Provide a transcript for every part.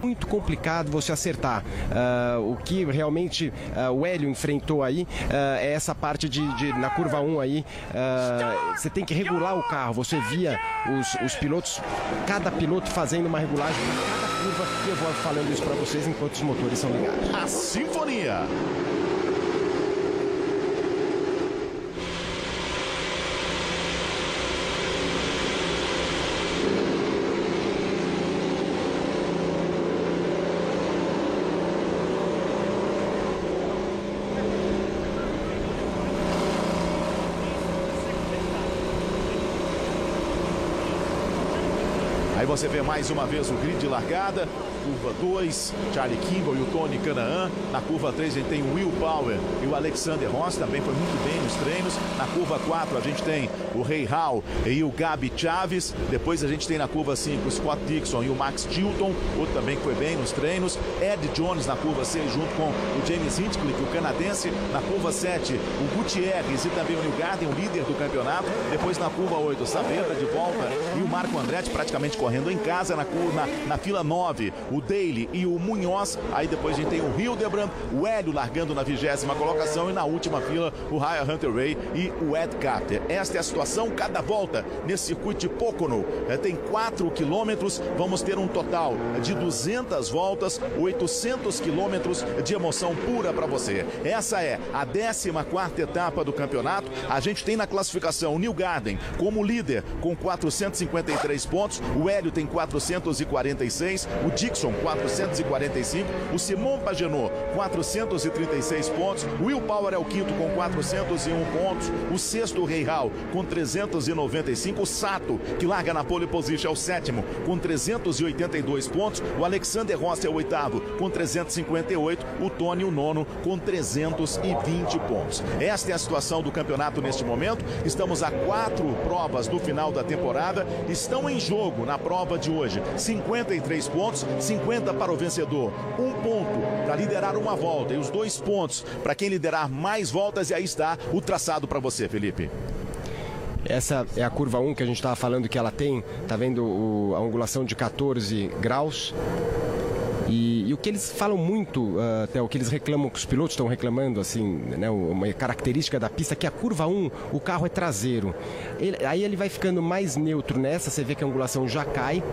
muito complicado você acertar. O que realmente o Hélio enfrentou aí é essa parte na curva 1 aí, você tem que regular o carro. Você via os pilotos, cada piloto fazendo uma regulagem para cada curva, e eu vou falando isso para vocês enquanto os motores são ligados. A sinfonia! Aí você vê mais uma vez o grid de largada. Curva 2, Charlie Kimball e o Tony Kanaan. Na curva 3 a gente tem o Will Power e o Alexander Rossi, também foi muito bem nos treinos. Na curva 4 a gente tem o Ray Hall e o Gabi Chaves. Depois a gente tem na curva 5 o Scott Dixon e o Max Chilton, outro também que foi bem nos treinos. Ed Jones na curva 6 junto com o James Hinchcliffe, o canadense. Na curva 7 o Gutierrez e também o Newgarden, o líder do campeonato. Depois na curva 8 o Saavedra de volta e o Marco Andretti praticamente correndo em casa. Na fila 9 o Daly e o Munhoz. Aí depois a gente tem o Hildebrand, o Hélio largando na 20ª colocação, e na última fila o Ryan Hunter-Reay e o Ed Carter. Esta é a situação cada volta nesse circuito de Pocono. Tem 4 quilômetros, vamos ter um total de 200 voltas, 800 quilômetros de emoção pura para você. Essa é a 14ª etapa do campeonato. A gente tem na classificação o Newgarden como líder com 453 pontos, o Hélio tem 446, o Dixon 445, o Simon Pagenaud 436 pontos, o Will Power é o quinto com 401 pontos, o sexto o Ray Hall com 395, o Sato, que larga na pole position, é o sétimo com 382 pontos, o Alexander Rossi é o oitavo com 358, o Tony o nono com 320 pontos. Esta é a situação do campeonato neste momento. Estamos a 4 provas do final da temporada. Estão em jogo na prova de hoje 53 pontos, 50 para o vencedor, 1 ponto para liderar uma volta e os 2 pontos para quem liderar mais voltas. E aí está o traçado para você, Felipe. Essa é a curva 1 que a gente estava falando que ela tem, tá vendo a angulação de 14 graus. E o que eles falam muito, até o que eles reclamam, que os pilotos estão reclamando, assim, né, uma característica da pista, que a curva 1, o carro é traseiro. Aí ele vai ficando mais neutro nessa, você vê que a angulação já cai.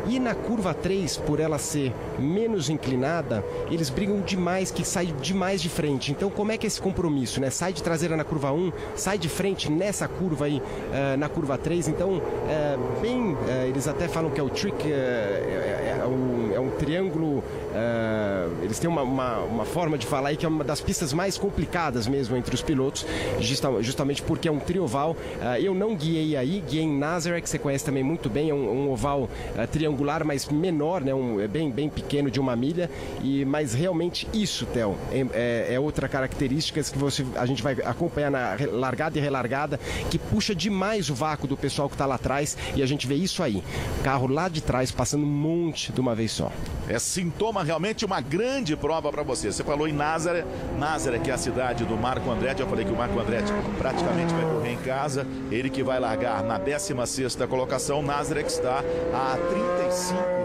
E na curva 3, por ela ser menos inclinada, eles brigam demais, que sai demais de frente. Então, como é que é esse compromisso, né? Sai de traseira na curva 1, sai de frente nessa curva aí, na curva 3. Então, eles até falam que é o trick, é um triângulo. Eles têm uma forma de falar aí que é uma das pistas mais complicadas mesmo entre os pilotos, justamente porque é um trioval. Eu não guiei aí, guiei em Nazareth, que você conhece também muito bem, é um oval triangular, mas menor, né? É bem pequeno, de 1 milha. Mas realmente isso, Theo, é outra característica que a gente vai acompanhar na largada e relargada, que puxa demais o vácuo do pessoal que está lá atrás, e a gente vê isso aí, carro lá de trás passando um monte de uma vez só. É sintoma realmente uma grande prova para você. Você falou em Nazareth, que é a cidade do Marco Andretti. Eu falei que o Marco Andretti praticamente vai correr em casa. Ele que vai largar na 16ª colocação. Nazareth está a 35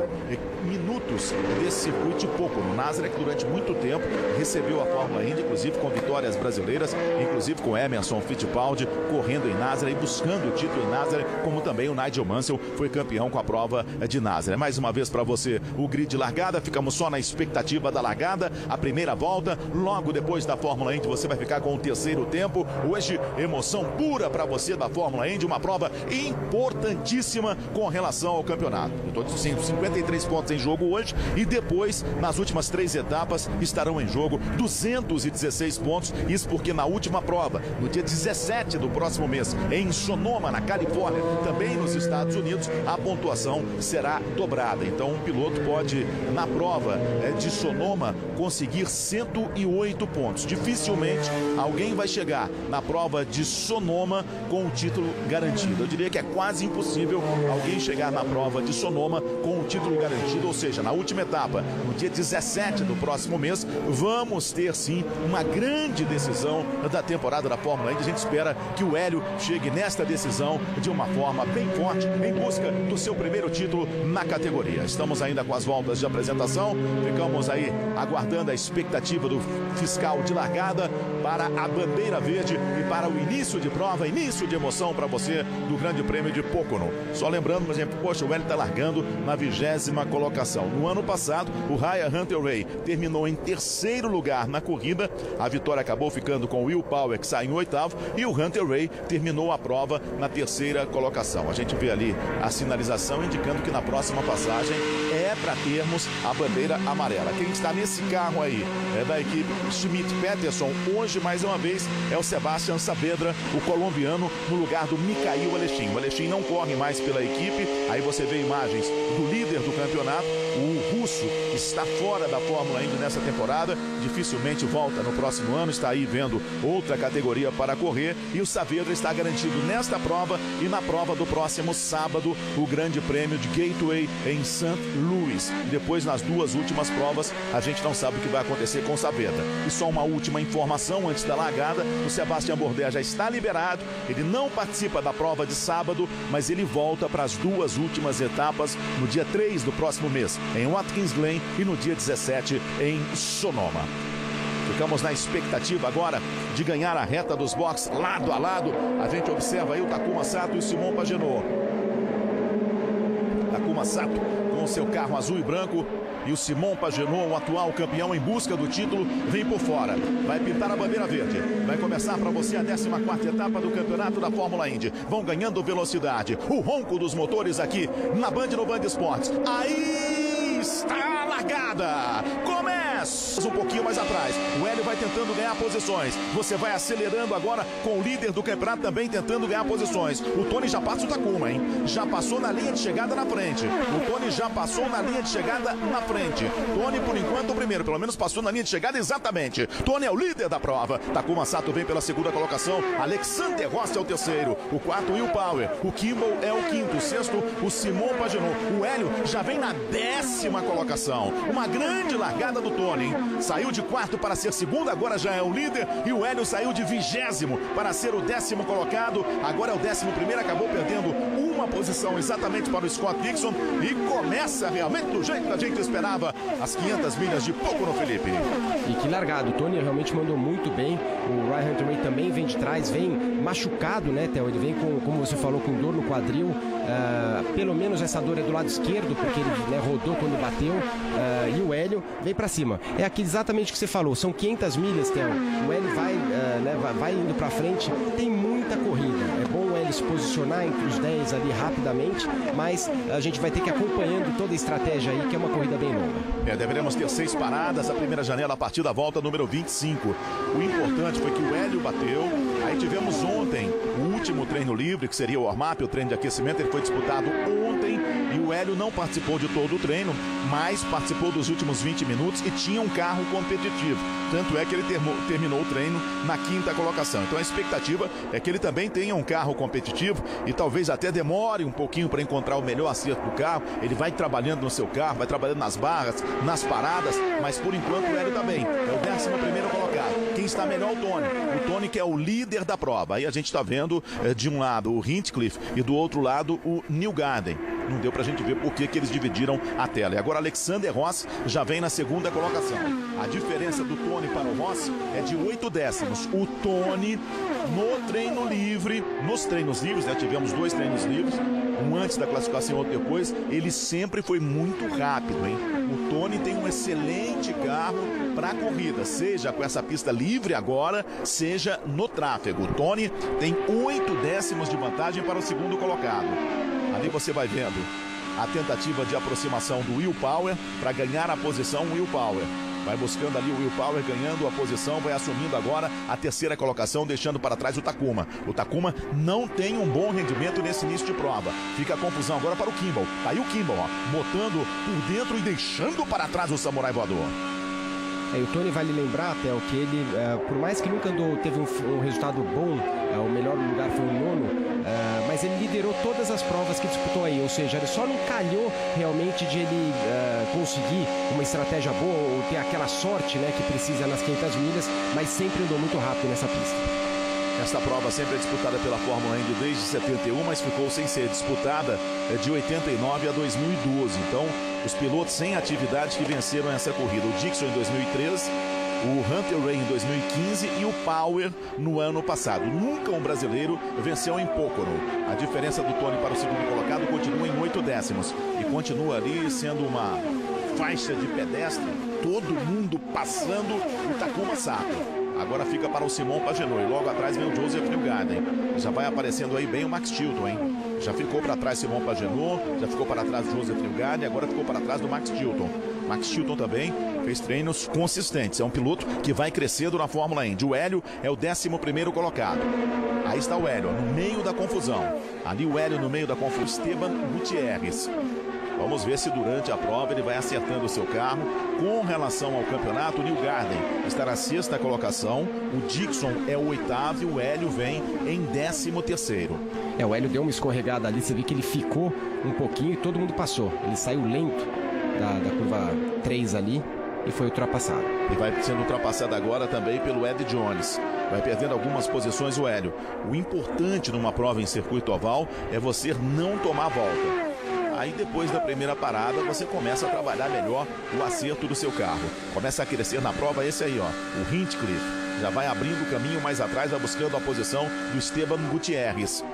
minutos desse circuito de Pocono. Nazareth durante muito tempo recebeu a Fórmula Indy, inclusive com vitórias brasileiras, inclusive com Emerson Fittipaldi correndo em Nazareth e buscando o título em Nazareth, como também o Nigel Mansell foi campeão com a prova de Nazareth. Mais uma vez para você o grid de largada, ficamos só na expectativa da largada, a primeira volta, logo depois da Fórmula Indy você vai ficar com o terceiro tempo. Hoje, emoção pura para você da Fórmula Indy, uma prova importantíssima com relação ao campeonato. Eu estou dizendo 53 pontos em jogo hoje, e depois, nas últimas 3 etapas, estarão em jogo 216 pontos, isso porque na última prova, no dia 17 do próximo mês, em Sonoma, na Califórnia, também nos Estados Unidos, a pontuação será dobrada. Então, um piloto pode, na prova de Sonoma, conseguir 108 pontos. Dificilmente alguém vai chegar na prova de Sonoma com o título garantido. Eu diria que é quase impossível alguém chegar na prova de Sonoma com um título garantido, ou seja, na última etapa, no dia 17 do próximo mês, vamos ter sim uma grande decisão da temporada da Fórmula Indy. A gente espera que o Hélio chegue nesta decisão de uma forma bem forte, em busca do seu primeiro título na categoria. Estamos ainda com as voltas de apresentação, ficamos aí aguardando a expectativa do fiscal de largada para a bandeira verde e para o início de prova, início de emoção para você do Grande Prêmio de Pocono. Só lembrando, por exemplo, poxa, o Hélio está largando na 20ª colocação. No ano passado, o Ryan Hunter-Reay terminou em terceiro lugar na corrida. A vitória acabou ficando com o Will Power, que sai em oitavo, e o Hunter-Reay terminou a prova na terceira colocação. A gente vê ali a sinalização indicando que na próxima passagem é para termos a bandeira amarela. Quem está nesse carro aí é da equipe Schmidt-Peterson. Hoje, mais uma vez, é o Sebastian Saavedra, o colombiano, no lugar do Mikhail Alexin. O Alexin não corre mais pela equipe. Aí você vê imagens do líder do campeonato. O russo está fora da Fórmula Indy nessa temporada. Dificilmente volta no próximo ano. Está aí vendo outra categoria para correr. E o Saavedra está garantido nesta prova e na prova do próximo sábado, o Grande Prêmio de Gateway em St. Louis. Depois, nas duas últimas provas, a gente não sabe o que vai acontecer com o Saavedra. E só uma última informação antes da largada: o Sebastian Bourdais já está liberado. Ele não participa da prova de sábado, mas ele volta para as duas últimas etapas no dia 3 do próximo mês, em Watkins Glen, e no dia 17 em Sonoma. Ficamos na expectativa agora de ganhar a reta dos boxes lado a lado. A gente observa aí o Takuma Sato e o Simon Pagenaud. Takuma Sato com o seu carro azul e branco, e o Simon Pagenaud, o atual campeão em busca do título, vem por fora. Vai pintar a bandeira verde. Vai começar para você a 14ª etapa do campeonato da Fórmula Indy. Vão ganhando velocidade. O ronco dos motores aqui na Band, no Band Esportes. Aí está a largada. Começa um pouquinho mais atrás. O Hélio vai tentando ganhar posições. Você vai acelerando agora com o líder do campeonato também tentando ganhar posições. O Tony já passa o Takuma, hein? Já passou na linha de chegada na frente. O Tony já passou na linha de chegada na frente. Tony, por enquanto, o primeiro. Pelo menos passou na linha de chegada exatamente. Tony é o líder da prova. Takuma Sato vem pela segunda colocação. Alexander Rossi é o terceiro. O quarto, Will Power. O Kimball é o quinto. O sexto, o Simon Pagenaud. O Hélio já vem na 10ª colocação. Uma grande largada do Tony. Saiu de quarto para ser segundo, agora já é o líder. E o Hélio saiu de 20º para ser o 10º colocado. Agora é o 11º, acabou perdendo uma posição exatamente para o Scott Dixon. E começa realmente do jeito que a gente esperava as 500 milhas de Pocono, Felipe. E que largado, o Tony realmente mandou muito bem. O Ryan Hunter-Reay também vem de trás, vem machucado, né, Theo? Ele vem com, como você falou, com dor no quadril. Pelo menos essa dor é do lado esquerdo, porque ele, né, rodou quando bateu. E o Hélio vem para cima. É aqui exatamente o que você falou, são 500 milhas, Theo. O Hélio vai indo para frente, tem muita corrida. É bom o Hélio se posicionar entre os 10 ali rapidamente, mas a gente vai ter que ir acompanhando toda a estratégia aí, que é uma corrida bem longa. Deveremos ter 6 paradas, a primeira janela a partir da volta número 25. O importante foi que o Hélio bateu. Aí tivemos ontem o último treino livre, que seria o warm-up, o treino de aquecimento. Ele foi disputado ontem e o Hélio não participou de todo o treino, mas participou dos últimos 20 minutos e tinha um carro competitivo. Tanto é que ele terminou o treino na 5ª colocação. Então a expectativa é que ele também tenha um carro competitivo e talvez até demore um pouquinho para encontrar o melhor acerto do carro. Ele vai trabalhando no seu carro, vai trabalhando nas barras, nas paradas, mas por enquanto o Hélio está bem. É o 11º colocado. Quem está melhor é o Tony. O Tony, que é o líder da prova. Aí a gente está vendo de um lado o Hinchcliffe e do outro lado o Newgarden. Não deu pra gente ver por que eles dividiram a tela. E agora Alexander Rossi já vem na 2ª colocação. A diferença do Tony para o Rossi é de 8 décimos. O Tony no treino livre, nos treinos livres, né? Tivemos 2 treinos livres, um antes da classificação e outro depois. Ele sempre foi muito rápido, hein? O Tony tem um excelente carro para a corrida, seja com essa pista livre agora, seja no tráfego. O Tony tem 8 décimos de vantagem para o 2º colocado. Ali você vai vendo a tentativa de aproximação do Will Power para ganhar a posição. Will Power vai buscando ali o Will Power, ganhando a posição, vai assumindo agora a 3ª colocação, deixando para trás o Takuma. O Takuma não tem um bom rendimento nesse início de prova. Fica a confusão agora para o Kimball. Tá aí o Kimball, ó, botando por dentro e deixando para trás o Samurai Voador. O Tony vale lembrar, Theo, que ele, por mais que nunca teve um resultado bom, o melhor lugar foi o nono, mas ele liderou todas as provas que disputou aí, ou seja, ele só não calhou realmente de ele conseguir uma estratégia boa ou ter aquela sorte, né, que precisa nas 500 milhas, mas sempre andou muito rápido nessa pista. Esta prova sempre é disputada pela Fórmula Indy desde 71, mas ficou sem ser disputada de 89 a 2012. Então, os pilotos sem atividade que venceram essa corrida, o Dixon em 2013, o Hunter Ray em 2015 e o Power no ano passado. Nunca um brasileiro venceu em Pocono. A diferença do Tony para o segundo colocado continua em 8 décimos e continua ali sendo uma faixa de pedestre, todo mundo passando o Takuma Sato. Agora fica para o Simon Pagenaud e logo atrás vem o Joseph Newgarden. Já vai aparecendo aí bem o Max Chilton, hein? Já ficou para trás Simon Pagenaud, já ficou para trás Joseph Newgarden, agora ficou para trás do Max Chilton. Max Chilton também fez treinos consistentes. É um piloto que vai crescendo na Fórmula Indy. O Hélio é o 11º colocado. Aí está o Hélio, no meio da confusão. Ali o Hélio no meio da confusão. Esteban Gutierrez. Vamos ver se durante a prova ele vai acertando o seu carro. Com relação ao campeonato, o Newgarden está na 6ª colocação, o Dixon é o 8º e o Hélio vem em 13º. O Hélio deu uma escorregada ali, você vê que ele ficou um pouquinho e todo mundo passou. Ele saiu lento da curva 3 ali e foi ultrapassado. E vai sendo ultrapassado agora também pelo Ed Jones. Vai perdendo algumas posições o Hélio. O importante numa prova em circuito oval é você não tomar volta. Aí depois da primeira parada você começa a trabalhar melhor o acerto do seu carro. Começa a crescer na prova esse aí, ó, o Hinchcliffe. Já vai abrindo o caminho mais atrás, vai buscando a posição do Esteban Gutierrez.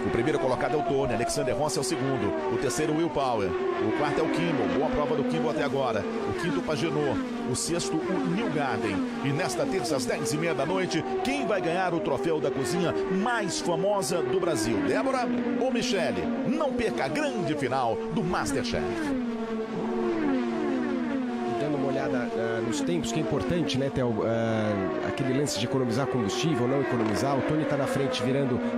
O primeiro colocado é o Tony, Alexander Rossi é o segundo. O terceiro, Will Power. O quarto é o Kimball, boa prova do Kimball até agora. O quinto, Pagenaud. O sexto, o Newgarden. E nesta terça, às 10h30 da noite, quem vai ganhar o troféu da cozinha mais famosa do Brasil? Débora ou Michele? Não perca a grande final do Masterchef. Nos tempos, que é importante, né, Theo, aquele lance de economizar combustível, não economizar. O Tony está na frente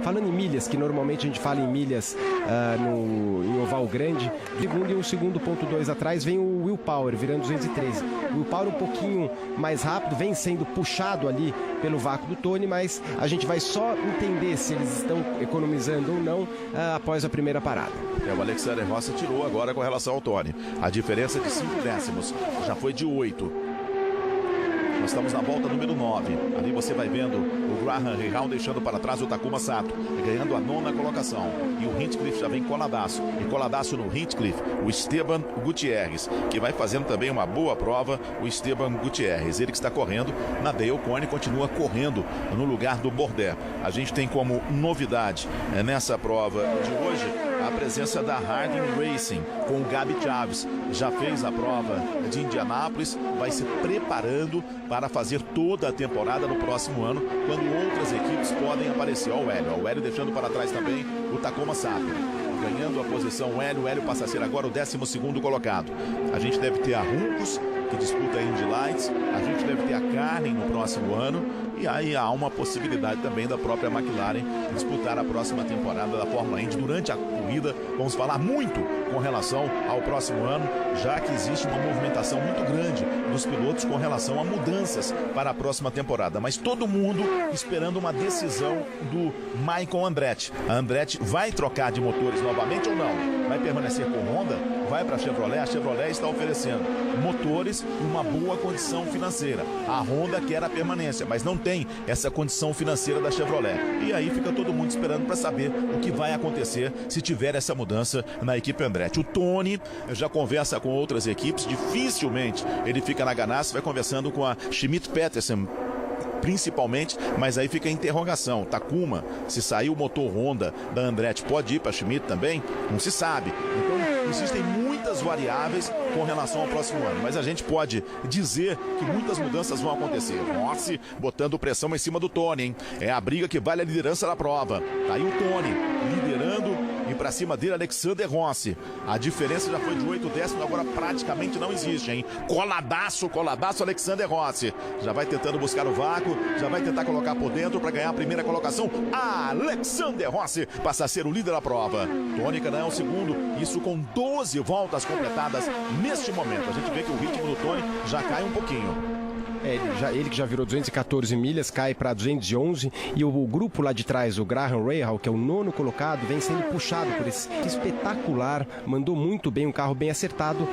falando em milhas, que normalmente a gente fala em milhas em oval grande. Segundo e 1 segundo, ponto 2 atrás, vem o Will Power, virando 213. O Will Power um pouquinho mais rápido, vem sendo puxado ali pelo vácuo do Tony, mas a gente vai só entender se eles estão economizando ou não após a primeira parada. O Alexander Rossi tirou agora com relação ao Tony. A diferença de 5 décimos já foi de 8. Nós estamos na volta número 9. Ali você vai vendo o Graham Rahal deixando para trás o Takuma Sato, ganhando a 9ª colocação. E o Hinchcliffe já vem coladaço. E coladaço no Hinchcliffe, o Esteban Gutierrez, que vai fazendo também uma boa prova, o Esteban Gutierrez. Ele que está correndo na Dale Coyne, continua correndo no lugar do Bourdais. A gente tem como novidade nessa prova de hoje a presença da Harding Racing com o Gabi Chaves. Já fez a prova de Indianápolis, vai se preparando para fazer toda a temporada no próximo ano, quando outras equipes podem aparecer. Olha o Hélio deixando para trás também o Takuma Sato. Ganhando a posição o Hélio passa a ser agora o 12º colocado. A gente deve ter a Runcos, que disputa a Indy Lights, a gente deve ter a Carlin no próximo ano, e aí há uma possibilidade também da própria McLaren disputar a próxima temporada da Fórmula Indy. Durante a corrida vamos falar muito com relação ao próximo ano, já que existe uma movimentação muito grande dos pilotos com relação a mudanças para a próxima temporada, mas todo mundo esperando uma decisão do Michael Andretti. A Andretti vai trocar de motores novamente ou não? Vai permanecer com Honda? Vai para a Chevrolet? A Chevrolet está oferecendo motores e uma boa condição financeira. A Honda quer a permanência, mas não tem essa condição financeira da Chevrolet. E aí fica todo mundo esperando para saber o que vai acontecer se tiver essa mudança na equipe Andretti. O Tony já conversa com outras equipes, dificilmente ele fica na Ganassi, vai conversando com a Schmidt Peterson, principalmente, mas aí fica a interrogação. Takuma, se sair o motor Honda da Andretti, pode ir para a Schmidt também? Não se sabe. Então, existem muitas variáveis com relação ao próximo ano, mas a gente pode dizer que muitas mudanças vão acontecer. Rossi botando pressão em cima do Tony, hein? É a briga que vale a liderança da prova. Tá aí o Tony liderando e pra cima dele Alexander Rossi. A diferença já foi de 8 décimos, agora praticamente não existe, hein? Coladaço Alexander Rossi. Já vai tentando buscar o vácuo, já vai tentar colocar por dentro para ganhar a primeira colocação. Alexander Rossi passa a ser o líder da prova. Tony Canaan é o segundo, isso com 12 voltas completadas neste momento. A gente vê que o ritmo do Tony já cai um pouquinho. Ele que já virou 214 milhas, cai para 211, e o grupo lá de trás, o Graham Rahal, que é o 9º colocado, vem sendo puxado por esse espetacular, mandou muito bem, um carro bem acertado,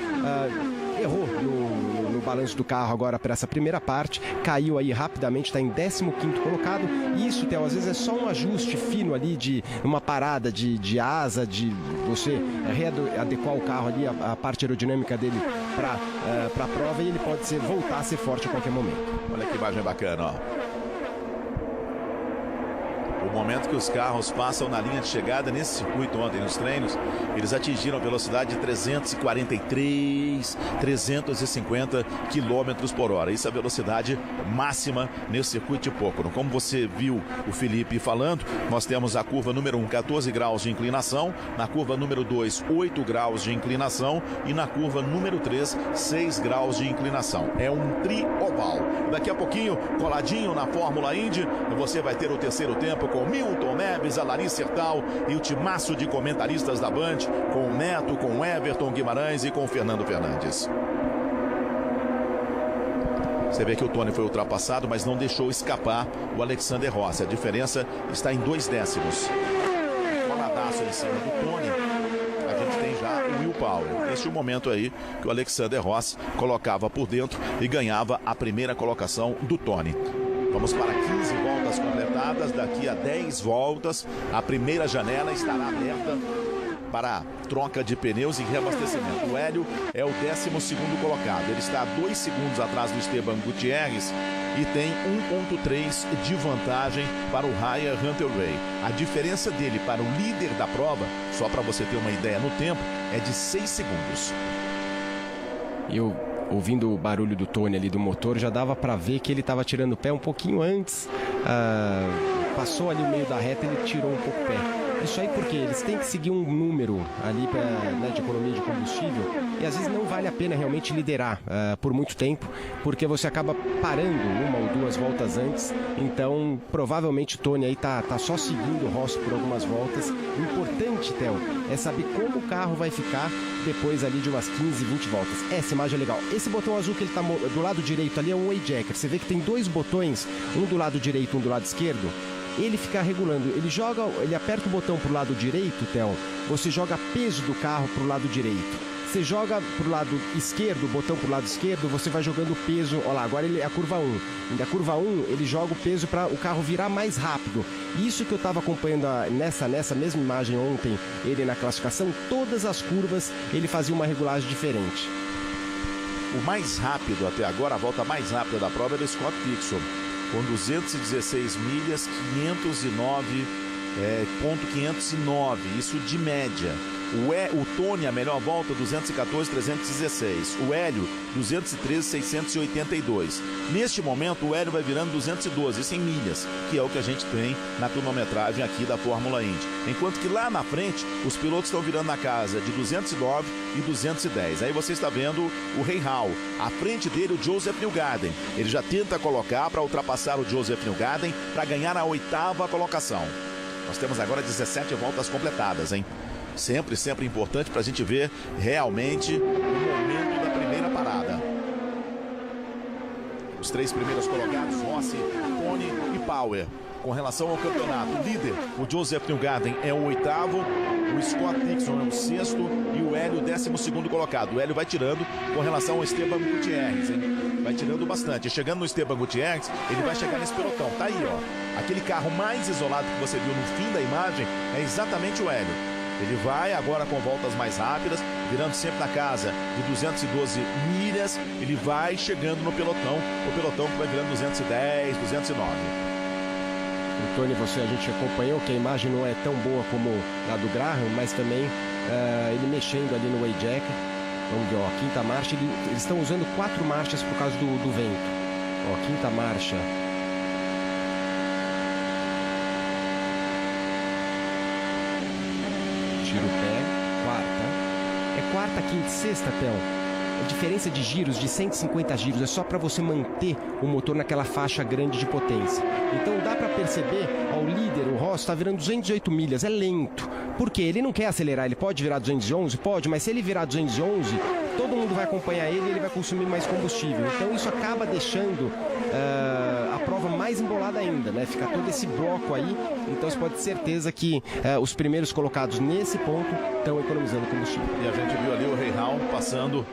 errou no balanço do carro agora para essa primeira parte, caiu aí rapidamente, está em 15º colocado, e isso, Theo, às vezes é só um ajuste fino ali, de uma parada de asa, de você readequar o carro ali, a parte aerodinâmica dele para a prova, e ele pode voltar a ser forte a qualquer momento. Olha que imagem bacana, ó. O momento que os carros passam na linha de chegada nesse circuito ontem nos treinos, eles atingiram a velocidade de 343, 350 km por hora. Isso é a velocidade máxima nesse circuito de Pocono. Como você viu o Felipe falando, nós temos a curva número 1, 14 graus de inclinação, na curva número 2, 8 graus de inclinação e na curva número 3, 6 graus de inclinação. É um tri-oval. Daqui a pouquinho, coladinho na Fórmula Indy, você vai ter o terceiro tempo com Milton Neves, a Larissa Sertal e o timaço de comentaristas da Band, com o Neto, com o Everton Guimarães e com o Fernando Fernandes. Você vê que o Tony foi ultrapassado, mas não deixou escapar o Alexander Rossi. A diferença está em 2 décimos. Coladaço em cima do Tony. A gente tem já o Will Power. Este é o momento aí que o Alexander Rossi colocava por dentro e ganhava a primeira colocação do Tony. Vamos para 15 voltas completadas. Daqui a 10 voltas, a primeira janela estará aberta para troca de pneus e reabastecimento. O Hélio é o 12º colocado. Ele está a 2 segundos atrás do Esteban Gutierrez e tem 1,3 de vantagem para o Ryan Hunter-Reay. A diferença dele para o líder da prova, só para você ter uma ideia no tempo, é de 6 segundos. Ouvindo o barulho do Tony ali do motor, já dava para ver que ele estava tirando o pé um pouquinho antes. Passou ali o meio da reta, ele tirou um pouco o pé. Isso aí porque eles têm que seguir um número ali de economia de combustível, e às vezes não vale a pena realmente liderar por muito tempo, porque você acaba parando 1 ou 2 voltas antes. Então provavelmente o Tony aí tá só seguindo o Rossi por algumas voltas. O importante, Theo, é saber como o carro vai ficar depois ali de umas 15, 20 voltas. Essa imagem é legal. Esse botão azul que ele tá do lado direito ali é um wayjacker. Você vê que tem 2 botões, um do lado direito e um do lado esquerdo. Ele fica regulando, ele aperta o botão pro lado direito, Theo, você joga peso do carro pro lado direito. Você joga pro lado esquerdo, o botão pro lado esquerdo, você vai jogando peso. Olha lá, agora ele é a curva 1. Da curva 1, ele joga o peso para o carro virar mais rápido. Isso que eu estava acompanhando nessa mesma imagem ontem, ele na classificação, todas as curvas ele fazia uma regulagem diferente. O mais rápido até agora, a volta mais rápida da prova é do Scott Dixon, com 216 milhas, 509, isso de média. O Tony, a melhor volta, 214, 316. O Hélio, 213, 682. Neste momento, o Hélio vai virando 212, isso em milhas, que é o que a gente tem na cronometragem aqui da Fórmula Indy. Enquanto que lá na frente, os pilotos estão virando na casa de 209 e 210. Aí você está vendo o Rahal. À frente dele, o Joseph Newgarden. Ele já tenta colocar para ultrapassar o Joseph Newgarden para ganhar a 8ª colocação. Nós temos agora 17 voltas completadas, hein? Sempre importante para a gente ver realmente o momento da primeira parada. Os 3 primeiros colocados, Rossi, Tony e Power. Com relação ao campeonato, o líder, o Joseph Newgarden, é o 8º, o Scott Dixon é o 6º e o Hélio, 12º colocado. O Hélio vai tirando com relação ao Esteban Gutierrez, hein? Vai tirando bastante. Chegando no Esteban Gutierrez, ele vai chegar nesse pelotão. Tá aí, ó. Aquele carro mais isolado que você viu no fim da imagem é exatamente o Hélio. Ele vai agora com voltas mais rápidas, virando sempre na casa de 212 milhas. Ele vai chegando no pelotão, o pelotão que vai virando 210, 209. O Tony, a gente acompanhou que a imagem não é tão boa como a do Graham, mas também ele mexendo ali no wayjacker. Vamos ver, ó, 5ª marcha, eles estão usando 4 marchas por causa do vento. Ó, 5ª marcha. gira o pé, quarta. É quarta, quinta e sexta, Theo. A diferença de giros, de 150 giros, é só para você manter o motor naquela faixa grande de potência. Então dá para perceber, ó, o líder, o Ross, está virando 208 milhas, é lento. Por quê? Ele não quer acelerar, ele pode virar 211? Pode, mas se ele virar 211, todo mundo vai acompanhar ele e ele vai consumir mais combustível. Então isso acaba deixando a prova mais embolada ainda, né? Fica todo esse bloco aí, então você pode ter certeza que os primeiros colocados nesse ponto estão economizando combustível. E a gente viu ali o Rahal passando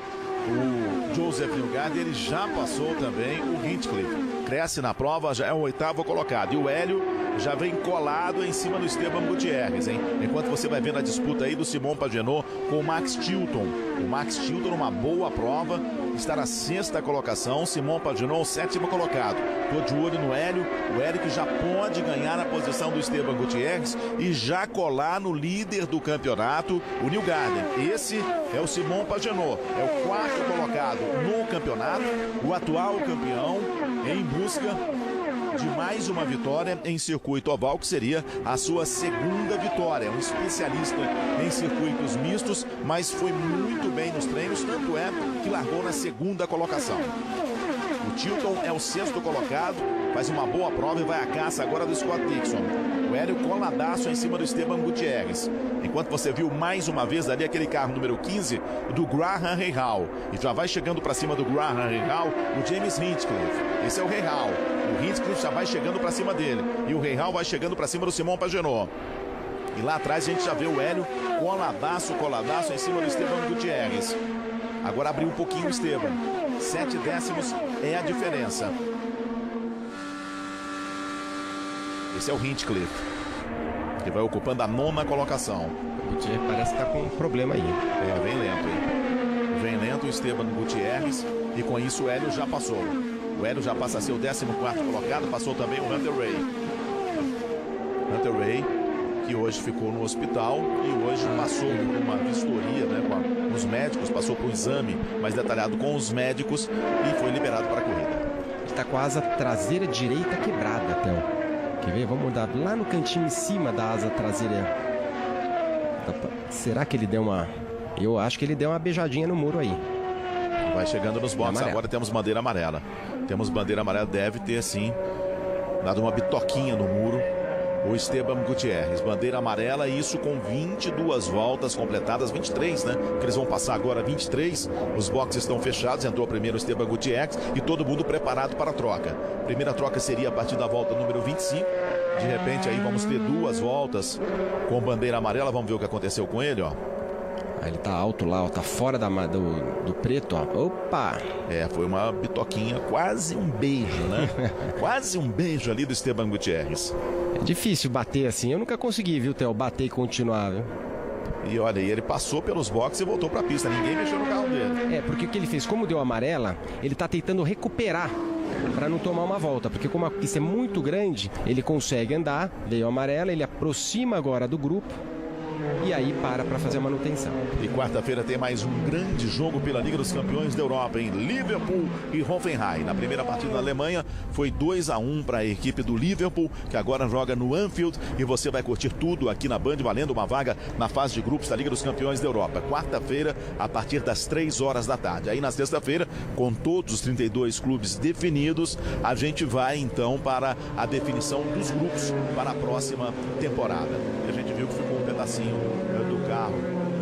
o Joseph Newgarden, ele já passou também o Hinchcliffe. Cresce na prova, já é o 8º colocado. E o Hélio já vem colado em cima do Esteban Gutierrez, hein? Enquanto você vai vendo a disputa aí do Simon Pagenaud com o Max Chilton. O Max Chilton numa boa prova, está na 6ª colocação. Simon Pagenaud, o 7º colocado. Tô de olho no Hélio. O Hélio que já pode ganhar a posição do Esteban Gutierrez e já colar no líder do campeonato, o Newgarden. Esse é o Simon Pagenaud. É o 4º colocado no campeonato, o atual campeão, em busca de mais uma vitória em circuito oval, que seria a sua 2ª vitória. É um especialista em circuitos mistos, mas foi muito bem nos treinos, tanto é que largou na 2ª colocação. O Chilton é o 6º colocado, faz uma boa prova e vai à caça agora do Scott Dixon. O Hélio coladaço em cima do Esteban Gutierrez. Enquanto você viu mais uma vez ali aquele carro número 15 do Graham Rahal. E já vai chegando para cima do Graham Rahal o James Hinchcliffe. Esse é o Rahal. O Hinchcliffe já vai chegando para cima dele. E o Rahal vai chegando para cima do Simon Pagenaud. E lá atrás a gente já vê o Hélio coladaço em cima do Esteban Gutierrez. Agora abriu um pouquinho o Esteban. 7 décimos é a diferença. Esse é o Hinchcliffe, que vai ocupando a 9ª colocação. O Gutierrez parece que está com um problema aí. É, vem lento, hein? Vem lento o Esteban Gutierrez e com isso o Hélio já passou. O Hélio já passa a ser o 14º colocado, passou também o Hunter Ray. Hunter Ray, que hoje ficou no hospital e hoje passou por uma vistoria, né, com os médicos, passou por um exame mais detalhado com os médicos e foi liberado para a corrida. Ele está com a asa traseira direita quebrada, Theo. Quer ver? Vamos mudar lá no cantinho em cima da asa traseira. Será que ele deu uma... Eu acho que ele deu uma beijadinha no muro aí. Vai chegando nos boxes. Agora temos bandeira amarela. Temos bandeira amarela. Deve ter, sim, dado uma bitoquinha no muro o Esteban Gutierrez. Bandeira amarela, e isso com 22 voltas completadas. 23, né? Que eles vão passar agora 23. Os boxes estão fechados. Entrou primeiro o Esteban Gutierrez e todo mundo preparado para a troca. Primeira troca seria a partir da volta número 25. De repente aí vamos ter 2 voltas com bandeira amarela. Vamos ver o que aconteceu com ele, ó. Ele tá alto lá, ó, tá fora do preto, ó. Opa! É, foi uma bitoquinha, quase um beijo, né? Quase um beijo ali do Esteban Gutierrez. É difícil bater assim, eu nunca consegui, viu, Theo, bater e continuar, viu? E olha aí, ele passou pelos boxes e voltou pra pista, ninguém mexeu no carro dele. É, porque o que ele fez, como deu amarela, ele tá tentando recuperar para não tomar uma volta, porque como a pista é muito grande, ele consegue andar, veio amarela, ele aproxima agora do grupo e aí para fazer a manutenção. E quarta-feira tem mais um grande jogo pela Liga dos Campeões da Europa, em Liverpool e Hoffenheim. Na primeira partida na Alemanha foi 2-1 para a equipe do Liverpool, que agora joga no Anfield, e você vai curtir tudo aqui na Band, valendo uma vaga na fase de grupos da Liga dos Campeões da Europa. Quarta-feira, a partir das 3 horas da tarde. Aí na sexta-feira, com todos os 32 clubes definidos, a gente vai então para a definição dos grupos para a próxima temporada. E a gente viu que ficou um pedacinho do carro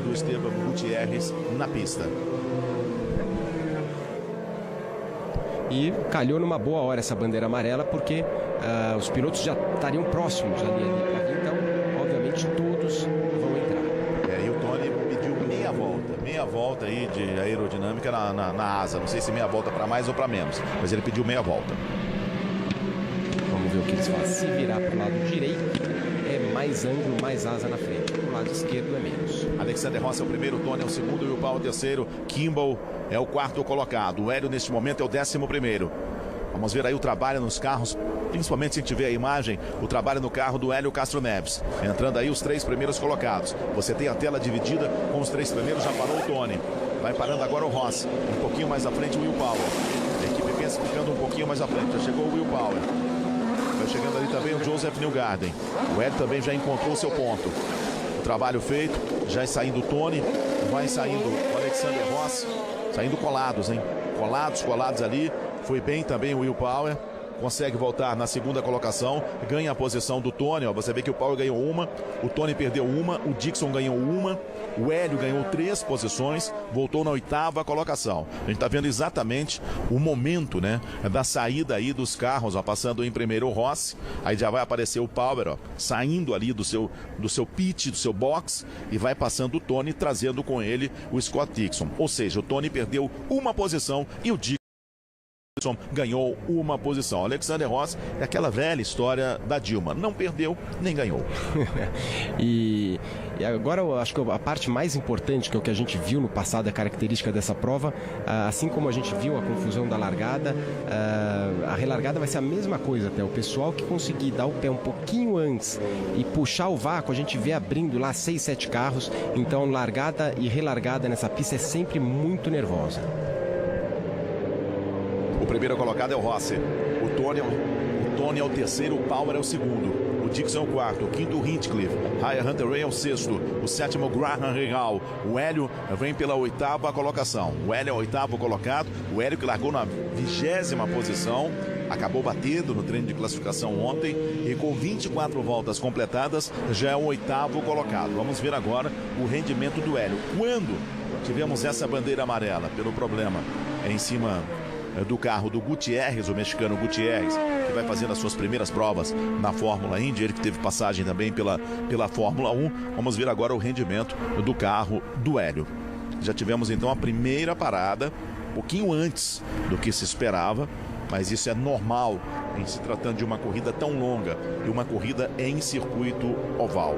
do Esteban Gutierrez na pista. E calhou numa boa hora essa bandeira amarela, porque os pilotos já estariam próximos ali para vir, então obviamente todos vão entrar. E o Tony pediu meia volta aí de aerodinâmica na asa. Não sei se meia volta para mais ou para menos, mas ele pediu meia volta. Vamos ver o que eles fazem. Se virar para o lado direito, é mais ângulo, mais asa na frente. Para o lado esquerdo é menos. Alexander Rossi é o primeiro, Tony é o segundo, Will Powell é o terceiro, Kimball é o 4º colocado. O Hélio neste momento é o 11º. Vamos ver aí o trabalho nos carros, principalmente se a gente vê a imagem, o trabalho no carro do Hélio Castro Neves. Entrando aí os 3 primeiros colocados. Você tem a tela dividida com os 3 primeiros, já parou o Tony. Vai parando agora o Rossi. Um pouquinho mais à frente o Will Powell. A equipe pensa ficando um pouquinho mais à frente. Já chegou o Will Powell. Vai chegando ali também o Joseph Newgarden. O Hélio também já encontrou o seu ponto. Trabalho feito, já saindo o Tony, vai saindo o Alexander Rossi, saindo colados, hein? Colados ali. Foi bem também o Will Power. Consegue voltar na segunda colocação, ganha a posição do Tony, ó. Você vê que o Power ganhou uma, o Tony perdeu uma, o Dixon ganhou uma, o Hélio ganhou 3 posições, voltou na 8ª colocação. A gente está vendo exatamente o momento, né, da saída aí dos carros, ó, passando em primeiro o Rossi, aí já vai aparecer o Power, ó, saindo ali do seu pit, do seu box, e vai passando o Tony, trazendo com ele o Scott Dixon. Ou seja, o Tony perdeu uma posição e o Dixon ganhou uma posição. Alexander Rossi é aquela velha história da Dilma, não perdeu nem ganhou. E agora eu acho que a parte mais importante, que é o que a gente viu no passado, a característica dessa prova, assim como a gente viu a confusão da largada, a relargada vai ser a mesma coisa até. O pessoal que conseguir dar o pé um pouquinho antes e puxar o vácuo, a gente vê abrindo lá 6, 7 carros. Então largada e relargada nessa pista é sempre muito nervosa. O primeiro colocado é o Rossi. O Tony é o terceiro, o Palmer é o segundo. O Dixon é o quarto, o quinto o Hinchcliffe. Ryan Hunter-Reay é o sexto, o sétimo Graham Regal. O Hélio vem pela 8ª colocação. O Hélio é o 8º colocado. O Hélio que largou na 20ª posição. Acabou batendo no treino de classificação ontem e com 24 voltas completadas já é o 8º colocado. Vamos ver agora o rendimento do Hélio. Quando tivemos essa bandeira amarela pelo problema em cima do carro do Gutierrez, o mexicano Gutierrez, que vai fazendo as suas primeiras provas na Fórmula Indy, ele que teve passagem também pela Fórmula 1. Vamos ver agora o rendimento do carro do Hélio. Já tivemos então a primeira parada, um pouquinho antes do que se esperava, mas isso é normal em se tratando de uma corrida tão longa e uma corrida em circuito oval.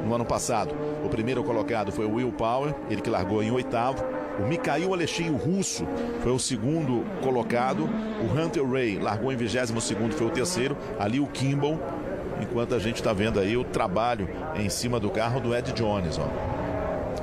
No ano passado, o primeiro colocado foi o Will Power, ele que largou em 8º. O Mikhail Alexei, o russo, foi o segundo colocado. O Hunter-Reay largou em 22º, foi o terceiro. Ali o Kimball, enquanto a gente está vendo aí o trabalho em cima do carro do Ed Jones, ó.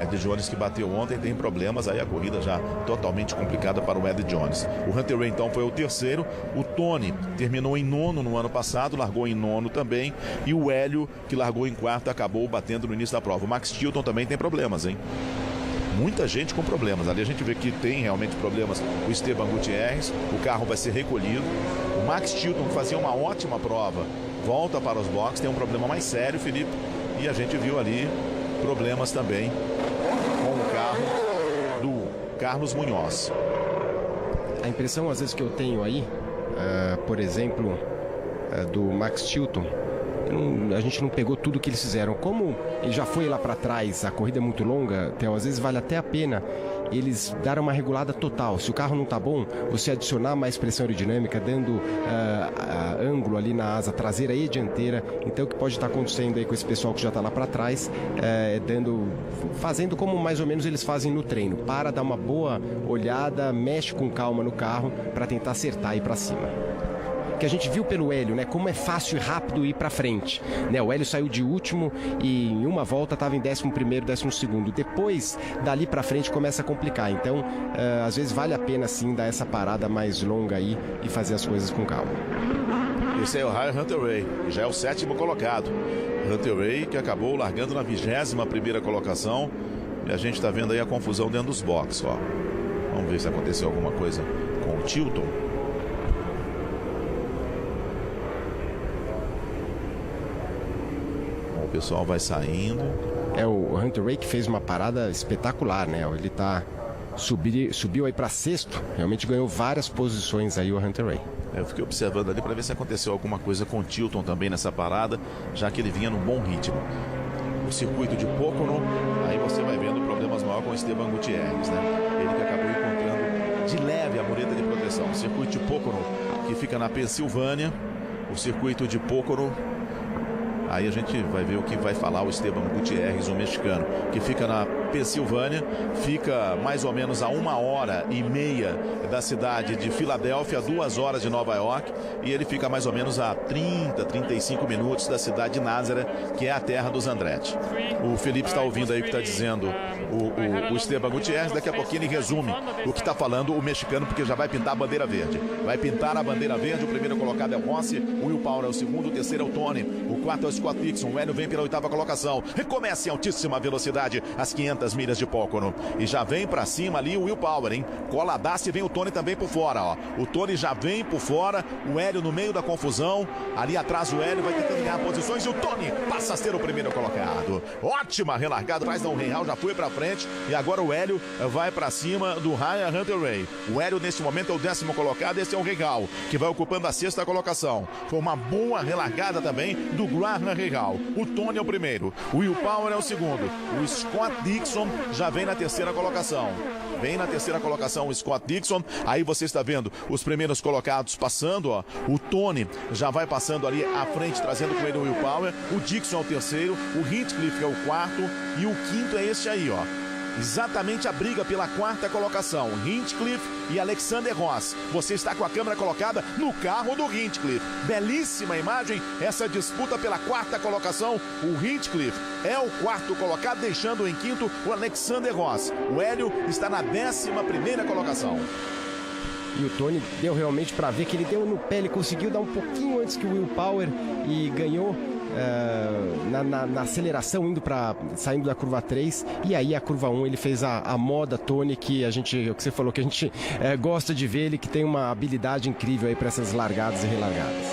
Ed Jones que bateu ontem, tem problemas, aí a corrida já totalmente complicada para o Ed Jones. O Hunter-Reay então foi o terceiro. O Tony terminou em 9º no ano passado, largou em 9º também. E o Hélio, que largou em 4º, acabou batendo no início da prova. O Max Chilton também tem problemas, hein? Muita gente com problemas. Ali a gente vê que tem realmente problemas. O Esteban Gutierrez, o carro vai ser recolhido. O Max Chilton, que fazia uma ótima prova, volta para os boxes, tem um problema mais sério, Felipe. E a gente viu ali problemas também com o carro do Carlos Munhoz. A impressão às vezes que eu tenho aí, por exemplo, do Max Chilton, a gente não pegou tudo que eles fizeram. Como ele já foi lá para trás, a corrida é muito longa, Theo, às vezes vale até a pena eles darem uma regulada total. Se o carro não tá bom, você adicionar mais pressão aerodinâmica, dando ângulo ali na asa traseira e dianteira. Então o que pode estar acontecendo aí com esse pessoal que já tá lá para trás, fazendo como mais ou menos eles fazem no treino. Para, dar uma boa olhada, mexe com calma no carro para tentar acertar aí para cima. Que a gente viu pelo Hélio, né? Como é fácil e rápido ir para frente, né? O Hélio saiu de último e em uma volta estava em 11º, 12º. Depois, dali para frente começa a complicar. Então, às vezes vale a pena sim dar essa parada mais longa aí e fazer as coisas com calma. Esse é o Ryan Hunter-Reay, já é o 7º colocado. Hunter-Reay que acabou largando na 21ª colocação. E a gente está vendo aí a confusão dentro dos boxes, ó. Vamos ver se aconteceu alguma coisa com o Chilton. O pessoal vai saindo. É o Hunter-Reay que fez uma parada espetacular, né? Ele subiu aí para 6º, realmente ganhou várias posições aí o Hunter-Reay. Eu fiquei observando ali para ver se aconteceu alguma coisa com o Chilton também nessa parada, já que ele vinha num bom ritmo. O circuito de Pocono, aí você vai vendo problemas maiores com o Esteban Gutierrez, né? Ele que acabou encontrando de leve a mureta de proteção. O circuito de Pocono, que fica na Pensilvânia, o circuito de Pocono. Aí a gente vai ver o que vai falar o Esteban Gutierrez, o mexicano, que fica na Pensilvânia, fica mais ou menos a 1h30 da cidade de Filadélfia, 2 horas de Nova York, e ele fica mais ou menos a 35 minutos da cidade de Nazaré, que é a terra dos Andretti. O Felipe está ouvindo aí o que está dizendo o Esteban Gutierrez. Daqui a pouquinho ele resume o que está falando o mexicano, porque já vai pintar a bandeira verde. Vai pintar a bandeira verde. O primeiro colocado é o Rossi, o Will Power é o segundo, o terceiro é o Tony, o quarto é o Scott Dixon, o Hélio vem pela 8ª colocação. Recomeça em altíssima velocidade as 500 milhas de Pocono. E já vem pra cima ali o Will Power, hein? Coladaço, e vem o Tony também por fora, ó. O Tony já vem por fora, o Hélio no meio da confusão. Ali atrás o Hélio vai tentando ganhar posições e o Tony passa a ser o primeiro colocado. Ótima relargada, atrás não, o Real já foi pra frente e agora o Hélio vai pra cima do Ryan Hunter-Reay. O Hélio nesse momento é o 10º colocado, esse é o Real, que vai ocupando a 6ª colocação. Foi uma boa relargada também do Graham Real. O Tony é o primeiro, o Will Power é o segundo, o Scott Dixon já vem na 3ª colocação. Vem na 3ª colocação o Scott Dixon. Aí você está vendo os primeiros colocados passando, ó. O Tony já vai passando ali à frente, trazendo com ele o Will Power. O Dixon é o terceiro, o Hinchcliffe é o quarto e o quinto é este aí, ó. Exatamente a briga pela 4ª colocação, Hinchcliffe e Alexander Ross. Você está com a câmera colocada no carro do Hinchcliffe. Belíssima imagem, essa disputa pela 4ª colocação. O Hinchcliffe é o 4º colocado, deixando em quinto o Alexander Ross. O Hélio está na 11ª colocação. E o Tony deu realmente para ver que ele deu no pé, ele conseguiu dar um pouquinho antes que o Will Power e ganhou na aceleração, saindo da curva 3, e aí a curva 1 ele fez a moda Tony, que o que você falou, que a gente gosta de ver, ele que tem uma habilidade incrível aí para essas largadas e relargadas.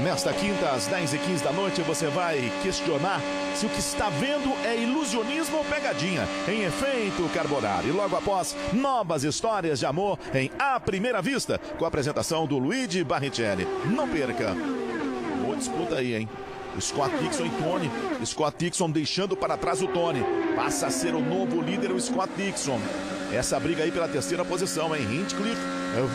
Nesta quinta, às 10h15 da noite, você vai questionar se o que está vendo é ilusionismo ou pegadinha. Em Efeito Carbonara. E logo após, novas histórias de amor em À Primeira Vista, com a apresentação do Luigi Barrichelli. Não perca. Boa disputa aí, hein? Scott Dixon e Tony. Scott Dixon deixando para trás o Tony. Passa a ser o novo líder, o Scott Dixon. Essa briga aí pela 3ª posição, hein? Hinchcliffe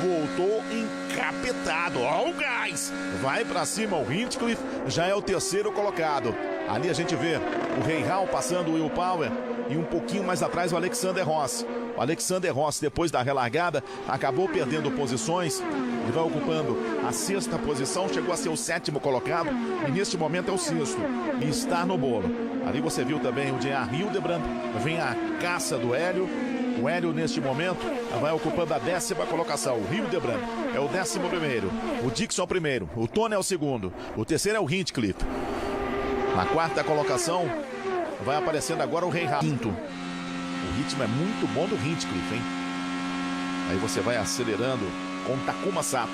voltou encapetado. Ó o gás! Vai pra cima o Hinchcliffe, já é o 3º colocado. Ali a gente vê o Real passando o Will Power e um pouquinho mais atrás o Alexander Ross. O Alexander Ross, depois da relargada, acabou perdendo posições. Ele vai ocupando a 6ª posição, chegou a ser o 7º colocado e neste momento é o 6º. E está no bolo. Ali você viu também o J.R. Hildebrand, vem a caça do Hélio. O Hélio, neste momento, vai ocupando a 10ª colocação. O Hildebrand é o 11º. O Dixon é o primeiro. O Tony é o segundo. O terceiro é o Hinchcliffe. Na 4ª colocação, vai aparecendo agora o Real. Quinto. O ritmo é muito bom do Hinchcliffe, hein? Aí você vai acelerando com Takuma Sato.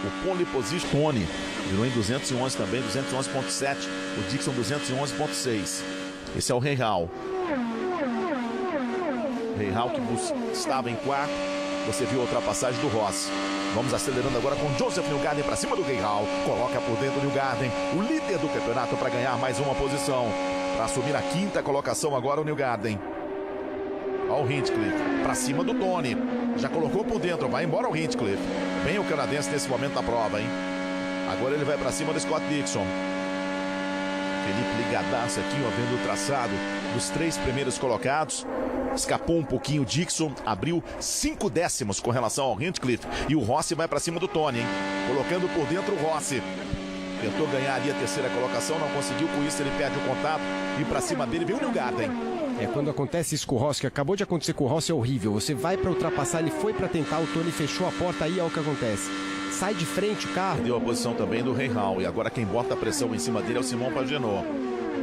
O pole position Tony virou em 211 também, 211.7. O Dixon 211.6. Esse é o Real. Real que estava em quarto. Você viu a ultrapassagem do Ross. Vamos acelerando agora com Joseph Newgarden para cima do Real. Coloca por dentro o Newgarden, o líder do campeonato, para ganhar mais uma posição. Para assumir a 5ª colocação agora o Newgarden. Olha o Hinchcliffe para cima do Tony. Já colocou por dentro, vai embora o Hinchcliffe. Bem o canadense nesse momento da prova, hein? Agora ele vai para cima do Scott Dixon. Felipe ligadaço aqui, ó, vendo o traçado dos 3 primeiros colocados. Escapou um pouquinho o Dixon, abriu 5 décimos com relação ao Hinchcliffe. E o Rossi vai para cima do Tony, hein? Colocando por dentro o Rossi. Tentou ganhar ali a 3ª colocação, não conseguiu, com isso ele perde o contato. E para cima dele veio o Newgarden. Quando acontece isso com o Rossi, que acabou de acontecer com o Rossi, é horrível. Você vai para ultrapassar, ele foi para tentar, o Tony fechou a porta, aí é o que acontece. Sai de frente o carro. Deu a posição também do Real. E agora quem bota a pressão em cima dele é o Simon Pagenaud.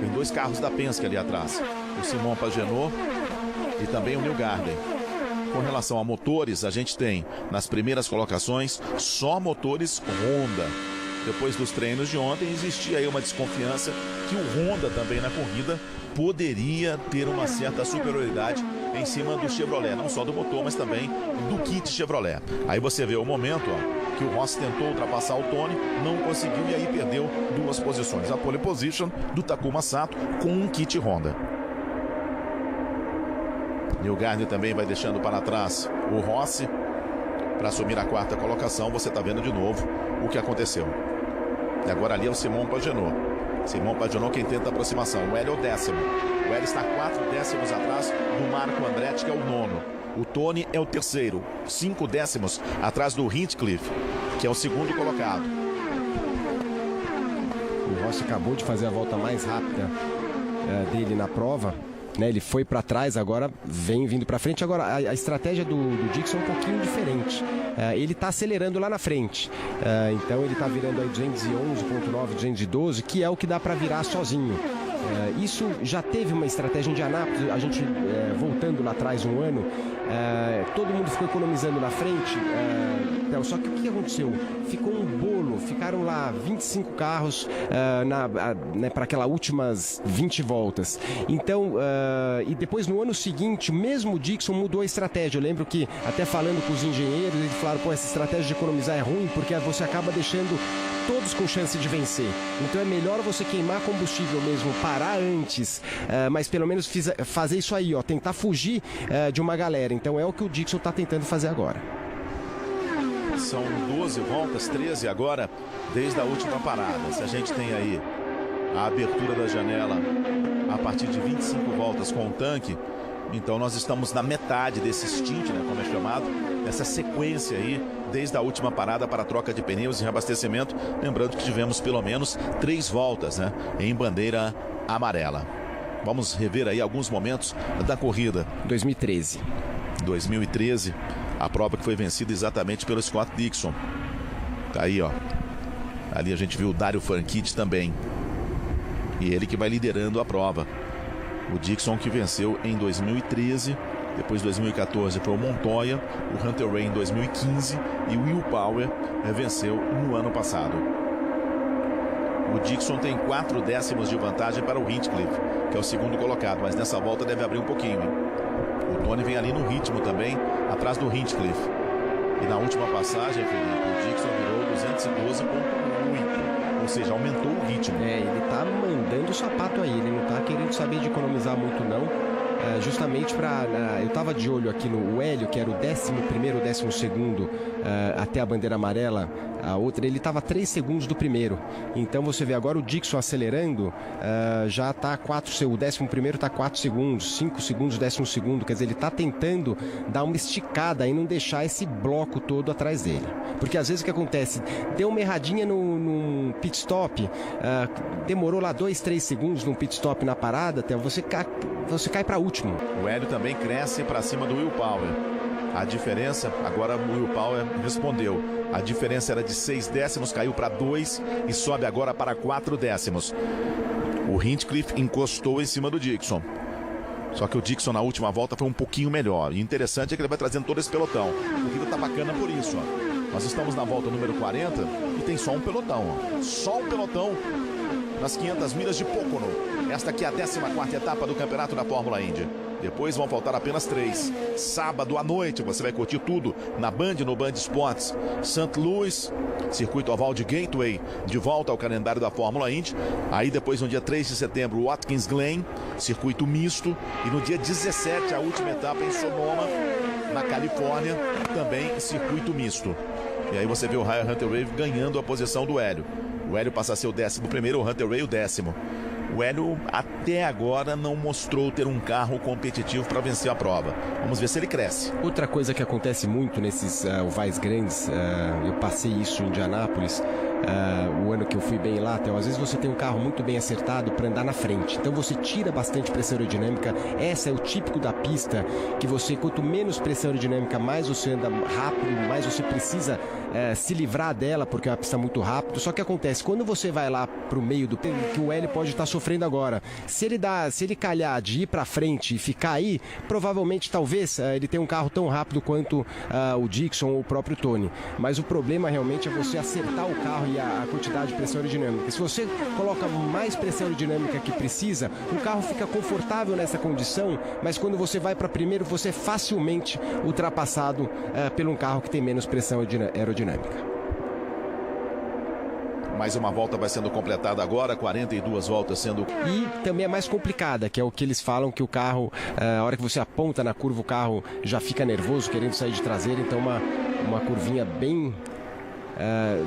Tem 2 carros da Penske ali atrás. O Simon Pagenaud e também o Newgarden. Com relação a motores, a gente tem nas primeiras colocações só motores Honda. Depois dos treinos de ontem, existia aí uma desconfiança que o Honda também na corrida poderia ter uma certa superioridade em cima do Chevrolet, não só do motor, mas também do kit Chevrolet. Aí você vê o momento, ó, que o Ross tentou ultrapassar o Tony, não conseguiu e aí perdeu 2 posições. A pole position do Takuma Sato com um kit Honda. Newgarden também vai deixando para trás o Rossi para assumir a 4ª colocação. Você está vendo de novo o que aconteceu. E agora ali é o Simon Pagenaud. Simão Pagenaud quem tenta a aproximação. O Hélio é o 10º. O Hélio está 4 décimos atrás do Marco Andretti, que é o 9º. O Tony é o 3º. 5 décimos atrás do Hinchcliffe, que é o 2º colocado. O Rossi acabou de fazer a volta mais rápida dele na prova. Ele foi para trás, agora vem vindo para frente. Agora a estratégia do Dixon é um pouquinho diferente. Ele está acelerando lá na frente. Então ele está virando aí 211.9, 212, que é o que dá para virar sozinho. Isso já teve uma estratégia em Indianápolis, a gente voltando lá atrás um ano, todo mundo ficou economizando na frente, só que o que aconteceu? Ficou um bolo, ficaram lá 25 carros para aquelas últimas 20 voltas. Então, e depois no ano seguinte, mesmo o Dixon mudou a estratégia. Eu lembro que até falando com os engenheiros, eles falaram, essa estratégia de economizar é ruim porque você acaba deixando todos com chance de vencer. Então é melhor você queimar combustível mesmo, parar antes, mas pelo menos fazer isso aí, tentar fugir de uma galera. Então é o que o Dixon está tentando fazer agora. São 12 voltas, 13 agora, desde a última parada. Se a gente tem aí a abertura da janela a partir de 25 voltas com o tanque, então nós estamos na metade desse stint, como é chamado, essa sequência aí, desde a última parada para a troca de pneus e reabastecimento. Lembrando que tivemos pelo menos 3 voltas em bandeira amarela. Vamos rever aí alguns momentos da corrida. 2013, a prova que foi vencida exatamente pelo Scott Dixon. Tá aí, ali a gente viu o Dario Franchitti também. E ele que vai liderando a prova. O Dixon que venceu em 2013, depois 2014 foi o Montoya, o Hunter Ray em 2015 e o Will Power venceu no ano passado. O Dixon tem 4 décimos de vantagem para o Hinchcliffe, que é o 2º colocado, mas nessa volta deve abrir um pouquinho. O Tony vem ali no ritmo também, atrás do Hinchcliffe. E na última passagem, Felipe, o Dixon virou 212.8. Ou seja, aumentou o ritmo. Ele tá mandando o sapato aí, ele não tá querendo saber de economizar muito não. Justamente para... eu tava de olho aqui no Hélio, que era o 11º, o 12º, até a bandeira amarela. A outra, ele estava 3 segundos do primeiro. Então você vê agora o Dixon acelerando, já está 4, o 11º está 4 segundos, 5 segundos, 12º. Quer dizer, ele está tentando dar uma esticada e não deixar esse bloco todo atrás dele. Porque às vezes o que acontece, deu uma erradinha num pit stop, demorou lá 2, 3 segundos num pit stop na parada, até você cai para último. O Hélio também cresce para cima do Will Power. A diferença, agora o Will Power respondeu. A diferença era de 6 décimos, caiu para 2 e sobe agora para 4 décimos. O Hinchcliffe encostou em cima do Dixon. Só que o Dixon na última volta foi um pouquinho melhor. E interessante é que ele vai trazendo todo esse pelotão. A corrida tá bacana por isso. Nós estamos na volta número 40 e tem só um pelotão. Só um pelotão nas 500 milhas de Pocono. Esta aqui é a 14ª etapa do Campeonato da Fórmula Indy. Depois vão faltar apenas 3. Sábado à noite você vai curtir tudo na Band, no Band Esportes. St. Louis, circuito oval de Gateway, de volta ao calendário da Fórmula Indy. Aí depois no dia 3 de setembro, Watkins Glen, circuito misto. E no dia 17, a última etapa em Sonoma, na Califórnia, também circuito misto. E aí você vê o Ryan Hunter Ray ganhando a posição do Hélio. O Hélio passa a ser o 11º, o Hunter Ray o 10º. O Hélio até agora não mostrou ter um carro competitivo para vencer a prova. Vamos ver se ele cresce. Outra coisa que acontece muito nesses ovais grandes, eu passei isso em Indianápolis, o ano que eu fui bem lá, às vezes você tem um carro muito bem acertado para andar na frente, então você tira bastante pressão aerodinâmica. Essa é o típico da pista, que você, quanto menos pressão aerodinâmica, mais você anda rápido, mais você precisa se livrar dela, porque é uma pista muito rápida. Só que acontece, quando você vai lá pro meio do que o Hélio pode estar sofrendo agora, se ele calhar de ir para frente e ficar aí, provavelmente, talvez, ele tenha um carro tão rápido quanto o Dixon ou o próprio Tony. Mas o problema realmente é você acertar o carro e a quantidade de pressão aerodinâmica. Se você coloca mais pressão aerodinâmica que precisa, o carro fica confortável nessa condição, mas quando você vai para primeiro, você é facilmente ultrapassado por um carro que tem menos pressão aerodinâmica. Mais uma volta vai sendo completada agora, 42 voltas sendo... E também é mais complicada, que é o que eles falam, que o carro, a hora que você aponta na curva, o carro já fica nervoso, querendo sair de traseira. Então uma curvinha bem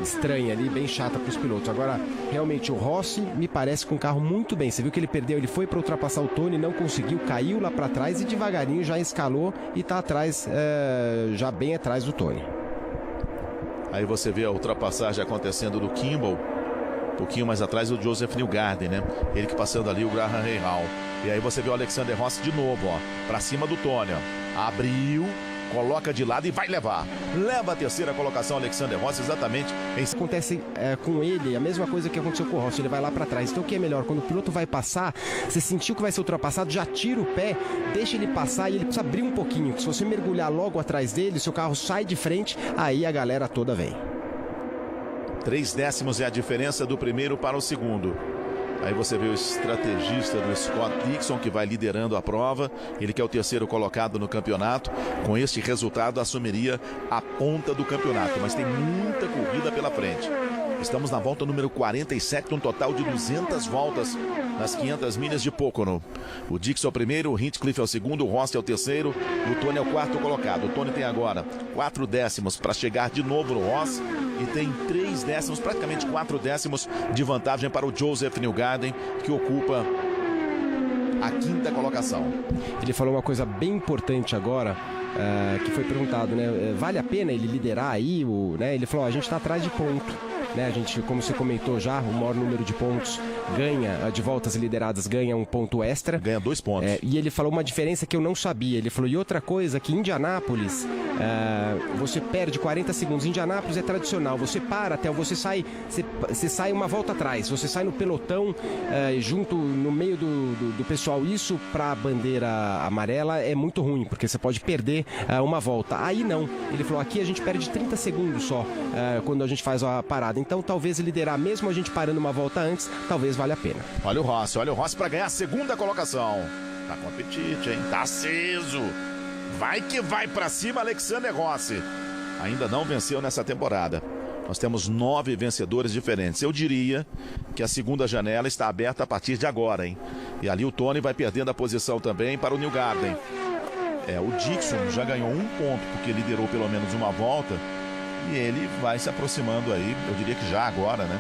estranha ali, bem chata para os pilotos. Agora, realmente, o Rossi me parece com um carro muito bem. Você viu que ele perdeu, ele foi para ultrapassar o Tony, não conseguiu, caiu lá para trás e devagarinho já escalou e está atrás, já bem atrás do Tony. Aí você vê a ultrapassagem acontecendo do Kimball, um pouquinho mais atrás o Joseph Newgarden, né? Ele que passando ali o Graham Rahal. E aí você vê o Alexander Rossi de novo, ó, para cima do Tony, ó. Abriu, coloca de lado e vai levar. Leva a terceira colocação Alexander Rossi, exatamente. Acontece com ele a mesma coisa que aconteceu com o Rossi, ele vai lá para trás. Então o que é melhor? Quando o piloto vai passar, você sentiu que vai ser ultrapassado, já tira o pé, deixa ele passar e ele precisa abrir um pouquinho. Se você mergulhar logo atrás dele, seu carro sai de frente, aí a galera toda vem. 3 décimos é a diferença do primeiro para o segundo. Aí você vê o estrategista do Scott Dixon, que vai liderando a prova. Ele que é o terceiro colocado no campeonato. Com este resultado assumiria a ponta do campeonato, mas tem muita corrida pela frente. Estamos na volta número 47, um total de 200 voltas nas 500 milhas de Pocono. O Dixon é o primeiro, o Hinchcliffe é o segundo, o Rossi é o terceiro e o Tony é o quarto colocado. O Tony tem agora 4 décimos para chegar de novo no Rossi e tem 3 décimos, praticamente 4 décimos de vantagem para o Joseph Newgarden, que ocupa a 5ª colocação. Ele falou uma coisa bem importante agora, que foi perguntado, né? Vale a pena ele liderar aí? Né? Ele falou, a gente está atrás de ponto. Né, a gente, como você comentou já, o maior número de pontos ganha, de voltas lideradas ganha um ponto extra. Ganha 2 pontos. E ele falou uma diferença que eu não sabia. Ele falou, e outra coisa, que em Indianápolis, você perde 40 segundos. Em Indianápolis é tradicional, você para até, você sai uma volta atrás, você sai no pelotão, junto no meio do pessoal. Isso para a bandeira amarela é muito ruim, porque você pode perder uma volta. Aí não, ele falou, aqui a gente perde 30 segundos só, quando a gente faz a parada. Então talvez liderar, mesmo a gente parando uma volta antes, talvez valha a pena. Olha o Rossi para ganhar a 2ª colocação. Tá com apetite, hein? Tá aceso. Vai que vai para cima Alexander Rossi. Ainda não venceu nessa temporada. Nós temos 9 vencedores diferentes. Eu diria que a 2ª janela está aberta a partir de agora, hein? E ali o Tony vai perdendo a posição também para o Newgarden. O Dixon já ganhou 1 ponto, porque liderou pelo menos uma volta. E ele vai se aproximando aí, eu diria que já agora, né?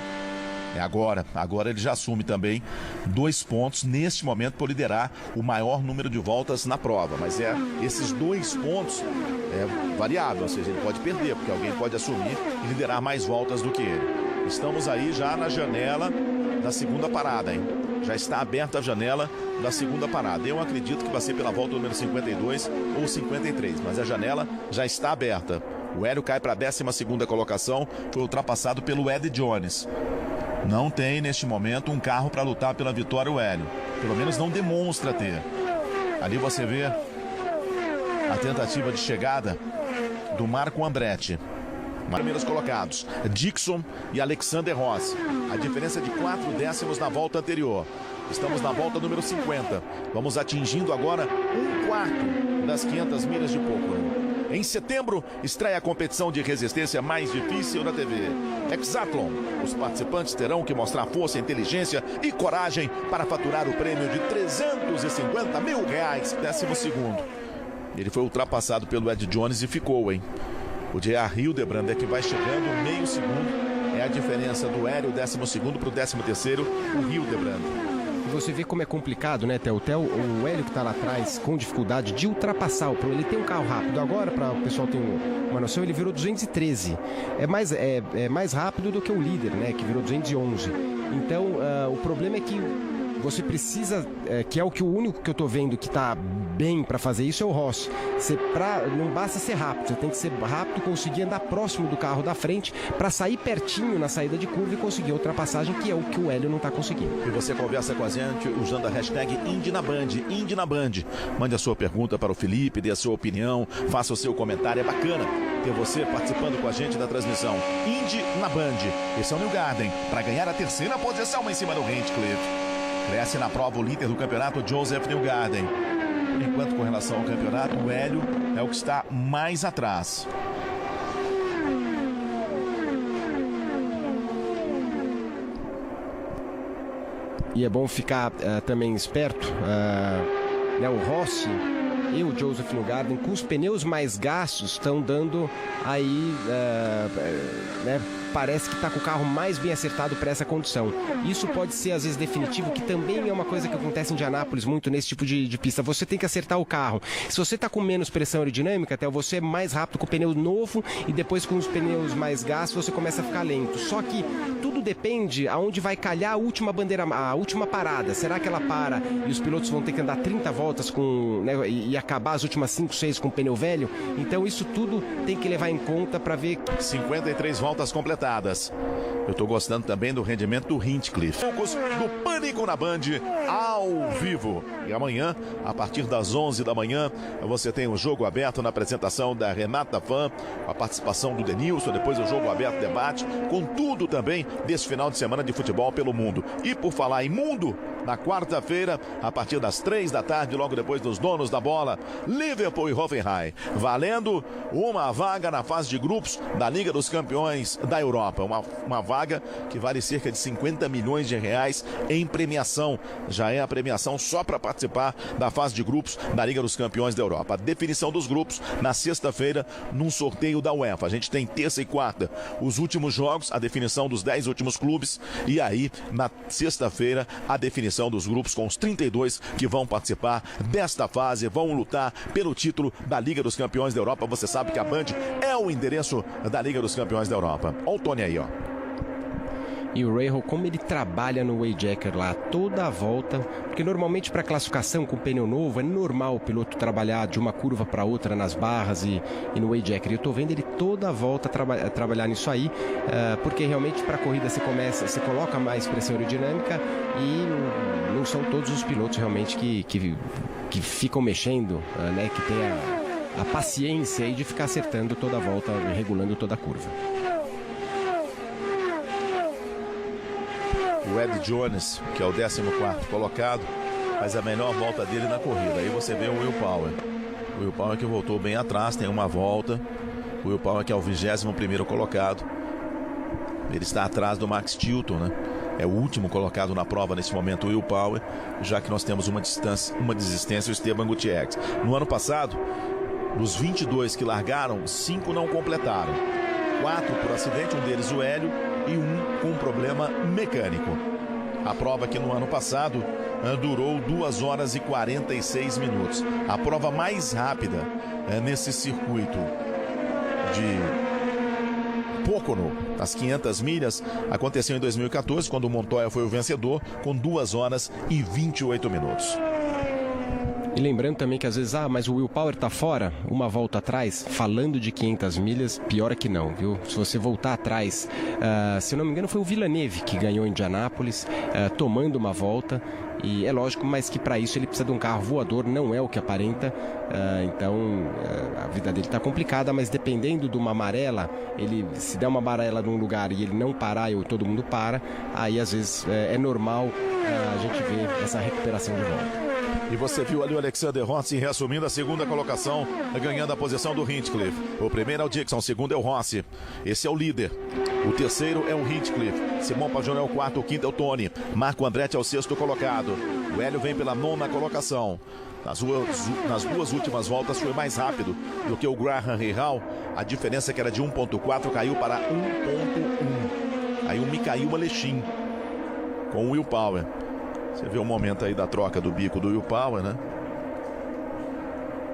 Agora ele já assume também 2 pontos neste momento por liderar o maior número de voltas na prova. Mas esses 2 pontos é variável, ou seja, ele pode perder, porque alguém pode assumir e liderar mais voltas do que ele. Estamos aí já na janela da 2ª parada, hein? Já está aberta a janela da 2ª parada. Eu acredito que vai ser pela volta número 52 ou 53, mas a janela já está aberta. O Hélio cai para a 12ª colocação, foi ultrapassado pelo Ed Jones. Não tem neste momento um carro para lutar pela vitória o Hélio. Pelo menos não demonstra ter. Ali você vê a tentativa de chegada do Marco Andretti. Primeiros colocados, Dixon e Alexander Rossi. A diferença de 4 décimos na volta anterior. Estamos na volta número 50. Vamos atingindo agora 1/4 das 500 milhas de Pocono. Em setembro, estreia a competição de resistência mais difícil da TV. Hexathlon. Os participantes terão que mostrar força, inteligência e coragem para faturar o prêmio de R$350 mil. 12º. Ele foi ultrapassado pelo Ed Jones e ficou, hein? O J.R. Hildebrand é que vai chegando meio segundo. É a diferença do Hélio, 12º para o 13º, o Hildebrand. Você vê como é complicado, né, Theo? O Hélio que está lá atrás com dificuldade de ultrapassar o Pro. Ele tem um carro rápido. Agora, para o pessoal ter uma noção, ele virou 213. É mais rápido do que o líder, né, que virou 211. Então, o problema é que você precisa, que é o único que eu tô vendo que tá bem para fazer isso é o Rossi. Não basta ser rápido, você tem que ser rápido, conseguir andar próximo do carro da frente para sair pertinho na saída de curva e conseguir a ultrapassagem, que é o que o Hélio não tá conseguindo. E você conversa com a gente usando a hashtag IndyNaBand, IndyNaBand. Mande a sua pergunta para o Felipe, dê a sua opinião, faça o seu comentário. É bacana ter você participando com a gente da transmissão. IndyNaBand. Esse é o Newgarden para ganhar a 3ª posição em cima do Hinchcliffe. Cresce na prova o líder do campeonato, Joseph Newgarden. Enquanto com relação ao campeonato, o Hélio é o que está mais atrás. E é bom ficar também esperto, né, o Rossi, e o Joseph Newgarden, com os pneus mais gastos, estão dando aí, né, parece que está com o carro mais bem acertado para essa condição. Isso pode ser, às vezes, definitivo, que também é uma coisa que acontece em Indianápolis muito nesse tipo de pista. Você tem que acertar o carro. Se você está com menos pressão aerodinâmica, até você é mais rápido com o pneu novo e depois com os pneus mais gastos você começa a ficar lento. Só que tudo depende aonde vai calhar a última bandeira, a última parada. Será que ela para e os pilotos vão ter que andar 30 voltas com, né, e acabar as últimas 5, 6 com o pneu velho? Então isso tudo tem que levar em conta para ver. 53 voltas completadas. Eu estou gostando também do rendimento do Hinchcliffe. Do Pânico na Band, ao vivo. E amanhã, a partir das 11 da manhã, você tem o Jogo Aberto na apresentação da Renata Fan, a participação do Denilson, depois o Jogo Aberto debate, com tudo também desse final de semana de futebol pelo mundo. E por falar em mundo, na quarta-feira, a partir das 3 da tarde, logo depois dos donos da bola, Liverpool e Hoffenheim, valendo uma vaga na fase de grupos da Liga dos Campeões da Europa. Uma vaga que vale cerca de 50 milhões de reais em premiação. Já é a premiação só para participar da fase de grupos da Liga dos Campeões da Europa. A definição dos grupos na sexta-feira, num sorteio da UEFA. A gente tem terça e quarta os últimos jogos, a definição dos 10 últimos clubes, e aí na sexta-feira a definição dos grupos com os 32 que vão participar desta fase, vão lutar pelo título da Liga dos Campeões da Europa. Você sabe que a Band é o endereço da Liga dos Campeões da Europa. Olha o Tony aí, ó. E o Rahal, como ele trabalha no Wayjacker lá toda a volta, porque normalmente para classificação com pneu novo é normal o piloto trabalhar de uma curva para outra nas barras e no Wayjacker. E eu estou vendo ele toda a volta trabalhar nisso aí, porque realmente para a corrida você coloca mais pressão aerodinâmica e não são todos os pilotos realmente que ficam mexendo, né, que tem a paciência aí de ficar acertando toda a volta e regulando toda a curva. O Ed Jones, que é o 14º colocado, faz a melhor volta dele na corrida. Aí você vê o Will Power. O Will Power que voltou bem atrás, tem uma volta. O Will Power que é o 21º colocado. Ele está atrás do Max Chilton, né? É o último colocado na prova nesse momento, o Will Power, já que nós temos uma desistência, o Esteban Gutierrez. No ano passado, dos 22 que largaram, 5 não completaram. 4 por acidente, um deles o Hélio, e um com problema mecânico. A prova que no ano passado durou 2 horas e 46 minutos. A prova mais rápida nesse circuito de Pocono, as 500 milhas, aconteceu em 2014, quando o Montoya foi o vencedor, com 2 horas e 28 minutos. E lembrando também que às vezes, mas o Will Power tá fora, uma volta atrás, falando de 500 milhas, pior é que não, viu? Se você voltar atrás, se eu não me engano foi o Villeneuve que ganhou em Indianápolis, tomando uma volta, e é lógico, mas que para isso ele precisa de um carro voador, não é o que aparenta, então a vida dele tá complicada, mas dependendo de uma amarela, se der uma amarela num lugar e ele não parar e todo mundo para, aí às vezes é normal a gente ver essa recuperação de volta. E você viu ali o Alexander Rossi reassumindo a segunda colocação, ganhando a posição do Hinchcliffe. O primeiro é o Dixon, o segundo é o Rossi. Esse é o líder. O terceiro é o Hinchcliffe. Simon Pagenaud é o quarto, o quinto é o Tony. Marco Andretti é o sexto colocado. O Hélio vem pela 9ª colocação. Nas duas últimas voltas foi mais rápido do que o Graham Rahal. A diferença que era de 1.4 caiu para 1.1. Aí o Mikhail Maleshin com o Will Power. Você vê o momento aí da troca do bico do Will Power, né?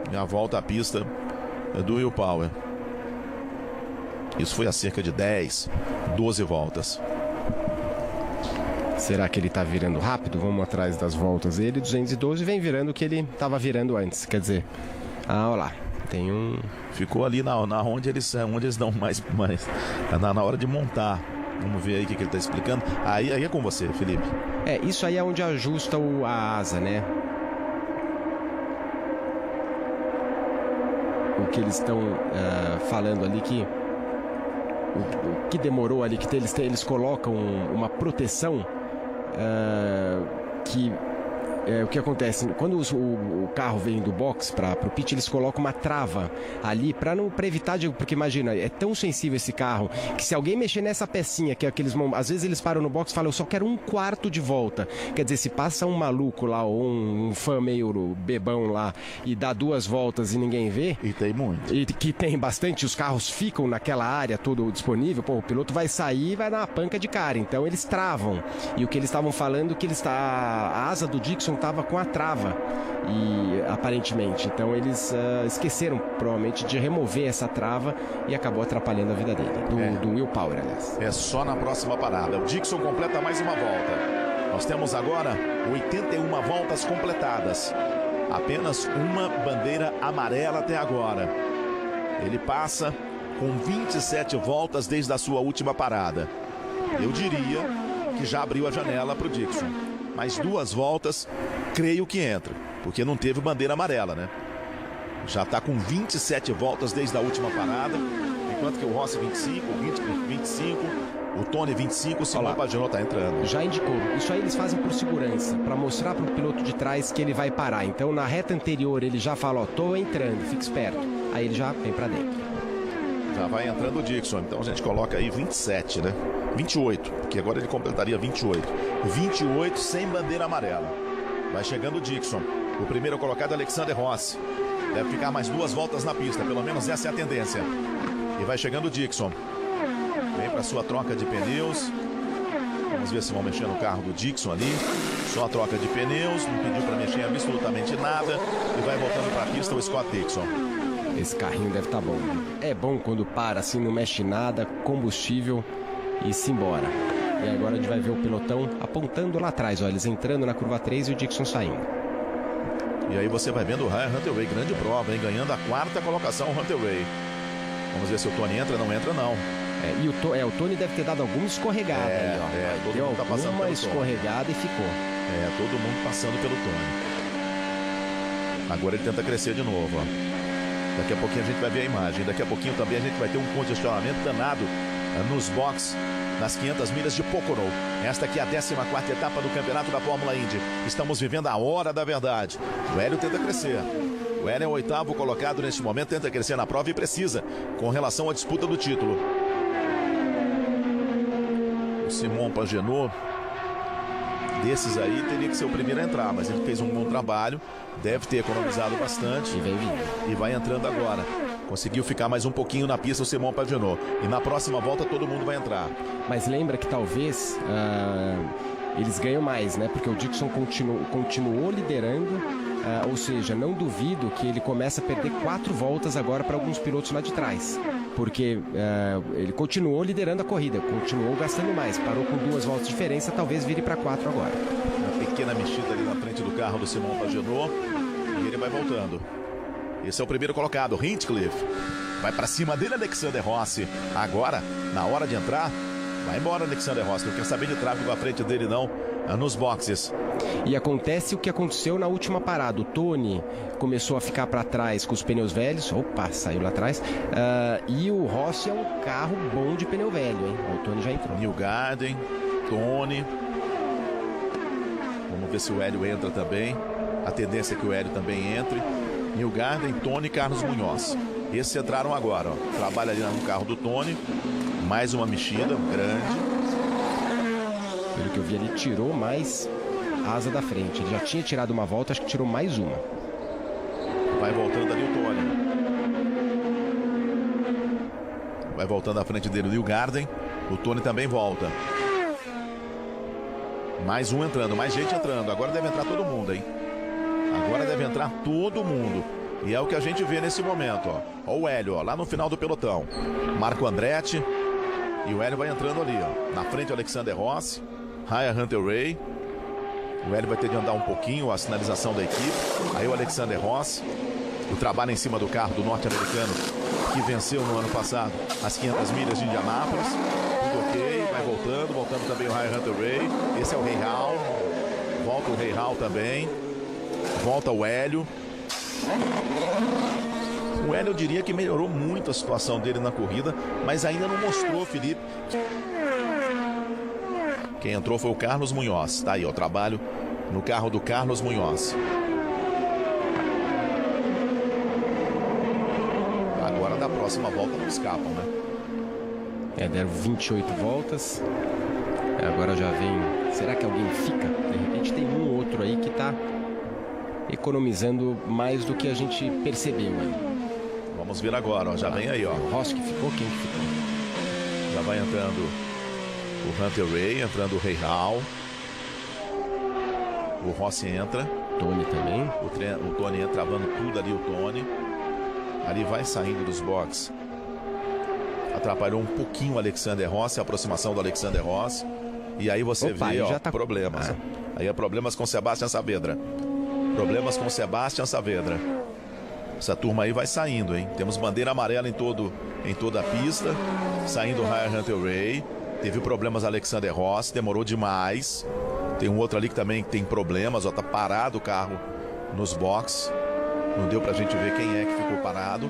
E a volta à pista do Will Power. Isso foi a cerca de 10, 12 voltas. Será que ele tá virando rápido? Vamos atrás das voltas. Ele, 212, vem virando o que ele tava virando antes. Quer dizer, olha lá, tem um... Ficou ali onde eles dão mais na hora de montar. Vamos ver aí o que ele está explicando. Aí é com você, Felipe. Isso aí é onde ajusta a asa, né? O que eles estão falando ali que o que demorou ali, que eles colocam uma proteção que o que acontece? Quando o carro vem do box para o pit, eles colocam uma trava ali para evitar, porque imagina, é tão sensível esse carro que se alguém mexer nessa pecinha, que é aqueles, às vezes eles param no box e falam, eu só quero 1/4 de volta. Quer dizer, se passa um maluco lá ou um fã meio bebão lá e dá 2 voltas e ninguém vê. E tem muito. E que tem bastante, os carros ficam naquela área todo disponível, pô, o piloto vai sair e vai dar uma panca de cara. Então eles travam. E o que eles estavam falando que a asa do Dixon estava com a trava. E aparentemente, então eles esqueceram provavelmente de remover essa trava e acabou atrapalhando a vida dele, do Will Power, aliás. É só na próxima parada. O Dixon completa mais uma volta. Nós temos agora 81 voltas completadas. Apenas uma bandeira amarela até agora. Ele passa com 27 voltas desde a sua última parada. Eu diria que já abriu a janela para o Dixon. Mais 2 voltas, creio que entra, porque não teve bandeira amarela, né? Já está com 27 voltas desde a última parada, enquanto que o Rossi 25, o 25, o Tony 25, o Simão Pagenaud está entrando. Já indicou. Isso aí eles fazem por segurança, para mostrar para o piloto de trás que ele vai parar. Então na reta anterior ele já fala, ó, tô entrando, fica esperto. Aí ele já vem para dentro. Já vai entrando o Dixon, então a gente coloca aí 27, né? 28, porque agora ele completaria 28. 28 sem bandeira amarela. Vai chegando o Dixon. O primeiro colocado é Alexander Rossi. Deve ficar mais 2 voltas na pista, pelo menos essa é a tendência. E vai chegando o Dixon. Vem para sua troca de pneus. Vamos ver se vão mexer no carro do Dixon ali. Só a troca de pneus, não pediu para mexer absolutamente nada. E vai voltando para a pista o Scott Dixon. Esse carrinho deve estar bom. É bom quando para assim, não mexe nada, combustível e se embora. E agora a gente vai ver o pelotão apontando lá atrás, ó, eles entrando na curva 3 e o Dixon saindo. E aí você vai vendo o Ryan Hunter-Reay, grande prova, hein? Ganhando a 4ª colocação o Hunter-Reay. Vamos ver se o Tony entra, não entra não. E o Tony deve ter dado alguma escorregada aí, ó. Todo mundo tá passando uma pelo escorregada Tony. E ficou. Todo mundo passando pelo Tony. Agora ele tenta crescer de novo, ó. Daqui a pouquinho a gente vai ver a imagem. Daqui a pouquinho também a gente vai ter um congestionamento danado nos boxes, nas 500 milhas de Pocono. Esta aqui é a 14ª etapa do Campeonato da Fórmula Indy. Estamos vivendo a hora da verdade. O Hélio tenta crescer. O Hélio é o 8º colocado neste momento, tenta crescer na prova e precisa, com relação à disputa do título. O Simão Pagenaud, desses aí, teria que ser o primeiro a entrar, mas ele fez um bom trabalho, deve ter economizado bastante e vai entrando agora. Conseguiu ficar mais um pouquinho na pista o Simão Pagenaud. E na próxima volta todo mundo vai entrar. Mas lembra que talvez eles ganham mais, né? Porque o Dixon continuou liderando, ou seja, não duvido que ele comece a perder 4 voltas agora para alguns pilotos lá de trás. Porque ele continuou liderando a corrida, continuou gastando mais, parou com 2 voltas de diferença, talvez vire para 4 agora. Uma pequena mexida ali na frente do carro do Simão Pagenaud e ele vai voltando. Esse é o primeiro colocado, Hinchcliffe. Vai para cima dele, Alexander Rossi. Agora, na hora de entrar, vai embora Alexander Rossi. Não quer saber de tráfego à frente dele não, nos boxes. E acontece o que aconteceu na última parada. O Tony começou a ficar para trás com os pneus velhos. Opa, saiu lá atrás. E o Rossi é um carro bom de pneu velho, hein? O Tony já entrou. Newgarden, Tony. Vamos ver se o Hélio entra também. A tendência é que o Hélio também entre. Newgarden, Tony e Carlos Munhoz. Esses entraram agora, ó. Trabalha ali no carro do Tony. Mais uma mexida grande. Pelo que eu vi, ele tirou mais a asa da frente. Ele já tinha tirado uma volta, acho que tirou mais uma. Vai voltando ali o Tony. Vai voltando à frente dele o Newgarden. O Tony também volta. Mais um entrando, mais gente entrando. Agora deve entrar todo mundo, hein? Agora deve entrar todo mundo. E é o que a gente vê nesse momento, ó. Ó o Hélio, ó, lá no final do pelotão. Marco Andretti. E o Hélio vai entrando ali, ó. Na frente o Alexander Rossi. Ryan Hunter-Reay. O Hélio vai ter de andar um pouquinho, a sinalização da equipe. Aí o Alexander Rossi. O trabalho em cima do carro do norte-americano, que venceu no ano passado as 500 milhas de Indianápolis. Tudo ok, vai voltando também o Ryan Hunter-Reay. Esse é o Rahal. Volta o Rahal também. Volta o Hélio. O Hélio, eu diria que melhorou muito a situação dele na corrida, mas ainda não mostrou, Felipe. Quem entrou foi o Carlos Munhoz. Tá aí, ó, o trabalho no carro do Carlos Munhoz. Agora da próxima volta não escapam, né? Deram 28 voltas. Agora já vem... Será que alguém fica? De repente tem um ou outro aí que tá economizando mais do que a gente percebeu. Vamos ver agora, ó. Já vem aí, ó. Ross que ficou, quem ficou? Já vai entrando o Hunter Ray, entrando o Rahal. O Rossi entra. Tony também. O Tony entra, travando tudo ali, o Tony. Ali vai saindo dos boxes. Atrapalhou um pouquinho o Alexander Rossi, a aproximação do Alexander Rossi. E aí você vê, ó, já tá... problemas. Aí é problemas com Sebastian Saavedra. Problemas com Sebastian Saavedra. Essa turma aí vai saindo, hein? Temos bandeira amarela em toda a pista. Saindo o Ryan Hunter Ray. Teve problemas Alexander Rossi, demorou demais. Tem um outro ali que também tem problemas, ó, tá parado o carro nos boxes. Não deu pra gente ver quem é que ficou parado.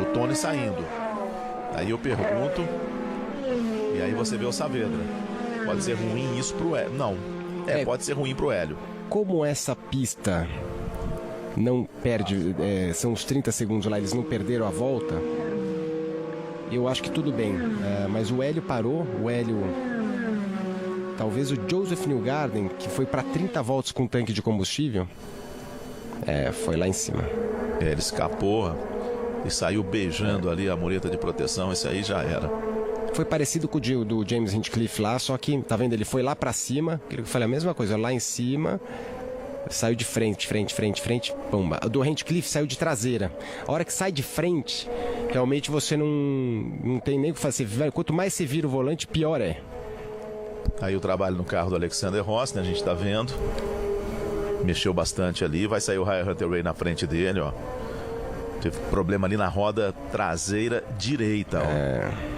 O Tony saindo. Aí eu pergunto. E aí você vê o Saavedra. Pode ser ruim isso pro Hélio? Não. Pode ser ruim pro Hélio. Como essa pista não perde, são os 30 segundos lá, eles não perderam a volta, eu acho que tudo bem. Mas o Hélio parou, talvez o Joseph Newgarden, que foi para 30 voltas com tanque de combustível, foi lá em cima. Ele escapou e saiu beijando ali a mureta de proteção. Esse aí já era. Foi parecido com o do James Hinchcliffe lá, só que, tá vendo, ele foi lá pra cima, que eu falei a mesma coisa, lá em cima, saiu de frente, pumba. O do Hinchcliffe saiu de traseira. A hora que sai de frente, realmente você não tem nem o que fazer. Quanto mais você vira o volante, pior é. Aí o trabalho no carro do Alexander Rossi, né, a gente tá vendo. Mexeu bastante ali, vai sair o Ryan Hunter Ray na frente dele, ó. Teve problema ali na roda traseira direita, ó.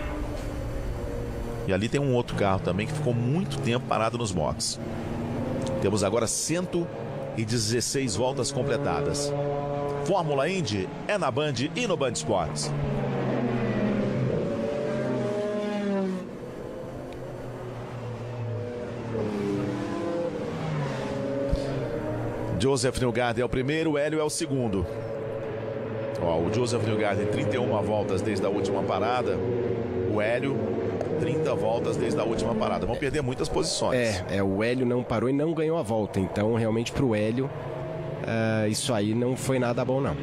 E ali tem um outro carro também que ficou muito tempo parado nos boxes. Temos agora 116 voltas completadas. Fórmula Indy é na Band e no Band Esportes. Joseph Newgarden é o primeiro, o Hélio é o segundo. Ó, o Joseph Newgarden, 31 voltas desde a última parada. O Hélio, 30 voltas desde a última parada. Vão perder muitas posições. O Hélio não parou e não ganhou a volta. Então, realmente, para o Hélio, isso aí não foi nada bom, não.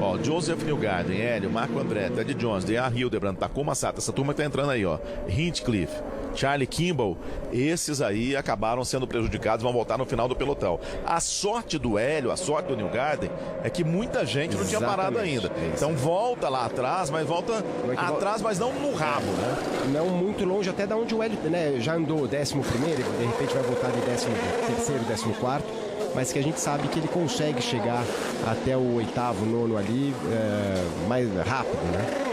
Ó, Joseph Newgarden, Hélio, Marco Andretti, Ted Jones, D.A. Hildebrand, Takuma Sato. Essa turma que tá entrando aí, ó. Hinchcliffe, Charlie Kimball, esses aí acabaram sendo prejudicados, vão voltar no final do pelotão. A sorte do Hélio, a sorte do Newgarden é que muita gente não tinha parado ainda. Então volta lá atrás, mas volta atrás, mas não no rabo, né? Não muito longe, até da onde o Hélio, né, já andou 11º, de repente vai voltar de 13º, 14º, mas que a gente sabe que ele consegue chegar até o 8º, 9º ali mais rápido, né?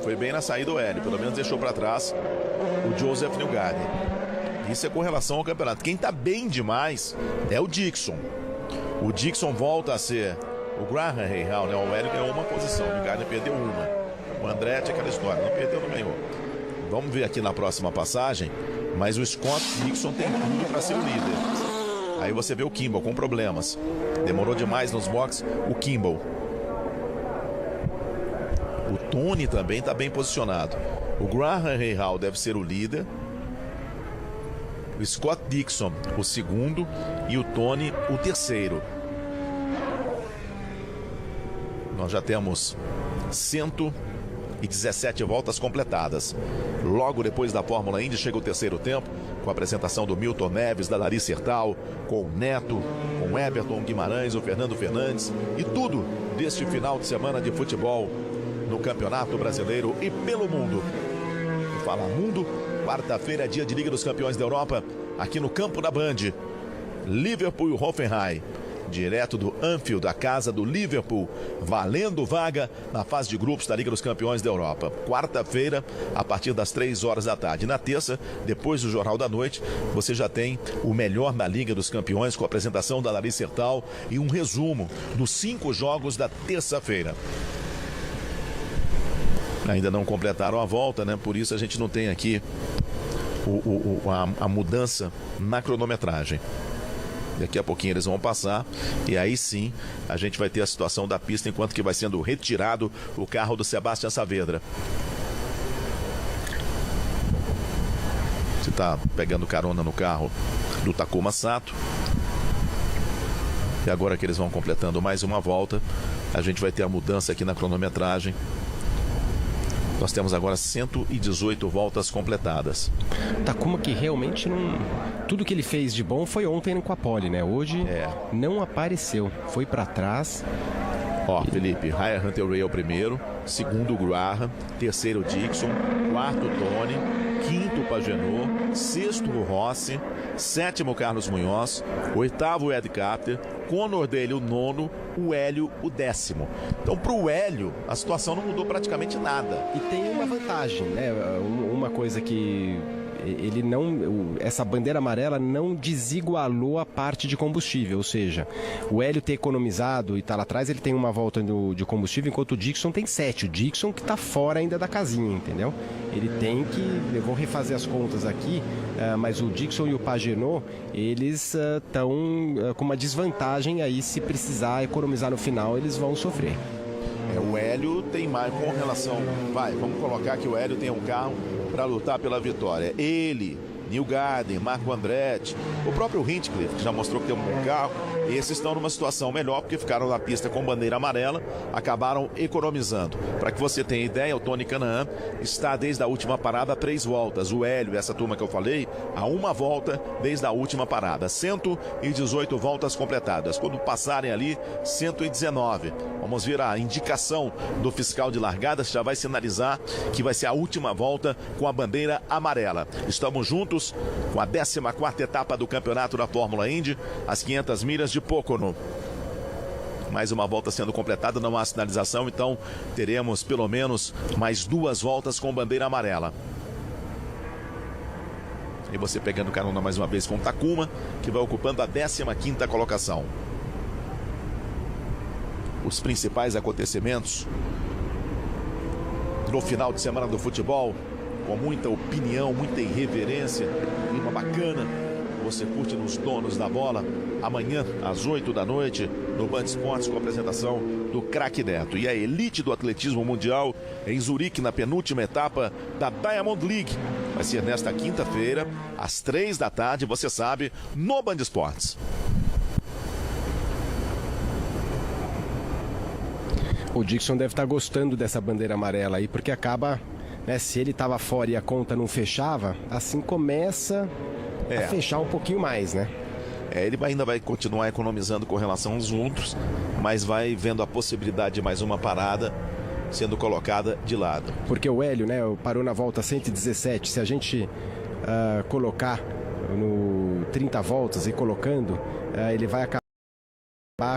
Foi bem na saída do Hélio, pelo menos deixou para trás o Joseph Newgarden. Isso é com relação ao campeonato. Quem tá bem demais é o Dixon. O Dixon volta a ser o Graham Rahal, né? O Hélio ganhou uma posição, o Newgarden perdeu uma. O Andretti, aquela história, não perdeu, não ganhou. Vamos ver aqui na próxima passagem, mas o Scott Dixon tem tudo para ser o líder. Aí você vê o Kimball com problemas. Demorou demais nos boxes, o Kimball. O Tony também está bem posicionado. O Graham Rahal deve ser o líder. O Scott Dixon, o segundo. E o Tony, o terceiro. Nós já temos 117 voltas completadas. Logo depois da Fórmula Indy chega o terceiro tempo, com a apresentação do Milton Neves, da Larissa Sertal, com o Neto, com o Everton Guimarães, o Fernando Fernandes e tudo deste final de semana de futebol no Campeonato Brasileiro e pelo mundo. Fala Mundo, quarta-feira é dia de Liga dos Campeões da Europa, aqui no campo da Band. Liverpool e Hoffenheim, direto do Anfield, da casa do Liverpool, valendo vaga na fase de grupos da Liga dos Campeões da Europa. Quarta-feira, a partir das 3 horas da tarde. Na terça, depois do Jornal da Noite, você já tem o melhor na Liga dos Campeões, com a apresentação da Larissa Sertal e um resumo dos 5 jogos da terça-feira. Ainda não completaram a volta, né? Por isso a gente não tem aqui a mudança na cronometragem. Daqui a pouquinho eles vão passar e aí sim a gente vai ter a situação da pista enquanto que vai sendo retirado o carro do Sebastian Saavedra. Você está pegando carona no carro do Takuma Sato. E agora que eles vão completando mais uma volta, a gente vai ter a mudança aqui na cronometragem. Nós temos agora 118 voltas completadas. Takuma que realmente não... Tudo que ele fez de bom foi ontem com a pole, né? Hoje não apareceu. Foi para trás. Ó, Felipe, Ryan Hunter-Reay é o primeiro, segundo Graham, terceiro Dixon, quarto Tony, quinto Pagenot, sexto Rossi, sétimo Carlos Munhoz, oitavo Ed Carter, Conor Daly o nono, o Hélio o 10º. Então pro Hélio a situação não mudou praticamente nada. E tem uma vantagem, né? Uma coisa que ele não, essa bandeira amarela não desigualou a parte de combustível, ou seja, o Hélio ter economizado e tá lá atrás, ele tem uma volta de combustível, enquanto o Dixon tem 7. O Dixon que tá fora ainda da casinha, entendeu? Ele tem que, eu vou refazer as contas aqui, mas o Dixon e o Pagenot, eles estão com uma desvantagem aí, se precisar economizar no final, eles vão sofrer. O Hélio tem mais com relação, vamos colocar que o Hélio tem um carro para lutar pela vitória. Ele, Newgarden, Marco Andretti, o próprio Hinchcliffe, que já mostrou que tem um bom carro, esses estão numa situação melhor porque ficaram na pista com bandeira amarela, acabaram economizando. Para que você tenha ideia, o Tony Kanaan está desde a última parada 3 voltas. O Hélio, essa turma que eu falei, a uma volta desde a última parada. 118 voltas completadas. Quando passarem ali, 119. Vamos ver a indicação do fiscal de largada, já vai sinalizar que vai ser a última volta com a bandeira amarela. Estamos juntos com a 14ª etapa do campeonato da Fórmula Indy, as 500 milhas de Pocono. Mais uma volta sendo completada, não há sinalização, então teremos pelo menos mais 2 voltas com bandeira amarela. E você pegando carona mais uma vez com o Takuma, que vai ocupando a 15ª colocação. Os principais acontecimentos no final de semana do futebol, com muita opinião, muita irreverência, clima bacana. Você curte nos Donos da Bola, amanhã às 8 da noite, no Band Esportes, com a apresentação do Craque Neto. E a elite do atletismo mundial em Zurique, na penúltima etapa da Diamond League. Vai ser nesta quinta-feira, às 3 da tarde, você sabe, no Band Esportes. O Dixon deve estar gostando dessa bandeira amarela aí, porque acaba, né, se ele estava fora e a conta não fechava, assim começa a fechar um pouquinho mais, né? Ele ainda vai continuar economizando com relação aos outros, mas vai vendo a possibilidade de mais uma parada sendo colocada de lado. Porque o Hélio, né, parou na volta 117, se a gente colocar no 30 voltas e colocando, ele vai acabar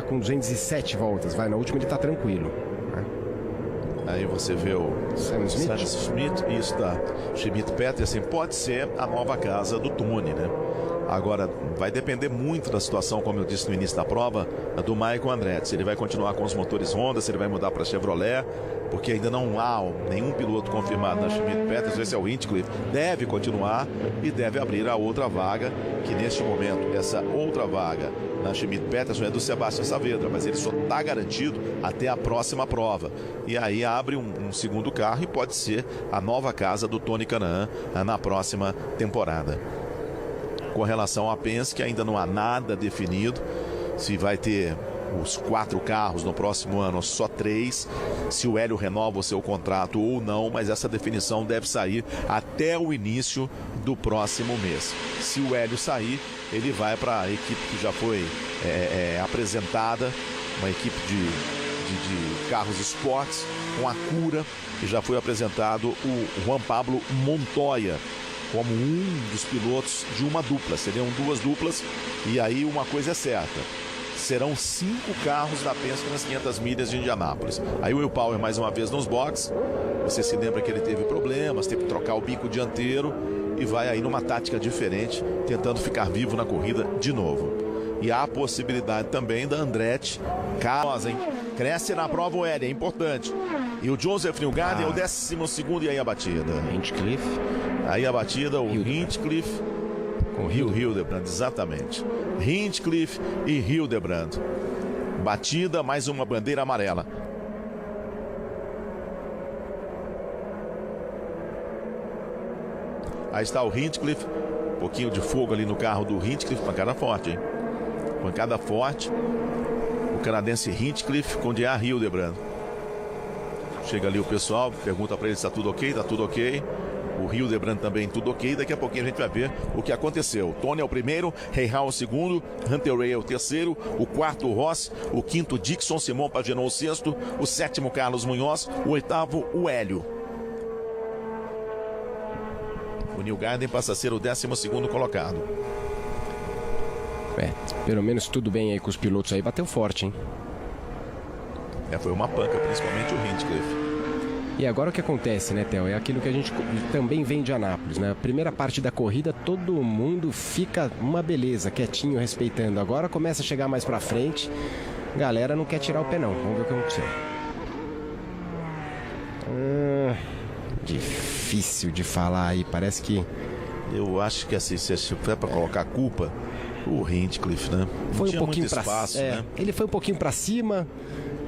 com 207 voltas, na última ele está tranquilo. Né? Aí você vê o Sam Smith, isso da Schmidt Peterson, pode ser a nova casa do Tony, né? Agora, vai depender muito da situação, como eu disse no início da prova, do Michael Andretti. Se ele vai continuar com os motores Honda, se ele vai mudar para Chevrolet, porque ainda não há nenhum piloto confirmado na Schmidt Peterson. Esse é o Hinchcliffe. Deve continuar e deve abrir a outra vaga, que neste momento, essa outra vaga na Schmidt Peterson é do Sebastian Saavedra, mas ele só está garantido até a próxima prova. E aí abre um segundo carro e pode ser a nova casa do Tony Kanaan na próxima temporada. Com relação à Penske, ainda não há nada definido. Se vai ter os 4 carros no próximo ano, só 3. Se o Hélio renova o seu contrato ou não, mas essa definição deve sair até o início do próximo mês. Se o Hélio sair, ele vai para a equipe que já foi apresentada, uma equipe de carros esportes, com a Cura, que já foi apresentado o Juan Pablo Montoya como um dos pilotos de uma dupla. Seriam 2 duplas e aí uma coisa é certa, serão 5 carros da Penske nas 500 milhas de Indianápolis. Aí o Will Power mais uma vez nos boxes, você se lembra que ele teve problemas, teve que trocar o bico dianteiro e vai aí numa tática diferente, tentando ficar vivo na corrida de novo. E há a possibilidade também da Andretti. Carlos, hein? Cresce na prova o L, é importante. E o Joseph Newgarden é o 12º, e aí a batida. Hinchcliffe. Aí a batida, o Hinchcliffe com o Hildebrand, exatamente. Hinchcliffe e Hildebrand. Batida, mais uma bandeira amarela. Aí está o Hinchcliffe. Um pouquinho de fogo ali no carro do Hinchcliffe. Pancada forte, hein? Pancada forte. O canadense Hinchcliffe com J.A. Hildebrand. Chega ali o pessoal, pergunta para ele se está tudo ok. Está tudo ok. O Hildebrand também tudo ok. Daqui a pouquinho a gente vai ver o que aconteceu. Tony é o primeiro, Rahal é o segundo, Hunter Ray é o terceiro, o quarto Ross, o quinto Dixon, Simon Pagenaud o sexto, o sétimo Carlos Munhoz, o oitavo o Hélio. O Newgarden passa a ser o 12º colocado. Pelo menos tudo bem aí com os pilotos aí. Bateu forte, hein? Foi uma panca, principalmente o Hinchcliffe. E agora o que acontece, né, Theo? É aquilo que a gente também vem de Anápolis, né? A primeira parte da corrida, todo mundo fica uma beleza, quietinho, respeitando. Agora começa a chegar mais pra frente, galera não quer tirar o pé não. Vamos ver o que aconteceu. Difícil de falar aí, parece que... Eu acho que assim, se for pra colocar a culpa, o Hinchcliffe, né? Não foi tinha um pouquinho muito espaço, né? Ele foi um pouquinho pra cima,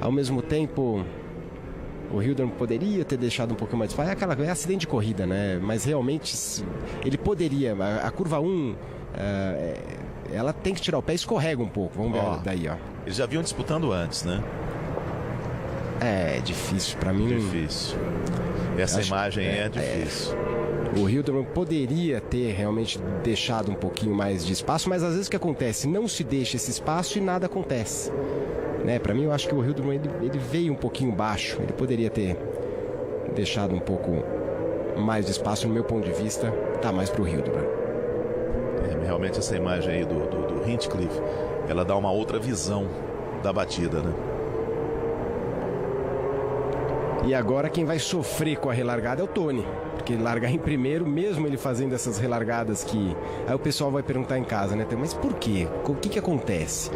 ao mesmo tempo... O Hildebrand poderia ter deixado um pouquinho mais de espaço. É acidente de corrida, né? Mas realmente ele poderia. A curva 1, ela tem que tirar o pé e escorrega um pouco. Vamos ver daí, ó. Eles já vinham disputando antes, né? É difícil pra mim. Difícil. Essa imagem é difícil. O Hildebrand poderia ter realmente deixado um pouquinho mais de espaço, mas às vezes o que acontece? Não se deixa esse espaço e nada acontece. Né? Para mim, eu acho que o Hildebrand ele veio um pouquinho baixo. Ele poderia ter deixado um pouco mais de espaço, no meu ponto de vista. Tá mais pro Hildebrand. Realmente essa imagem aí do Hinchcliffe, ela dá uma outra visão da batida, né? E agora quem vai sofrer com a relargada é o Tony. Porque largar em primeiro, mesmo ele fazendo essas relargadas que... Aí o pessoal vai perguntar em casa, né? Mas por quê? O que acontece?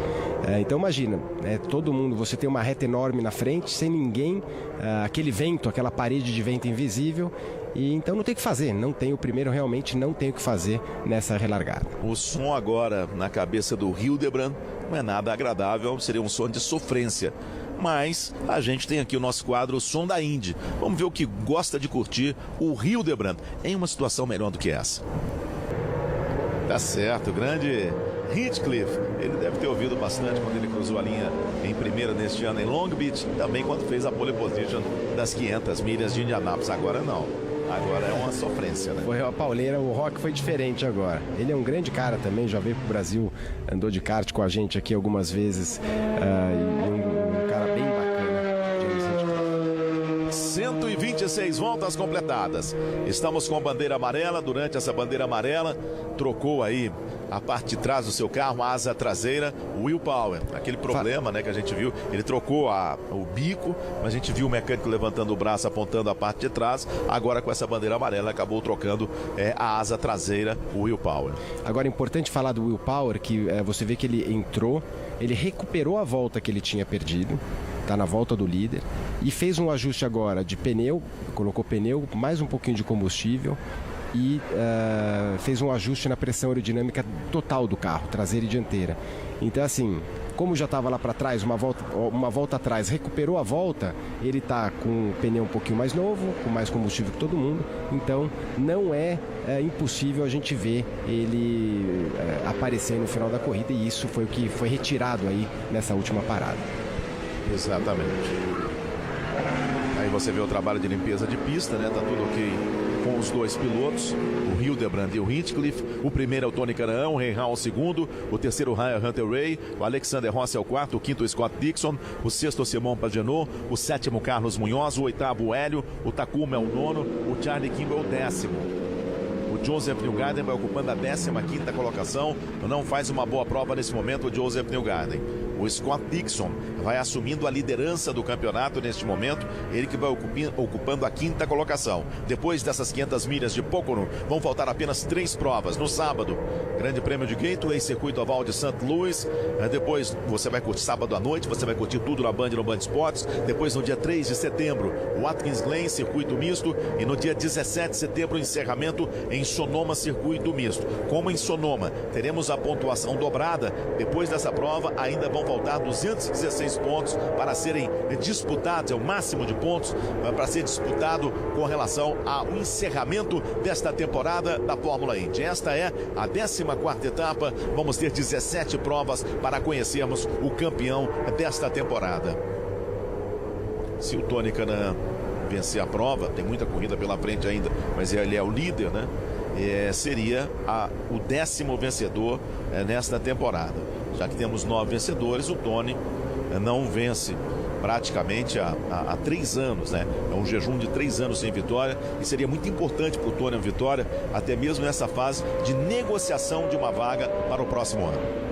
Então imagina, né? Todo mundo, você tem uma reta enorme na frente, sem ninguém, aquele vento, aquela parede de vento invisível, e então não tem o que fazer. Não tem o primeiro, realmente não tem o que fazer nessa relargada. O som agora na cabeça do Hildebrand não é nada agradável, seria um som de sofrência. Mas a gente tem aqui o nosso quadro, o Som da Indy. Vamos ver o que gosta de curtir o Hildebrand em uma situação melhor do que essa. Tá certo, o grande Hinchcliffe. Ele deve ter ouvido bastante quando ele cruzou a linha em primeira neste ano em Long Beach. Também quando fez a pole position das 500 milhas de Indianápolis. Agora não. Agora é uma sofrência, né? Foi a pauleira, o Rock foi diferente agora. Ele é um grande cara também, já veio pro Brasil, andou de kart com a gente aqui algumas vezes. Um cara bem bacana. 126 voltas completadas. Estamos com a bandeira amarela. Durante essa bandeira amarela, trocou aí a parte de trás do seu carro, a asa traseira, o Will Power. Aquele problema, né, que a gente viu, ele trocou o bico, mas a gente viu o mecânico levantando o braço, apontando a parte de trás. Agora com essa bandeira amarela, acabou trocando a asa traseira, o Will Power. Agora é importante falar do Will Power, que você vê que ele entrou, ele recuperou a volta que ele tinha perdido. Está na volta do líder e fez um ajuste agora de pneu, colocou pneu, mais um pouquinho de combustível e fez um ajuste na pressão aerodinâmica total do carro, traseira e dianteira. Então assim, como já estava lá para trás, uma volta atrás, recuperou a volta, ele está com o pneu um pouquinho mais novo, com mais combustível que todo mundo, então não é impossível a gente ver ele aparecer no final da corrida, e isso foi o que foi retirado aí nessa última parada. Exatamente. Aí você vê o trabalho de limpeza de pista, né? Tá tudo ok com os dois pilotos, o Hildebrand e o Hinchcliffe. O primeiro é o Tony Kanaan, o Rahal é o segundo, o terceiro é o Hunter Ray, o Alexander Rossi é o quarto, o quinto é o Scott Dixon, o sexto é o Simon Pagenaud, o sétimo Carlos Munhoz, o oitavo o Hélio, o Takuma é o nono, o Charlie Kimball é o décimo. O Joseph Newgarden vai ocupando a 15ª colocação. Não faz uma boa prova nesse momento o Joseph Newgarden. o Scott Dixon vai assumindo a liderança do campeonato neste momento, ele que vai ocupando a 5ª colocação. Depois dessas 500 milhas de Pocono, vão faltar apenas 3 provas. No sábado, Grande Prêmio de Gateway, Circuito Oval de St. Louis. Depois você vai curtir sábado à noite, você vai curtir tudo na Band e no Band Esportes. Depois, no dia 3 de setembro, Watkins Glen, Circuito Misto. E no dia 17 de setembro, encerramento em Sonoma, Circuito Misto. Como em Sonoma teremos a pontuação dobrada, depois dessa prova ainda vão faltar 216 pontos para serem disputados, é o máximo de pontos para ser disputado com relação ao encerramento desta temporada da Fórmula Indy. Esta é a 14ª etapa, vamos ter 17 provas para conhecermos o campeão desta temporada. Se o Tony Kanaan vencer a prova, tem muita corrida pela frente ainda, mas ele é o líder, né? Seria o 10º vencedor nesta temporada. Já que temos 9 vencedores, o Tony não vence praticamente há 3 anos, né? É um jejum de 3 anos sem vitória e seria muito importante para o Tony a vitória, até mesmo nessa fase de negociação de uma vaga para o próximo ano.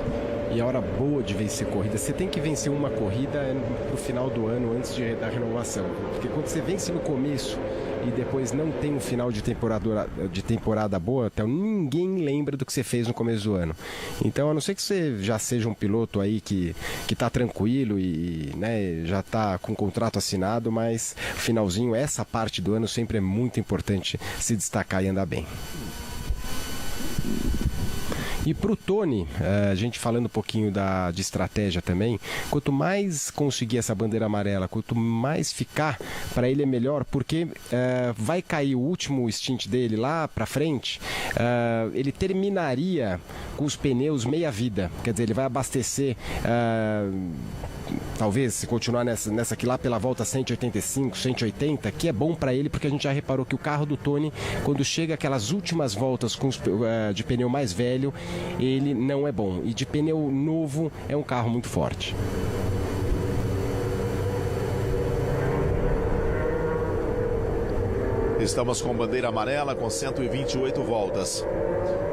E a hora boa de vencer corrida, você tem que vencer uma corrida no final do ano, antes da renovação. Porque quando você vence no começo e depois não tem um final de temporada boa, então ninguém lembra do que você fez no começo do ano. Então, a não ser que você já seja um piloto aí que tá tranquilo e né, já tá com o contrato assinado, mas finalzinho, essa parte do ano sempre é muito importante se destacar e andar bem. E para o Tony, a gente falando um pouquinho de estratégia também, quanto mais conseguir essa bandeira amarela, quanto mais ficar, para ele é melhor, porque vai cair o último stint dele lá para frente, ele terminaria com os pneus meia vida, quer dizer, ele vai abastecer... talvez se continuar nessa aqui lá pela volta 185, 180, que é bom para ele, porque a gente já reparou que o carro do Tony, quando chega aquelas últimas voltas de pneu mais velho, ele não é bom. E de pneu novo é um carro muito forte. Estamos com bandeira amarela com 128 voltas.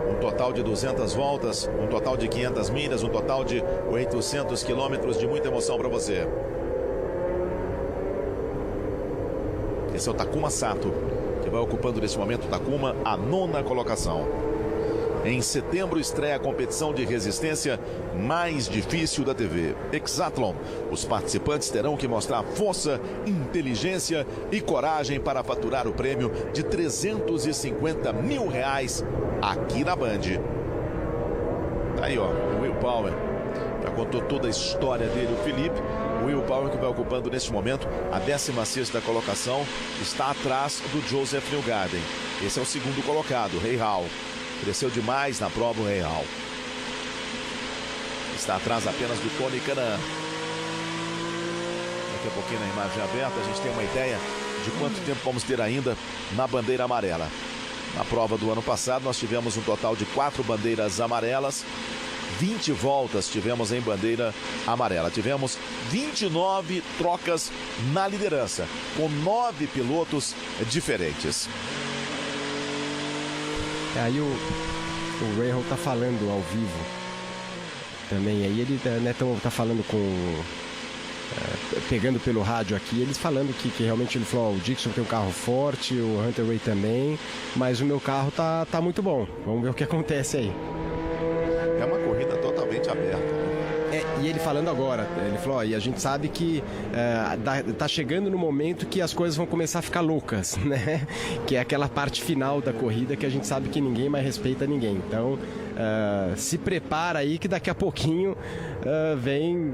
Um total de 200 voltas, um total de 500 milhas, um total de 800 quilômetros de muita emoção para você. Esse é o Takuma Sato, que vai ocupando nesse momento o Takuma a 9ª colocação. Em setembro estreia a competição de resistência mais difícil da TV, Hexathlon. Os participantes terão que mostrar força, inteligência e coragem para faturar o prêmio de R$350 mil aqui na Band. Tá aí, ó, o Will Power. Já contou toda a história dele, o Felipe. O Will Power, que vai ocupando neste momento a 16ª colocação, está atrás do Joseph Newgarden. Esse é o segundo colocado, Ray Hall. Cresceu demais na prova o Ray Hall. Está atrás apenas do Tony Kanaan. Daqui a pouquinho na imagem aberta a gente tem uma ideia de quanto tempo vamos ter ainda na bandeira amarela. Na prova do ano passado nós tivemos um total de 4 bandeiras amarelas. 20 voltas tivemos em bandeira amarela. Tivemos 29 trocas na liderança, com 9 pilotos diferentes. Aí o Rahal tá falando ao vivo também, aí ele né, tá falando pegando pelo rádio aqui, eles falando que realmente ele falou, o Dixon tem um carro forte, o Hunter Ray também, mas o meu carro tá muito bom, vamos ver o que acontece aí. É uma corrida totalmente aberta. E ele falando agora, ele falou, e a gente sabe que tá chegando no momento que as coisas vão começar a ficar loucas, né? Que é aquela parte final da corrida que a gente sabe que ninguém mais respeita ninguém. Então, se prepara aí que daqui a pouquinho vem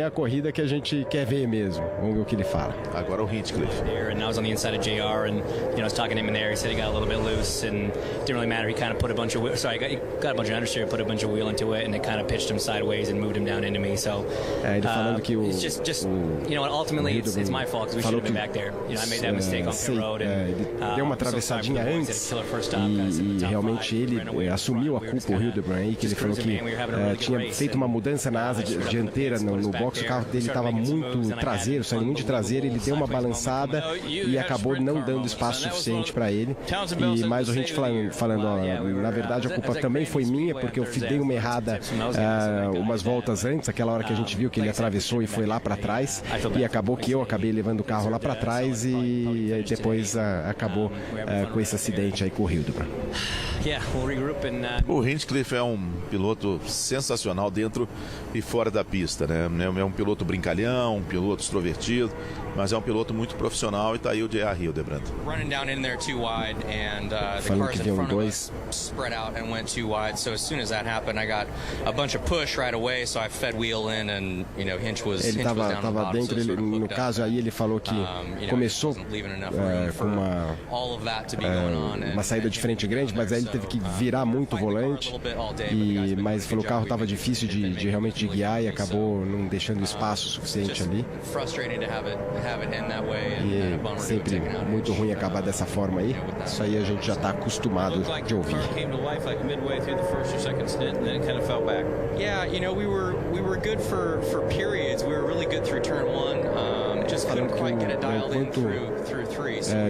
a corrida que a gente quer ver mesmo. Vamos ver o que ele fala. Agora o Hinchcliffe. And I was on the inside of JR, and I was talking to him in there. He said he got a little bit loose, and it didn't really matter. He kind of put a bunch of he got a bunch of understeer, put a bunch of wheel into it, and it kind of pitched him sideways and moved him down into me. So ele falando que it's just ultimately it's my fault because we should have been back there. I made that mistake on pit road, and ele deu uma atravessadinha antes e realmente ele assumiu a culpa. o Hildebrand aí, que ele falou que tinha feito uma mudança na asa dianteira no box, o carro dele estava muito traseiro, saindo muito de traseiro, ele deu uma balançada e acabou não dando espaço suficiente para ele. E mais a gente falando ó, na verdade a culpa também foi minha, porque eu dei uma errada umas voltas antes, aquela hora que a gente viu que ele atravessou e foi lá para trás, e acabou que eu acabei levando o carro lá para trás e depois acabou com esse acidente aí com o Hildebrand. O Hinchcliffe é um piloto sensacional dentro e fora da pista, né? É um piloto brincalhão, um piloto extrovertido, mas é um piloto muito profissional, e tá aí o J.R. Hildebrand. Falando que viam dois. Ele tava dentro, no caso aí ele falou que começou com uma saída de frente grande, mas aí ele teve que virar muito o volante, mas falou que o carro estava difícil de realmente de guiar e acabou não deixando espaço suficiente ali. E sempre muito ruim acabar dessa forma aí. Isso aí a gente já está acostumado de ouvir. Falando que enquanto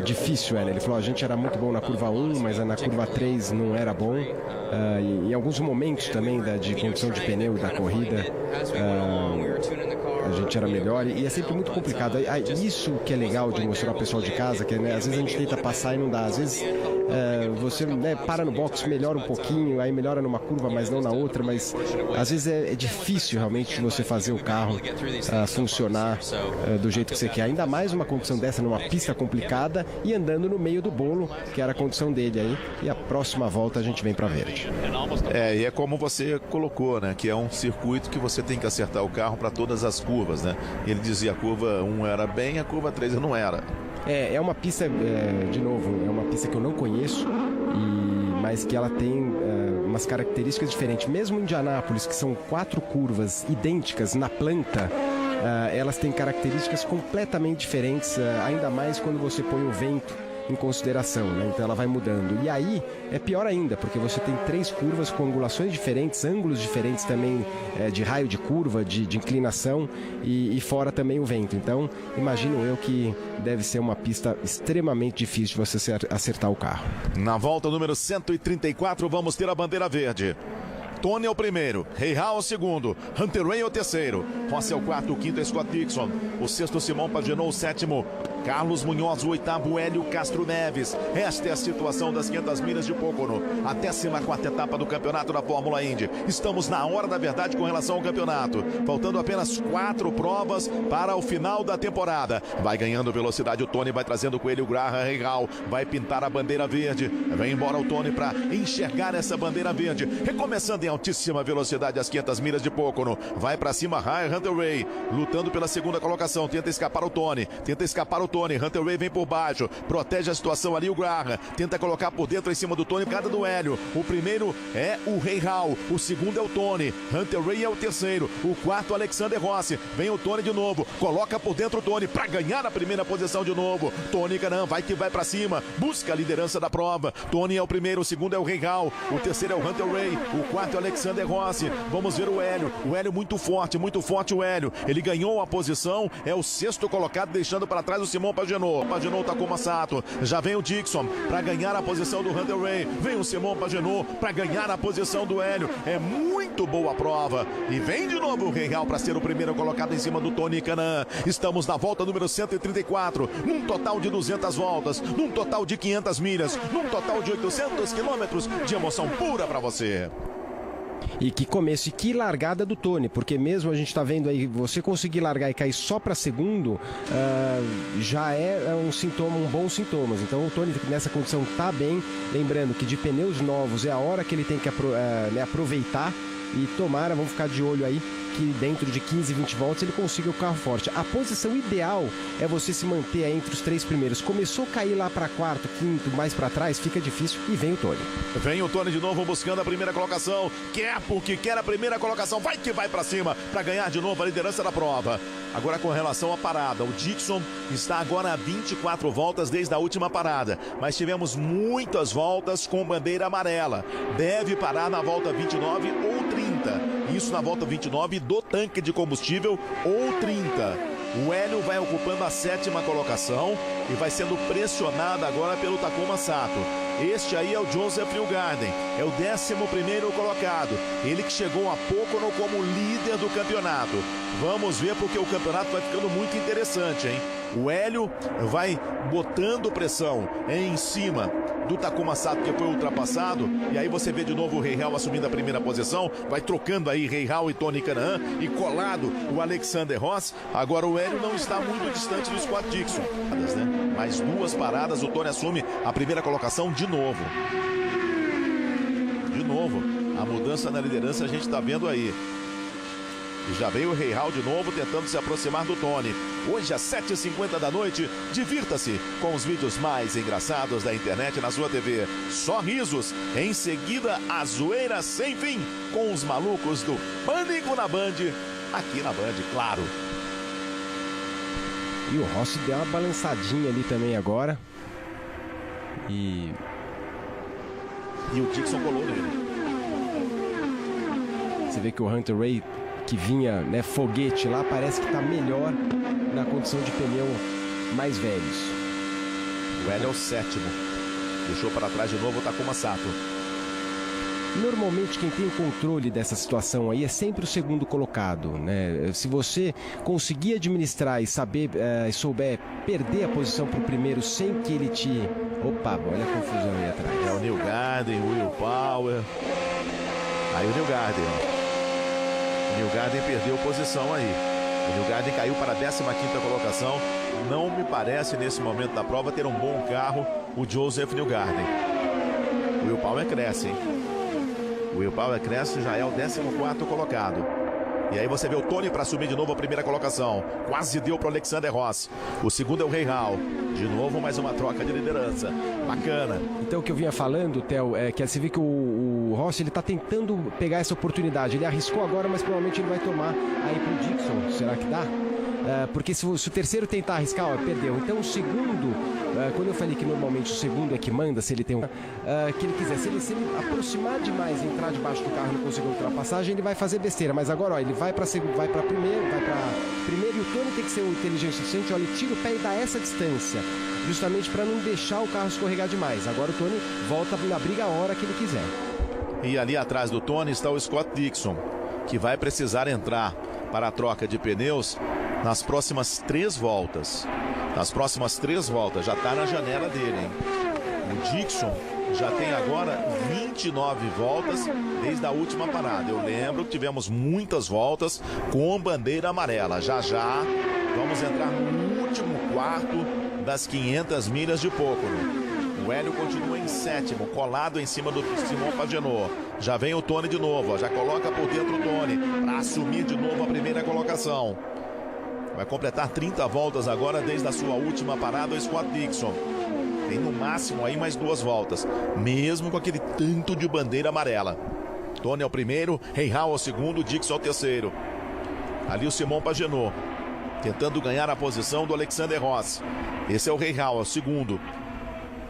difícil era, ele falou, a gente era muito bom na curva 1, mas na curva 3 não era bom. Em alguns momentos também de condição de pneu da corrida, a gente era melhor, e é sempre muito complicado. Isso que é legal de mostrar ao pessoal de casa, que às vezes a gente tenta passar e não dá. Às vezes você para no box, melhora um pouquinho, aí melhora numa curva, mas não na outra, mas às vezes é difícil realmente você fazer o carro funcionar do jeito que você quer. Ainda mais uma condição dessa numa pista complicada e andando no meio do bolo, que era a condição dele aí. E a próxima volta a gente vem para verde. E é como você colocou, né? Que é um circuito que você tem que acertar o carro para todas as curvas, né? Ele dizia a curva 1 era bem, a curva 3 não era. É uma pista, de novo, é uma pista que eu não conheço, mas que ela tem umas características diferentes. Mesmo em Indianápolis, que são 4 curvas idênticas na planta, elas têm características completamente diferentes, ainda mais quando você põe o vento em consideração, né? Então ela vai mudando. E aí é pior ainda, porque você tem 3 curvas com angulações diferentes, ângulos diferentes também, de raio de curva, de inclinação, e fora também o vento. Então imagino eu que deve ser uma pista extremamente difícil de você acertar o carro. Na volta número 134 vamos ter a bandeira verde. Tony é o primeiro, Rahal é o segundo, Hunter Ray é o terceiro, Rossi é o quarto, o quinto é Scott Dixon, o sexto Simão Pagenaud, o sétimo Carlos Munhoz, o oitavo Hélio Castro Neves. Esta é a situação das 500 milhas de Pocono, a 14ª etapa do campeonato da Fórmula Indy. Estamos na hora da verdade com relação ao campeonato, faltando apenas 4 provas para o final da temporada. Vai ganhando velocidade o Tony, vai trazendo com ele o Graham Rahal, vai pintar a bandeira verde, vem embora o Tony para enxergar essa bandeira verde, recomeçando em altíssima velocidade as 500 milhas de Pocono, vai para cima Hunter Ray, lutando pela segunda colocação, tenta escapar o Tony, Hunter Ray vem por baixo, protege a situação ali o Graham, tenta colocar por dentro em cima do Tony, cada do Hélio. O primeiro é o Rahal, o segundo é o Tony, Hunter Ray é o terceiro, o quarto Alexander Rossi, vem o Tony de novo, coloca por dentro o Tony para ganhar a primeira posição de novo. Tony Kanaan vai que vai para cima, busca a liderança da prova. Tony é o primeiro, o segundo é o Rahal, o terceiro é o Hunter Ray, o quarto é o Alexander Rossi. Vamos ver o Hélio muito forte o Hélio, ele ganhou a posição, é o sexto colocado, deixando para trás o Simão Pagenaud. Pagenaud tá com o Massato, já vem o Dixon para ganhar a posição do Hunter Ray, vem o Simão Pagenaud para ganhar a posição do Hélio. É muito boa a prova e vem de novo o Rahal para ser o primeiro colocado em cima do Tony Kanaan. Estamos na volta número 134, num total de 200 voltas, num total de 500 milhas, num total de 800 quilômetros de emoção pura para você. E que começo e que largada do Tony, porque mesmo a gente está vendo aí, você conseguir largar e cair só para segundo, já é um bom sintoma. Então o Tony nessa condição está bem, lembrando que de pneus novos é a hora que ele tem que aproveitar, e tomara, vamos ficar de olho aí, que dentro de 15, 20 voltas ele consiga o carro forte. A posição ideal é você se manter aí entre os 3 primeiros. Começou a cair lá para quarto, quinto, mais para trás, fica difícil e vem o Tony. Vem o Tony de novo buscando a primeira colocação. Quer porque quer a primeira colocação. Vai que vai para cima para ganhar de novo a liderança da prova. Agora com relação à parada, o Dixon está agora a 24 voltas desde a última parada. Mas tivemos muitas voltas com bandeira amarela. Deve parar na volta 29 ou 30. Isso na volta 29 do tanque de combustível ou 30. O Hélio vai ocupando a 7ª colocação e vai sendo pressionado agora pelo Takuma Sato. Este aí é o Joseph Newgarden, é o 11º colocado. Ele que chegou há pouco como líder do campeonato. Vamos ver porque o campeonato vai ficando muito interessante, hein? O Hélio vai botando pressão em cima do Takuma Sato, que foi ultrapassado. E aí você vê de novo o Rahal assumindo a primeira posição. Vai trocando aí Rahal e Tony Kanaan. E colado o Alexander Ross. Agora o Hélio não está muito distante do Scott Dixon. Mais 2 paradas, o Tony assume a primeira colocação de novo. De novo, a mudança na liderança a gente está vendo aí. E já veio o Rahal de novo tentando se aproximar do Tony. Hoje às 7h50 da noite, divirta-se com os vídeos mais engraçados da internet na sua TV. Só risos. Em seguida, a zoeira sem fim com os malucos do Pânico na Band. Aqui na Band, claro. E o Rossi deu uma balançadinha ali também agora. E o Dixon colou nele. Você vê que o Hunter Ray, que vinha, né, foguete lá, parece que está melhor na condição de pneu mais velhos. O Hélio é o 7º. Deixou para trás de novo o Takuma Sato. Normalmente quem tem o controle dessa situação aí é sempre o segundo colocado, né? Se você conseguir administrar e saber, souber perder a posição para o primeiro sem que ele te... Opa, olha a confusão aí atrás. É o Newgarden, o Will Power. Aí o Newgarden, ó. O Newgarden perdeu posição aí. O Newgarden caiu para a 15ª colocação. Não me parece nesse momento da prova ter um bom carro o Joseph Newgarden. O Will Power cresce, hein? O Will Power cresce, já é o 14º colocado. E aí você vê o Tony para subir de novo a primeira colocação. Quase deu para o Alexander Ross. O segundo é o Rahal. De novo mais uma troca de liderança. Bacana. Então o que eu vinha falando, Theo, é que você vê que o Ross, ele tá tentando pegar essa oportunidade. Ele arriscou agora, mas provavelmente ele vai tomar aí pro Dixon. Será que dá? Porque se o terceiro tentar arriscar, ó, perdeu. Então o segundo, quando eu falei que normalmente o segundo é que manda, se ele tem que ele quiser, se ele aproximar demais, entrar debaixo do carro e não conseguir ultrapassagem, ele vai fazer besteira. Mas agora, ó, ele vai para primeiro e o Tony tem que ser inteligente o suficiente, ó, ele tira o pé e dá essa distância, justamente para não deixar o carro escorregar demais. Agora o Tony volta na briga a hora que ele quiser. E ali atrás do Tony está o Scott Dixon, que vai precisar entrar para a troca de pneus nas próximas 3 voltas. Nas próximas 3 voltas, já está na janela dele, hein? O Dixon já tem agora 29 voltas desde a última parada. Eu lembro que tivemos muitas voltas com bandeira amarela. Já já vamos entrar no último quarto das 500 milhas de Pocono. O Hélio continua em 7º, colado em cima do Simon Pagenaud. Já vem o Tony de novo, ó, já coloca por dentro o Tony para assumir de novo a primeira colocação. Vai completar 30 voltas agora desde a sua última parada o Scott Dixon. Tem no máximo aí mais 2 voltas, mesmo com aquele tanto de bandeira amarela. Tony é o primeiro, Rahal é o segundo, Dixon é o terceiro. Ali o Simon Pagenaud, tentando ganhar a posição do Alexander Ross. Esse é o Rahal, é o segundo.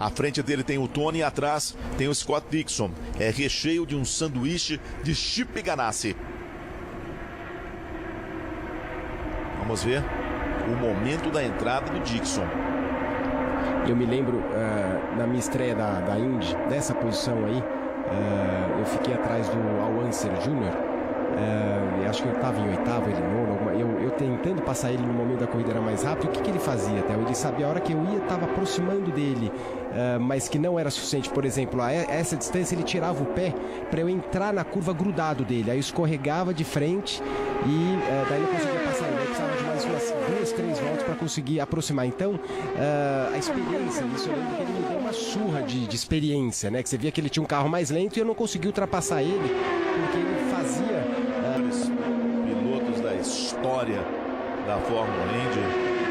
À frente dele tem o Tony e atrás tem o Scott Dixon. É recheio de um sanduíche de Chip Ganassi. Vamos ver o momento da entrada do Dixon. Eu me lembro, na minha estreia da Indy, dessa posição aí, eu fiquei atrás do Al Unser Jr., acho que eu estava em 8º, ele nono, eu tentando passar ele no momento da corrida era mais rápido. O que ele fazia, Theo? Ele sabia a hora que eu ia, estava aproximando dele, mas que não era suficiente. Por exemplo, a essa distância ele tirava o pé para eu entrar na curva grudado dele, aí eu escorregava de frente e daí não conseguia passar ele. Eu precisava de mais umas 2, 3 voltas para conseguir aproximar. Então, a experiência, isso eu lembro que ele me deu uma surra de experiência, né? Que você via que ele tinha um carro mais lento e eu não conseguia ultrapassar ele, porque ele fazia... Piloto história da Fórmula Indy,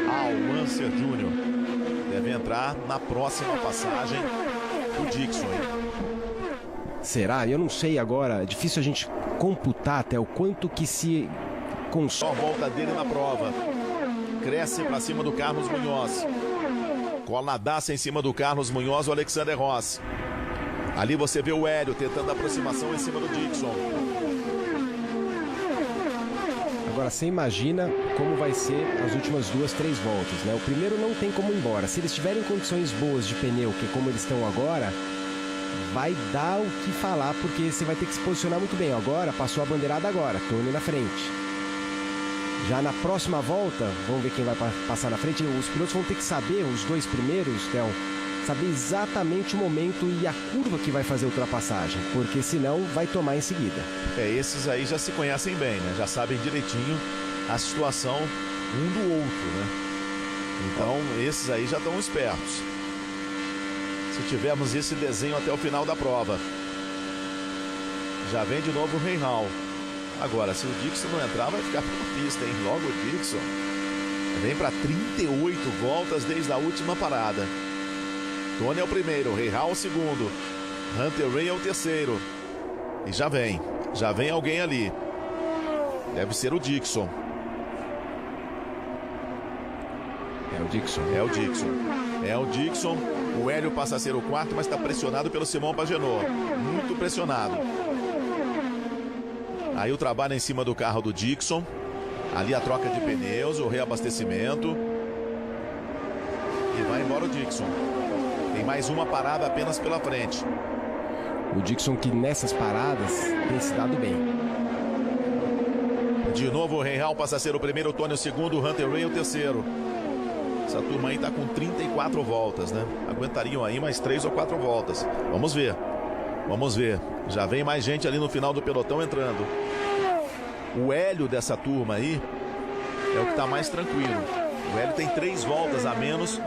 Al Unser Jr. Deve entrar na próxima passagem o Dixon. Será? Eu não sei agora. É difícil a gente computar até o quanto que se Só a volta dele na prova. Cresce para cima do Carlos Munhoz. Coladaça em cima do Carlos Munhoz, o Alexander Rossi. Ali você vê o Hélio tentando a aproximação em cima do Dixon. Agora você imagina como vai ser as últimas 2, 3 voltas, né? O primeiro não tem como ir embora. Se eles tiverem condições boas de pneu, que é como eles estão agora, vai dar o que falar, porque você vai ter que se posicionar muito bem. Agora, passou a bandeirada agora, Tony na frente. Já na próxima volta, vamos ver quem vai passar na frente. Os pilotos vão ter que saber, os 2 primeiros, Theo, saber exatamente o momento e a curva que vai fazer a ultrapassagem, porque senão vai tomar em seguida. Esses aí já se conhecem bem, né? Já sabem direitinho a situação um do outro, né? Então, esses aí já estão espertos. Se tivermos esse desenho até o final da prova. Já vem de novo o Reinhal. Agora, se o Dixon não entrar, vai ficar pela pista, hein? Logo o Dixon vem para 38 voltas desde a última parada. Tony é o primeiro, Reinhal é o segundo, Hunter Ray é o terceiro. E já vem alguém ali. Deve ser o Dixon. É o Dixon. É o Dixon. O Hélio passa a ser o quarto, mas está pressionado pelo Simon Pagenaud. Muito pressionado. Aí o trabalho em cima do carro do Dixon. Ali a troca de pneus, o reabastecimento. E vai embora o Dixon. Tem mais uma parada apenas pela frente. O Dixon que nessas paradas tem se dado bem. De novo o Reinhal passa a ser o primeiro, o Tony o segundo, o Hunter Ray o terceiro. Essa turma aí tá com 34 voltas, né? Aguentariam aí mais 3 ou 4 voltas. Vamos ver. Já vem mais gente ali no final do pelotão entrando. O Hélio dessa turma aí é o que tá mais tranquilo. O Hélio tem 3 voltas a menos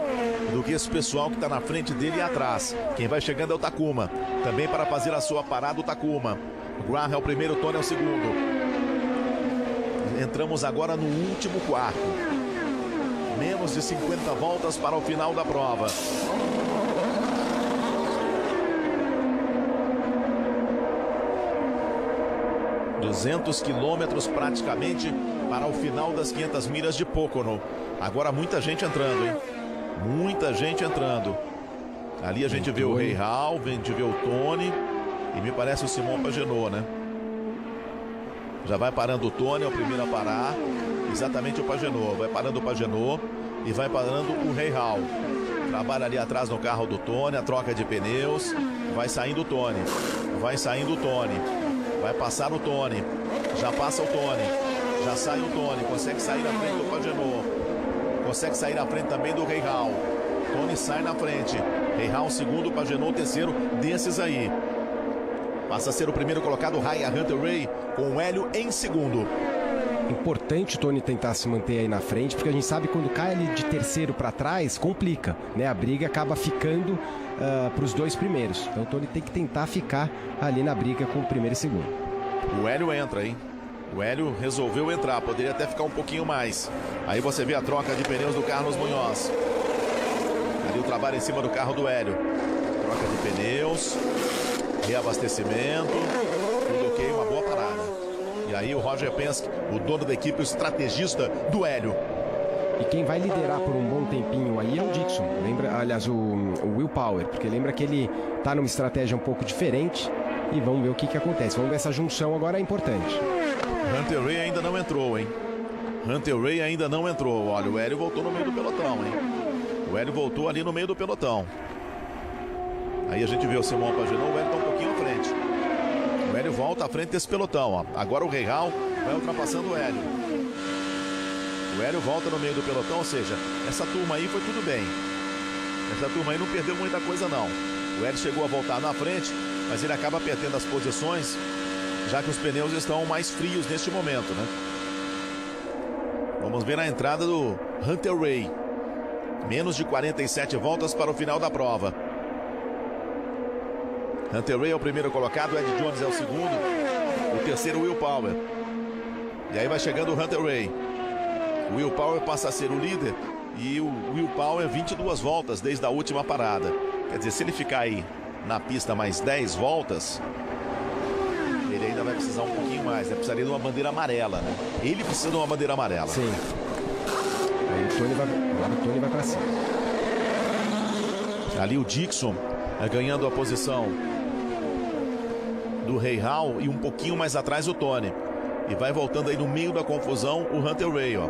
do que esse pessoal que está na frente dele e atrás. Quem vai chegando é o Takuma. Também para fazer a sua parada o Takuma. O Graham é o primeiro, o Tony é o segundo. Entramos agora no último quarto. Menos de 50 voltas para o final da prova. ...200 quilômetros praticamente para o final das 500 milhas de Pocono. Agora muita gente entrando, hein? Muita gente entrando. Ali a gente vê o Reinhal, a gente vê o Tony e me parece o Simon Pagenaud, né? Já vai parando o Tony, é o primeiro a parar. Exatamente o Pagenaud. Vai parando o Pagenaud e vai parando o Reinhal. Trabalha ali atrás no carro do Tony, a troca de pneus. Vai saindo o Tony. Vai passar o Tony. Já passa o Tony. Já sai o Tony. Consegue sair na frente do Pagenaud. Consegue sair na frente também do Reinhal. Tony sai na frente. Reinhal segundo, Pagenaud terceiro desses aí. Passa a ser o primeiro colocado, Raya Hunter Ray, com o Hélio em segundo. Importante o Tony tentar se manter aí na frente, porque a gente sabe que quando cai ali de terceiro para trás, complica, né? A briga acaba ficando para os 2 primeiros. Então o Tony tem que tentar ficar ali na briga com o primeiro e segundo. O Hélio entra, hein? O Hélio resolveu entrar, poderia até ficar um pouquinho mais. Aí você vê a troca de pneus do Carlos Munhoz. Ali o trabalho em cima do carro do Hélio. Troca de pneus, reabastecimento, tudo ok, uma boa parada. E aí o Roger Penske, o dono da equipe, o estrategista do Hélio. E quem vai liderar por um bom tempinho aí é o Dixon. Lembra, aliás, o Will Power, porque lembra que ele tá numa estratégia um pouco diferente. E vamos ver o que acontece. Vamos ver, essa junção agora é importante. Hunter Ray ainda não entrou, hein? Olha, o Hélio voltou no meio do pelotão, hein? O Hélio voltou ali no meio do pelotão. Aí a gente vê o Simon Pagenaud, o Hélio tá um pouquinho à frente. O Hélio volta à frente desse pelotão, ó. Agora o Reinhal vai ultrapassando o Hélio. O Hélio volta no meio do pelotão, ou seja, essa turma aí foi tudo bem. Essa turma aí não perdeu muita coisa, não. O Hélio chegou a voltar na frente, mas ele acaba perdendo as posições, já que os pneus estão mais frios neste momento, né? Vamos ver a entrada do Hunter Ray. Menos de 47 voltas para o final da prova. Hunter Ray é o primeiro colocado, Ed Jones é o segundo, o terceiro Will Power. E aí vai chegando o Hunter Ray. O Will Power passa a ser o líder e o Will Power 22 voltas desde a última parada. Quer dizer, se ele ficar aí na pista mais 10 voltas, ele ainda vai precisar um pouquinho mais, né? Precisaria de uma bandeira amarela, né? Ele precisa de uma bandeira amarela. Sim. Aí agora o Tony vai para cima. Ali o Dixon ganhando a posição do Ray Hall e um pouquinho mais atrás o Tony. E vai voltando aí no meio da confusão o Hunter Ray, ó.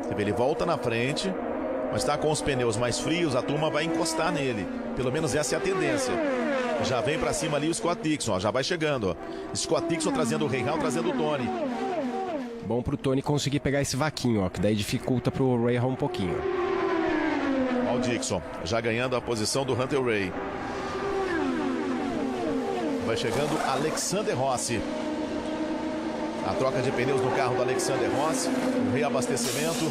Você vê, ele volta na frente, mas está com os pneus mais frios, a turma vai encostar nele. Pelo menos essa é a tendência. Já vem para cima ali o Scott Dixon, ó, já vai chegando, ó. Scott Dixon trazendo o Ray Hall, trazendo o Tony. Bom pro Tony conseguir pegar esse vaquinho, ó, que daí dificulta pro Ray Hall um pouquinho. Ó o Dixon, já ganhando a posição do Hunter Ray. Vai chegando Alexander Rossi. A troca de pneus no carro do Alexander Rossi. O reabastecimento.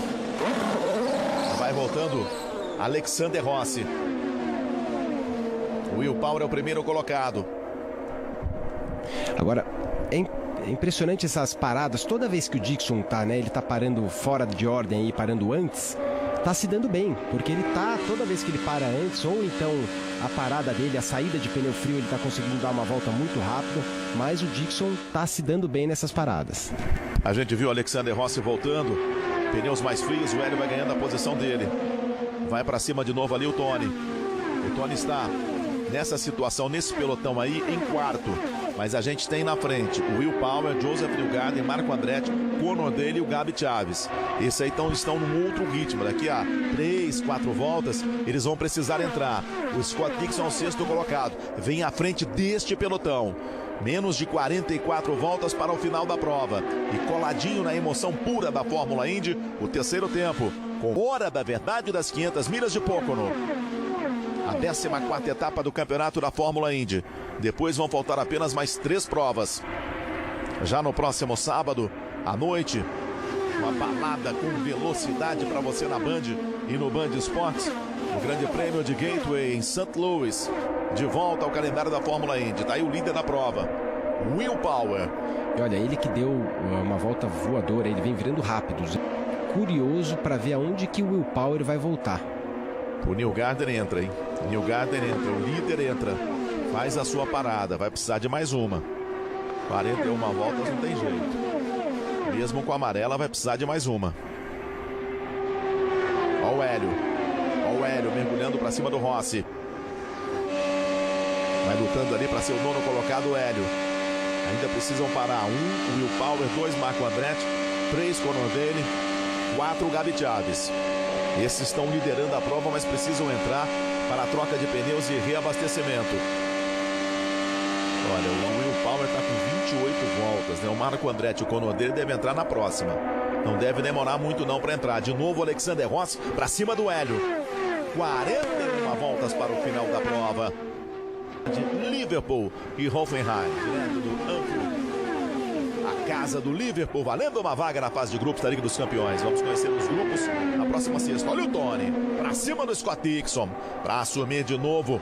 Vai voltando Alexander Rossi. O Will Power é o primeiro colocado. Agora, é impressionante essas paradas. Toda vez que o Dixon tá, né? Ele tá parando fora de ordem e parando antes. Tá se dando bem, porque ele tá, toda vez que ele para antes, ou então a parada dele, a saída de pneu frio, ele tá conseguindo dar uma volta muito rápida, mas o Dixon tá se dando bem nessas paradas. A gente viu o Alexander Rossi voltando, pneus mais frios, o Hélio vai ganhando a posição dele. Vai para cima de novo ali o Tony. O Tony está nessa situação, nesse pelotão aí, em quarto. Mas a gente tem na frente o Will Power, Joseph Newgarden, Marco Andretti, Conor Daly e o Gabi Chaves. Esses aí estão num outro ritmo. Daqui a 3, 4 voltas, eles vão precisar entrar. O Scott Dixon é o sexto colocado. Vem à frente deste pelotão. Menos de 44 voltas para o final da prova. E coladinho na emoção pura da Fórmula Indy, o terceiro tempo. Com hora da verdade das 500 milhas de Pocono. A 14ª etapa do campeonato da Fórmula Indy. Depois vão faltar apenas mais 3 provas. Já no próximo sábado, à noite, uma balada com velocidade para você na Band e no Band Esportes. O Grande Prêmio de Gateway em St. Louis. De volta ao calendário da Fórmula Indy. Está aí o líder da prova, Will Power. E olha, ele que deu uma volta voadora, ele vem virando rápido. Curioso para ver aonde que o Will Power vai voltar. O Newgarden entra, hein? O Newgarden entra, o líder entra. Faz a sua parada, vai precisar de mais uma. 41 voltas não tem jeito. Mesmo com a amarela vai precisar de mais uma. Ó o Hélio. Ó o Hélio mergulhando para cima do Rossi. Vai lutando ali para ser o nono colocado, o Hélio. Ainda precisam parar. 1, Will Power, 2, Marco Andretti, 3, Conor Daly, 4, Gabi Chaves. Esses estão liderando a prova, mas precisam entrar para a troca de pneus e reabastecimento. Olha, o Will Power está com 28 voltas, né? O Marco Andretti e o Conor Daly devem entrar na próxima. Não deve demorar muito não para entrar. De novo o Alexander Rossi para cima do Hélio. 41 voltas para o final da prova. De Liverpool e Hoffenheim, direto do Anfield. A casa do Liverpool, valendo uma vaga na fase de grupos da Liga dos Campeões. Vamos conhecer os grupos na próxima sexta. Olha o Tony, para cima do Scott Dixon, para assumir de novo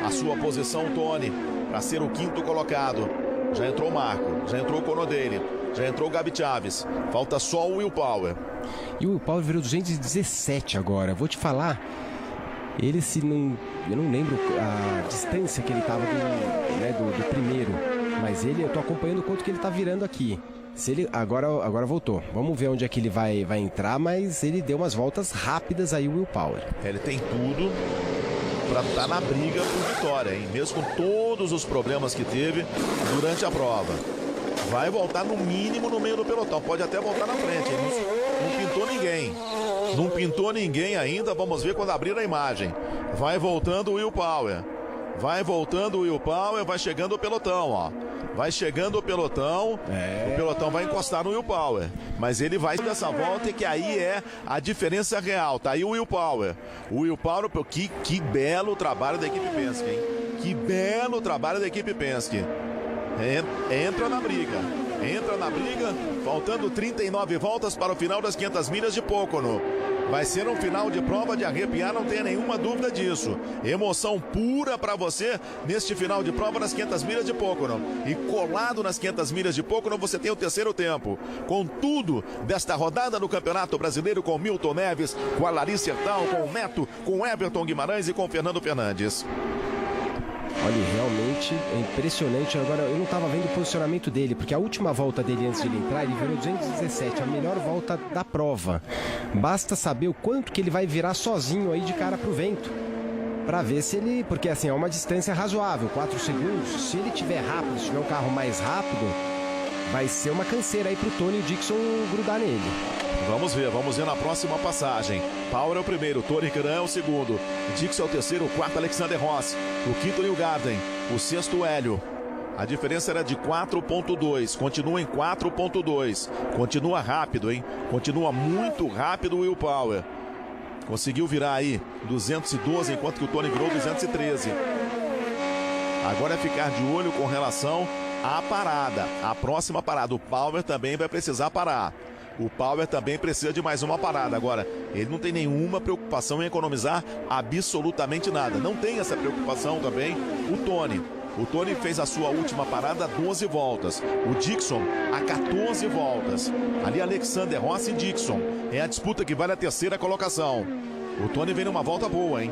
a sua posição, Tony, para ser o quinto colocado. Já entrou o Marco, já entrou o Conor Daly, já entrou o Gabi Chaves. Falta só o Will Power. E o Will Power virou 217 agora. Vou te falar, ele se não... Eu não lembro a distância que ele estava do primeiro. Mas eu tô acompanhando o quanto que ele tá virando aqui. Se ele agora voltou. Vamos ver onde é que ele vai entrar, mas ele deu umas voltas rápidas aí, o Will Power. Ele tem tudo para estar na briga por vitória, hein? Mesmo com todos os problemas que teve durante a prova. Vai voltar no mínimo no meio do pelotão. Pode até voltar na frente, hein? Não pintou ninguém. Não pintou ninguém ainda. Vamos ver quando abrir a imagem. Vai voltando o Will Power. Vai voltando o Will Power, vai chegando o pelotão, ó. Vai chegando o pelotão, o pelotão vai encostar no Will Power. Mas ele vai dessa volta e que aí é a diferença real. Tá aí o Will Power. O Will Power, que belo trabalho da equipe Penske, hein? Que belo trabalho da equipe Penske. Entra na briga. entra na briga, faltando 39 voltas para o final das 500 milhas de Pocono. Vai ser um final de prova de arrepiar, não tenha nenhuma dúvida disso. Emoção pura para você neste final de prova das 500 milhas de Pocono. E colado nas 500 milhas de Pocono, você tem o terceiro tempo. Com tudo desta rodada do Campeonato Brasileiro, com Milton Neves, com a Larissa Hertal, com o Neto, com o Everton Guimarães e com o Fernando Fernandes. Olha, realmente é impressionante. Agora, eu não estava vendo o posicionamento dele, porque a última volta dele antes de ele entrar, ele virou 217, a melhor volta da prova. Basta saber o quanto que ele vai virar sozinho aí de cara pro vento, para ver se ele... Porque assim, é uma distância razoável, 4 segundos. Se ele tiver rápido, se tiver um carro mais rápido, vai ser uma canseira aí pro Tony e o Dixon grudar nele. Vamos ver na próxima passagem. Power é o primeiro, Tony Kanaan é o segundo, Dixon é o terceiro, o quarto Alexander Rossi, o quinto Newgarden, o sexto Hélio. A diferença era de 4.2, continua em 4.2, continua rápido, hein? Continua muito rápido o Will Power. Conseguiu virar aí 212, enquanto que o Tony virou 213. Agora é ficar de olho com relação à parada, a próxima parada. O Power também vai precisar parar. O Power também precisa de mais uma parada. Agora, ele não tem nenhuma preocupação em economizar absolutamente nada. Não tem essa preocupação também o Tony. O Tony fez a sua última parada a 12 voltas. O Dixon a 14 voltas. Ali Alexander Rossi e Dixon. É a disputa que vale a terceira colocação. O Tony vem numa volta boa, hein?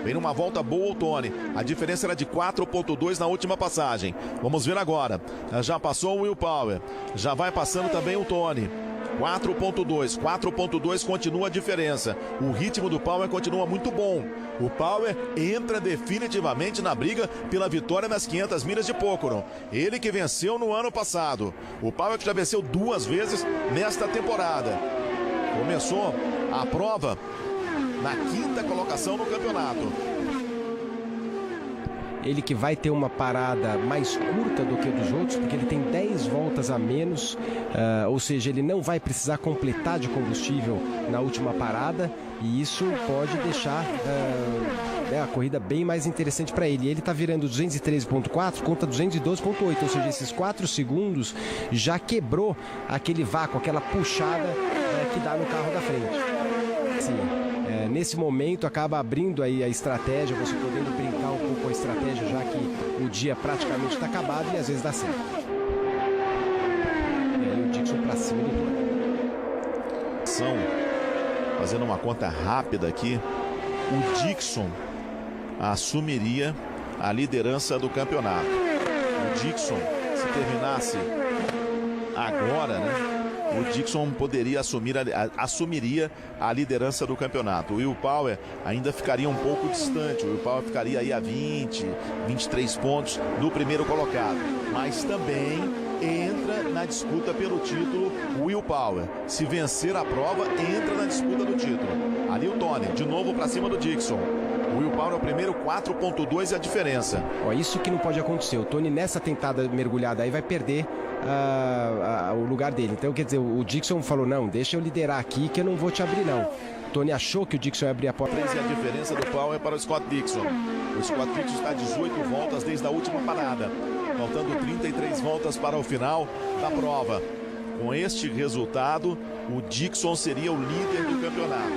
Vem numa volta boa o Tony. A diferença era de 4.2 na última passagem. Vamos ver agora. Já passou o Will Power. Já vai passando também o Tony. 4.2 continua a diferença. O ritmo do Power continua muito bom. O Power entra definitivamente na briga pela vitória nas 500 milhas de Pocono. Ele que venceu no ano passado. O Power que já venceu 2 vezes nesta temporada. Começou a prova na 5ª colocação no campeonato. Ele que vai ter uma parada mais curta do que dos outros, porque ele tem 10 voltas a menos, ou seja, ele não vai precisar completar de combustível na última parada, e isso pode deixar a corrida bem mais interessante para ele. Ele está virando 213.4 contra 212.8, ou seja, esses 4 segundos já quebrou aquele vácuo, aquela puxada que dá no carro da frente. Sim. Nesse momento acaba abrindo aí a estratégia, você podendo brincar um pouco com a estratégia, já que o dia praticamente está acabado e às vezes dá certo. E aí o Dixon para cima do Tony. Fazendo uma conta rápida aqui, o Dixon assumiria a liderança do campeonato. O Dixon, se terminasse agora, né? O Dixon assumiria a liderança do campeonato. O Will Power ainda ficaria um pouco distante. O Will Power ficaria aí a 20, 23 pontos do primeiro colocado. Mas também entra na disputa pelo título o Will Power. Se vencer a prova, entra na disputa do título. Ali o Tony, de novo para cima do Dixon. O Will Power é o primeiro, 4.2 é a diferença. Isso que não pode acontecer. O Tony nessa tentada mergulhada aí vai perder o lugar dele. Então, quer dizer, o Dixon falou, não, deixa eu liderar aqui que eu não vou te abrir não. O Tony achou que o Dixon ia abrir a porta. 13 é a diferença do Power para o Scott Dixon. O Scott Dixon está a 18 voltas desde a última parada. Faltando 33 voltas para o final da prova. Com este resultado, o Dixon seria o líder do campeonato.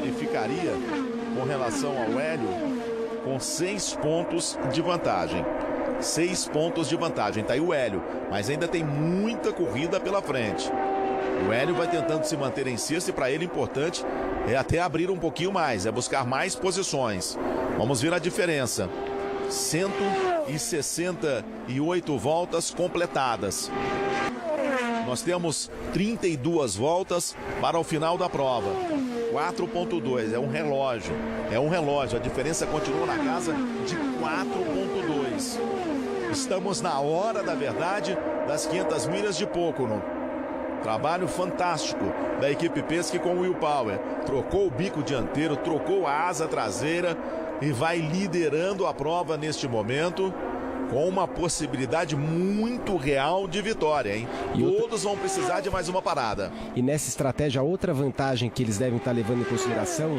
Ele ficaria, com relação ao Hélio, com 6 pontos de vantagem. 6 pontos de vantagem, tá aí o Hélio, mas ainda tem muita corrida pela frente. O Hélio vai tentando se manter em sexto e para ele importante é até abrir um pouquinho mais, é buscar mais posições. Vamos ver a diferença. 168 voltas completadas. Nós temos 32 voltas para o final da prova. 4.2, é um relógio. A diferença continua na casa de 4.2. Estamos na hora da verdade das 500 milhas de Pocono. Trabalho fantástico da equipe Penske com o Will Power. Trocou o bico dianteiro, trocou a asa traseira e vai liderando a prova neste momento com uma possibilidade muito real de vitória, hein? Todos vão precisar de mais uma parada. E nessa estratégia, outra vantagem que eles devem estar levando em consideração,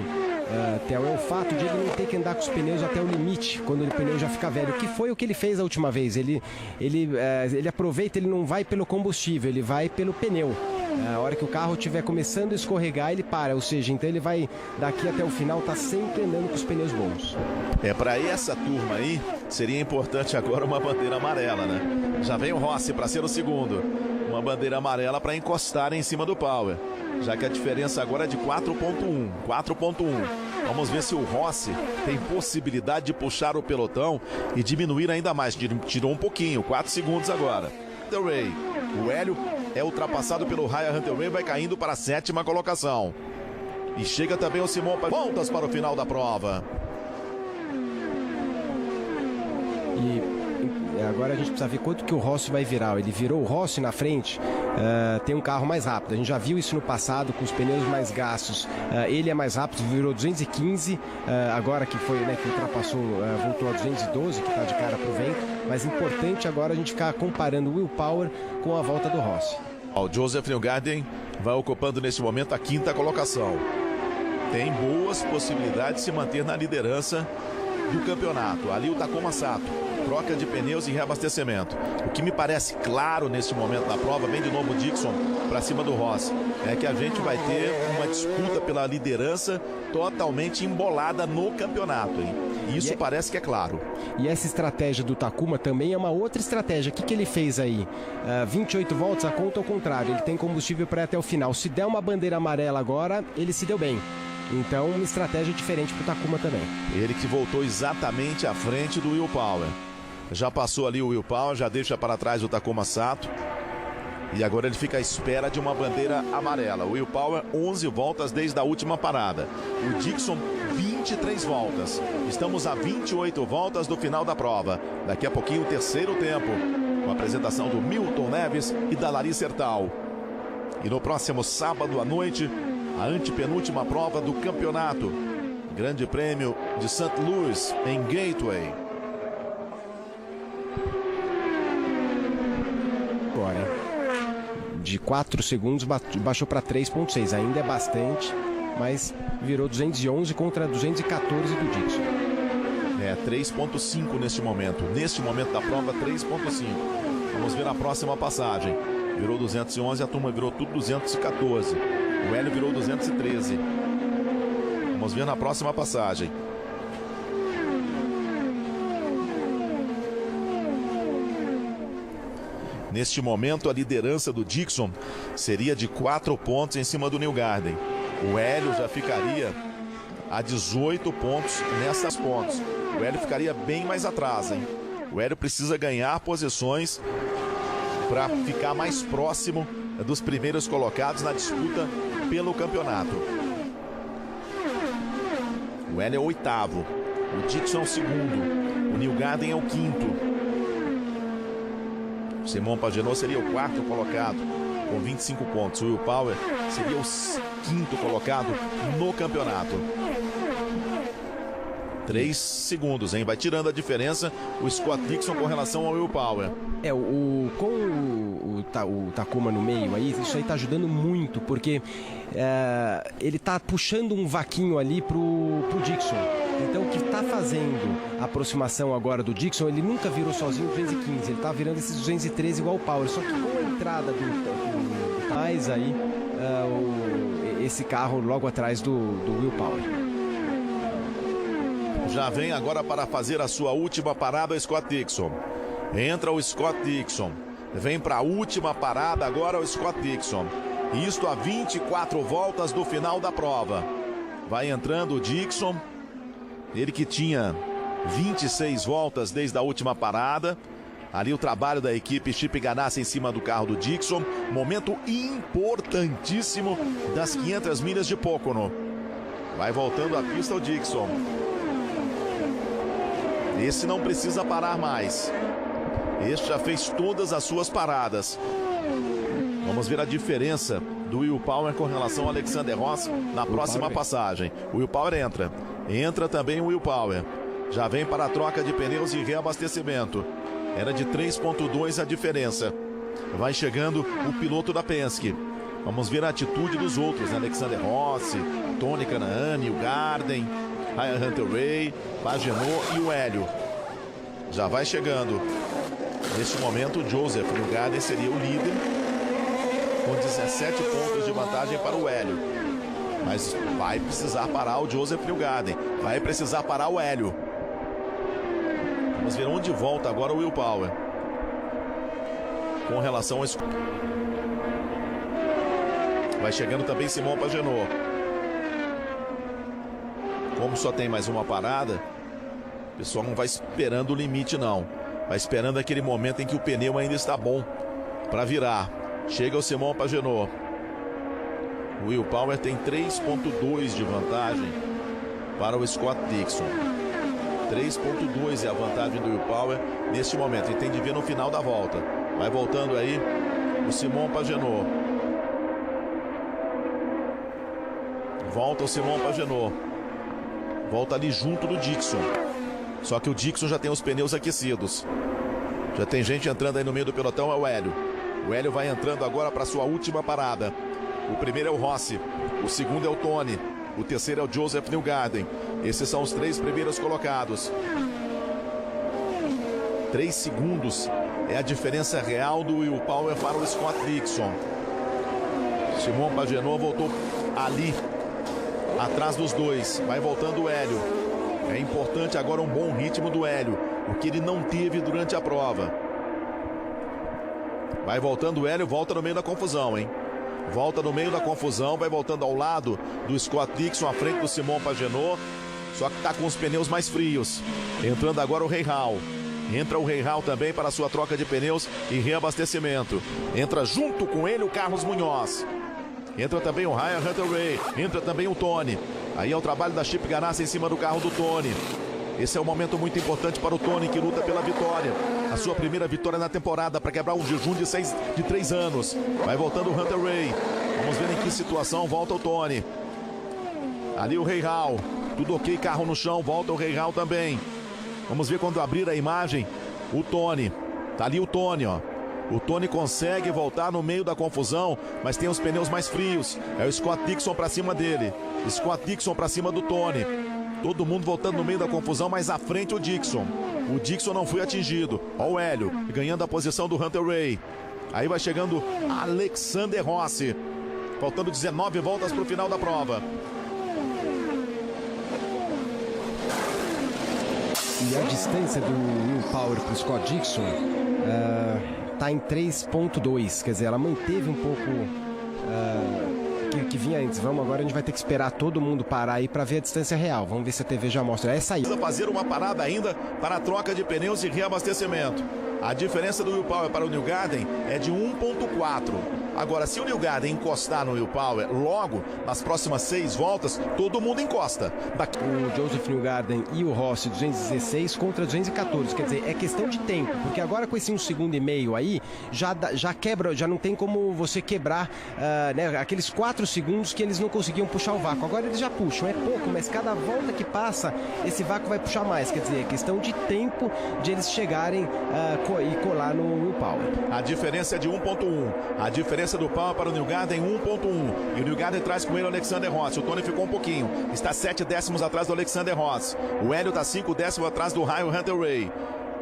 Theo, é o fato de ele não ter que andar com os pneus até o limite, quando o pneu já fica velho, que foi o que ele fez a última vez. Ele aproveita, ele não vai pelo combustível, ele vai pelo pneu. A hora que o carro estiver começando a escorregar, ele para, ou seja, então ele vai daqui até o final, tá sempre andando com os pneus bons. Para essa turma aí, seria importante agora uma bandeira amarela, né? Já vem o Rossi para ser o segundo. Uma bandeira amarela para encostar em cima do Power, já que a diferença agora é de 4.1. Vamos ver se o Rossi tem possibilidade de puxar o pelotão e diminuir ainda mais. Tirou um pouquinho, 4 segundos agora. Hunter Ray, o Hélio é ultrapassado pelo Ryan Hunter Ray, vai caindo para a 7ª colocação. E chega também o Simon para voltas para o final da prova. E agora a gente precisa ver quanto que o Rossi vai virar. Ele virou o Rossi na frente, tem um carro mais rápido. A gente já viu isso no passado com os pneus mais gastos. Ele é mais rápido, virou 215. Agora que foi, né, que ultrapassou, voltou a 212, que está de cara para o vento. Mas importante agora a gente ficar comparando o Will Power com a volta do Rossi. O Joseph Newgarden vai ocupando nesse momento a 5ª colocação. Tem boas possibilidades de se manter na liderança do campeonato. Ali o Takuma Sato, troca de pneus e reabastecimento. O que me parece claro nesse momento da prova, vem de novo o Dixon para cima do Rossi, é que a gente vai ter uma disputa pela liderança totalmente embolada no campeonato, hein? Isso parece que é claro. E essa estratégia do Takuma também é uma outra estratégia. O que ele fez aí? 28 voltas, a conta ao contrário. Ele tem combustível para ir até o final. Se der uma bandeira amarela agora, ele se deu bem. Então, uma estratégia diferente para o Takuma também. Ele que voltou exatamente à frente do Will Power. Já passou ali o Will Power, já deixa para trás o Takuma Sato. E agora ele fica à espera de uma bandeira amarela. O Will Power, 11 voltas desde a última parada. O Dixon, 23 voltas. Estamos a 28 voltas do final da prova. Daqui a pouquinho o terceiro tempo, com a apresentação do Milton Neves e da Larissa Hertal. E no próximo sábado à noite, a antepenúltima prova do campeonato. Grande Prêmio de St. Louis, em Gateway. Agora, de 4 segundos baixou para 3.6. Ainda é bastante, mas virou 211 contra 214 do Dixon. 3.5 neste momento. Neste momento da prova, 3.5. Vamos ver a próxima passagem. Virou 211, a turma virou tudo 214. O Hélio virou 213. Vamos ver na próxima passagem. Neste momento, a liderança do Dixon seria de 4 pontos em cima do Newgarden. O Hélio já ficaria a 18 pontos nessas pontos. O Hélio ficaria bem mais atrás, hein? O Hélio precisa ganhar posições para ficar mais próximo dos primeiros colocados na disputa pelo campeonato. O Hélio é o 8º, o Dixon é o 2º, o Newgarden é o 5º. Simon Pagenaud seria o 4º colocado com 25 pontos. O Will Power seria o 5º colocado no campeonato. 3 segundos, hein? Vai tirando a diferença o Scott Dixon com relação ao Will Power. Com o Takuma no meio aí, isso aí tá ajudando muito, porque ele tá puxando um vaquinho ali pro Dixon. Então, o que está fazendo a aproximação agora do Dixon, ele nunca virou sozinho 215, ele está virando esses 213 igual o Power, só que com a entrada do mais aí, esse carro logo atrás do Will Power. Já vem agora para fazer a sua última parada o Scott Dixon. Entra o Scott Dixon. Vem para a última parada agora o Scott Dixon. Isto a 24 voltas do final da prova. Vai entrando o Dixon. Ele que tinha 26 voltas desde a última parada. Ali o trabalho da equipe Chip Ganassi em cima do carro do Dixon. Momento importantíssimo das 500 milhas de Pocono. Vai voltando a pista o Dixon. Esse não precisa parar mais. Este já fez todas as suas paradas. Vamos ver a diferença do Will Power com relação ao Alexander Rossi na próxima passagem. O Will Power entra. Entra também o Will Power. Já vem para a troca de pneus e reabastecimento. Era de 3,2 a diferença. Vai chegando o piloto da Penske. Vamos ver a atitude dos outros, né? Alexander Rossi, Tony Kanaan, Neil Garden, Ryan Hunter-Reay, Pagenaud e o Hélio. Já vai chegando. Neste momento, o Joseph Newgarden seria o líder, com 17 pontos de vantagem para o Hélio. Mas vai precisar parar o Joseph Newgarden. Vai precisar parar o Hélio. Vamos ver onde volta agora o Will Power. Com relação ao... Vai chegando também Simon Pagenaud. Como só tem mais uma parada, o pessoal não vai esperando o limite, não. Vai esperando aquele momento em que o pneu ainda está bom para virar. Chega o Simon Pagenaud. O Will Power tem 3,2 de vantagem para o Scott Dixon. 3,2 é a vantagem do Will Power neste momento. E tem de ver no final da volta. Vai voltando aí o Simon Pagenaud. Volta o Simon Pagenaud. Volta ali junto do Dixon. Só que o Dixon já tem os pneus aquecidos. Já tem gente entrando aí no meio do pelotão, é o Hélio. O Hélio vai entrando agora para sua última parada. O primeiro é o Rossi. O segundo é o Tony. O terceiro é o Joseph Newgarden. Esses são os 3 primeiros colocados. 3 segundos é a diferença real do Will Power para o Scott Dixon. Simon Pagenaud voltou ali, atrás dos dois. Vai voltando o Hélio. É importante agora um bom ritmo do Hélio, o que ele não teve durante a prova. Vai voltando o Hélio, volta no meio da confusão, hein? Volta no meio da confusão, vai voltando ao lado do Scott Dixon, à frente do Simon Pagenaud. Só que está com os pneus mais frios. Entrando agora o Rahal. Entra o Rahal também para a sua troca de pneus e reabastecimento. Entra junto com ele o Carlos Munhoz. Entra também o Ryan Hunter-Reay. Entra também o Tony. Aí é o trabalho da Chip Ganassi em cima do carro do Tony. Esse é um momento muito importante para o Tony, que luta pela vitória. A sua primeira vitória na temporada para quebrar um jejum de 3 anos. Vai voltando o Hunter-Reay. Vamos ver em que situação volta o Tony. Ali o Rahal. Tudo ok, carro no chão. Volta o Rahal também. Vamos ver quando abrir a imagem. O Tony. Tá ali o Tony, ó. O Tony consegue voltar no meio da confusão, mas tem os pneus mais frios. É o Scott Dixon para cima dele. Scott Dixon para cima do Tony. Todo mundo voltando no meio da confusão, mas à frente o Dixon. O Dixon não foi atingido. Ó o Hélio, ganhando a posição do Hunter-Reay. Aí vai chegando Alexander Rossi. Faltando 19 voltas para o final da prova. E a distância do Will Power para o Scott Dixon está em 3,2. Quer dizer, ela manteve um pouco que vinha antes. Agora a gente vai ter que esperar todo mundo parar aí para ver a distância real. Vamos ver se a TV já mostra essa aí. Precisa fazer uma parada ainda para a troca de pneus e reabastecimento. A diferença do Will Power para o Newgarden é de 1,4. Agora, se o Newgarden encostar no Will Power logo nas próximas 6 voltas, todo mundo encosta. O Joseph Newgarden e o Rossi 216 contra 214. Quer dizer, é questão de tempo, porque agora com esse 1,5 segundo aí, já quebra, já não tem como você quebrar né, aqueles 4 segundos que eles não conseguiam puxar o vácuo. Agora eles já puxam, é pouco, mas cada volta que passa, esse vácuo vai puxar mais. Quer dizer, é questão de tempo de eles chegarem e colar no Will Power. A diferença é de 1,1. A diferença do Power para o Newgarden 1,1. E o Newgarden traz com ele o Alexander Rossi. O Tony ficou um pouquinho. Está 7 décimos atrás do Alexander Rossi. O Hélio está 5 décimos atrás do Ryan Hunter-Reay.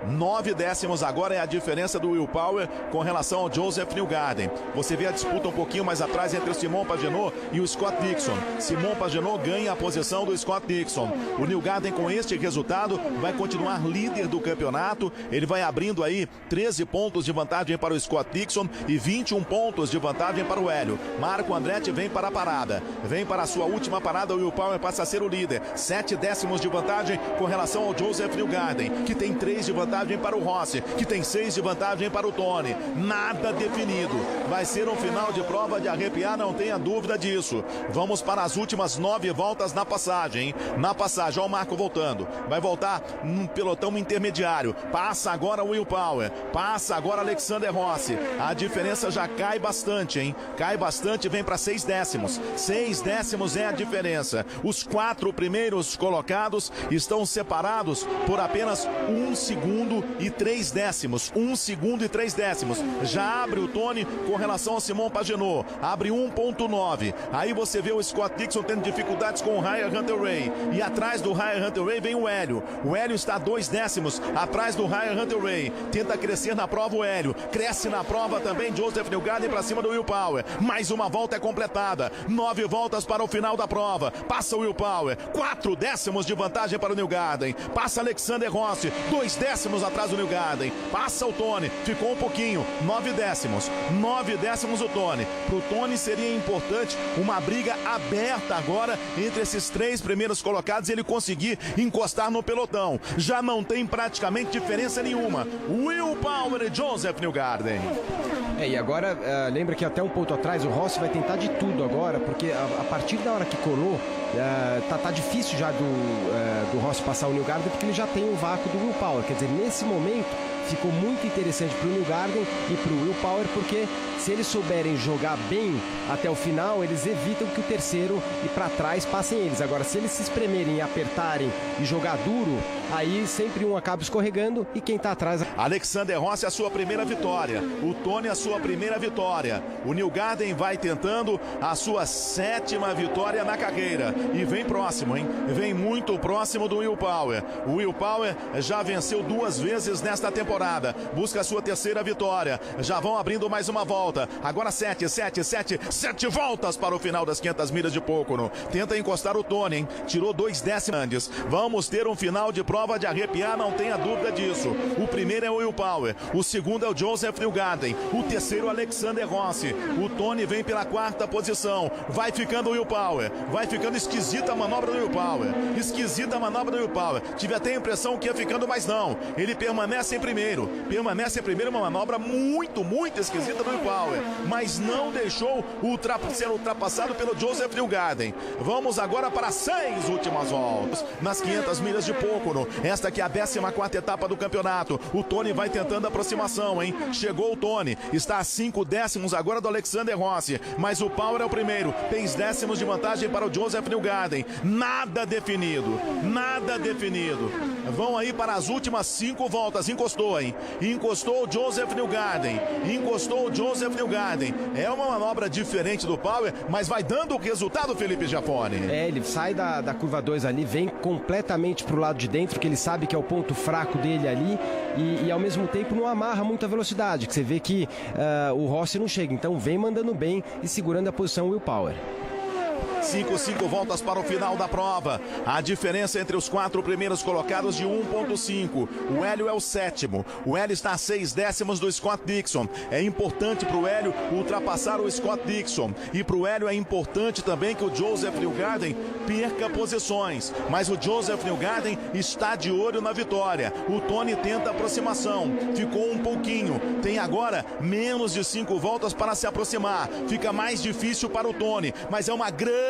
9 décimos agora é a diferença do Will Power com relação ao Joseph Newgarden. Você vê a disputa um pouquinho mais atrás entre o Simon Pagenaud e o Scott Dixon. Simon Pagenaud ganha a posição do Scott Dixon. O Newgarden, com este resultado, vai continuar líder do campeonato. Ele vai abrindo aí 13 pontos de vantagem para o Scott Dixon e 21 pontos de vantagem para o Hélio. Marco Andretti vem para a parada. Vem para a sua última parada. O Will Power passa a ser o líder. 7 décimos de vantagem com relação ao Joseph Newgarden, que tem 3 de vantagem para o Rossi, que tem 6 de vantagem para o Tony. Nada definido. Vai ser um final de prova de arrepiar, não tenha dúvida disso. Vamos para as últimas 9 voltas na passagem, hein? Na passagem, ó o Marco voltando. Vai voltar num pelotão intermediário. Passa agora o Will Power. Passa agora Alexander Rossi. A diferença já cai bastante, hein? Cai bastante, vem para 6 décimos. 6 décimos é a diferença. Os 4 primeiros colocados estão separados por apenas 1 segundo segundo e 3 décimos. 1 segundo e 3 décimos. Já abre o Tony com relação ao Simon Pagenaud. Abre 1.9. Aí você vê o Scott Dixon tendo dificuldades com o Ryan Hunter-Reay. E atrás do Ryan Hunter-Reay vem o Hélio. O Hélio está a 2 décimos atrás do Ryan Hunter-Reay. Tenta crescer na prova o Hélio. Cresce na prova também Joseph Newgarden para cima do Will Power. Mais uma volta é completada. 9 voltas para o final da prova. Passa o Will Power. 4 décimos de vantagem para o Newgarden. Passa Alexander Rossi. 2 décimos atrás do Newgarden. Passa o Tony. Ficou um pouquinho. 9 décimos. 9 décimos o Tony. Para o Tony seria importante uma briga aberta agora entre esses 3 primeiros colocados e ele conseguir encostar no pelotão. Já não tem praticamente diferença nenhuma. Will Power e Joseph Newgarden. E agora, lembra que até um ponto atrás o Rossi vai tentar de tudo agora, porque a partir da hora que colou, tá difícil já do Rossi passar o Newgarden, porque ele já tem o vácuo do Will Power. Quer dizer, nesse momento ficou muito interessante para o Newgarden e para o Will Power, porque se eles souberem jogar bem até o final, eles evitam que o terceiro e para trás passem eles. Agora, se eles se espremerem, apertarem e jogar duro, aí sempre um acaba escorregando e quem está atrás... Alexander Rossi a sua primeira vitória, o Tony a sua primeira vitória, o Newgarden vai tentando a sua 7ª vitória na carreira e vem próximo, hein? Vem muito próximo do Will Power. O Will Power já venceu 2 vezes nesta temporada, busca a sua 3ª vitória, já vão abrindo mais uma volta, agora 7 voltas para o final das 500 milhas de Pocono. Tenta encostar o Tony, hein? Tirou 2 décimos antes. Vamos ter um final de prova de arrepiar, não tenha dúvida disso. O primeiro é o Will Power, o segundo é o Joseph Newgarden, o terceiro é o Alexander Rossi. O Tony vem pela 4ª posição, vai ficando o Will Power, vai ficando esquisita a manobra do Will Power, esquisita a manobra do Will Power. Tive até a impressão que ia ficando, mas não, ele permanece em primeiro, uma manobra muito esquisita do Will Power, mas não deixou ser ultrapassado pelo Joseph Newgarden. Vamos agora para 6 últimas voltas nas 500 milhas de Pocono. Esta aqui é a 14ª etapa do campeonato. O Tony vai tentando a aproximação, hein? Chegou o Tony, está a 5 décimos agora do Alexander Rossi, mas o Power é o primeiro, 10 décimos de vantagem para o Joseph Newgarden. Nada definido. Vão aí para as últimas 5 voltas. Encostou, hein? Encostou o Joseph Newgarden. É uma manobra diferente do Power, mas vai dando o resultado, Felipe Giafone. Ele sai da curva 2 ali, vem completamente pro lado de dentro, que ele sabe que é o ponto fraco dele ali, e ao mesmo tempo não amarra muita velocidade, que você vê que o Rossi não chega, então vem mandando bem e segurando a posição Will Power. 5 voltas para o final da prova. A diferença entre os 4 primeiros colocados de 1.5. O Hélio é o 7º. O Hélio está a 6 décimos do Scott Dixon. É importante para o Hélio ultrapassar o Scott Dixon. E para o Hélio é importante também que o Joseph Newgarden perca posições. Mas o Joseph Newgarden está de olho na vitória. O Tony tenta a aproximação. Ficou um pouquinho. Tem agora menos de 5 voltas para se aproximar. Fica mais difícil para o Tony. Mas é uma grande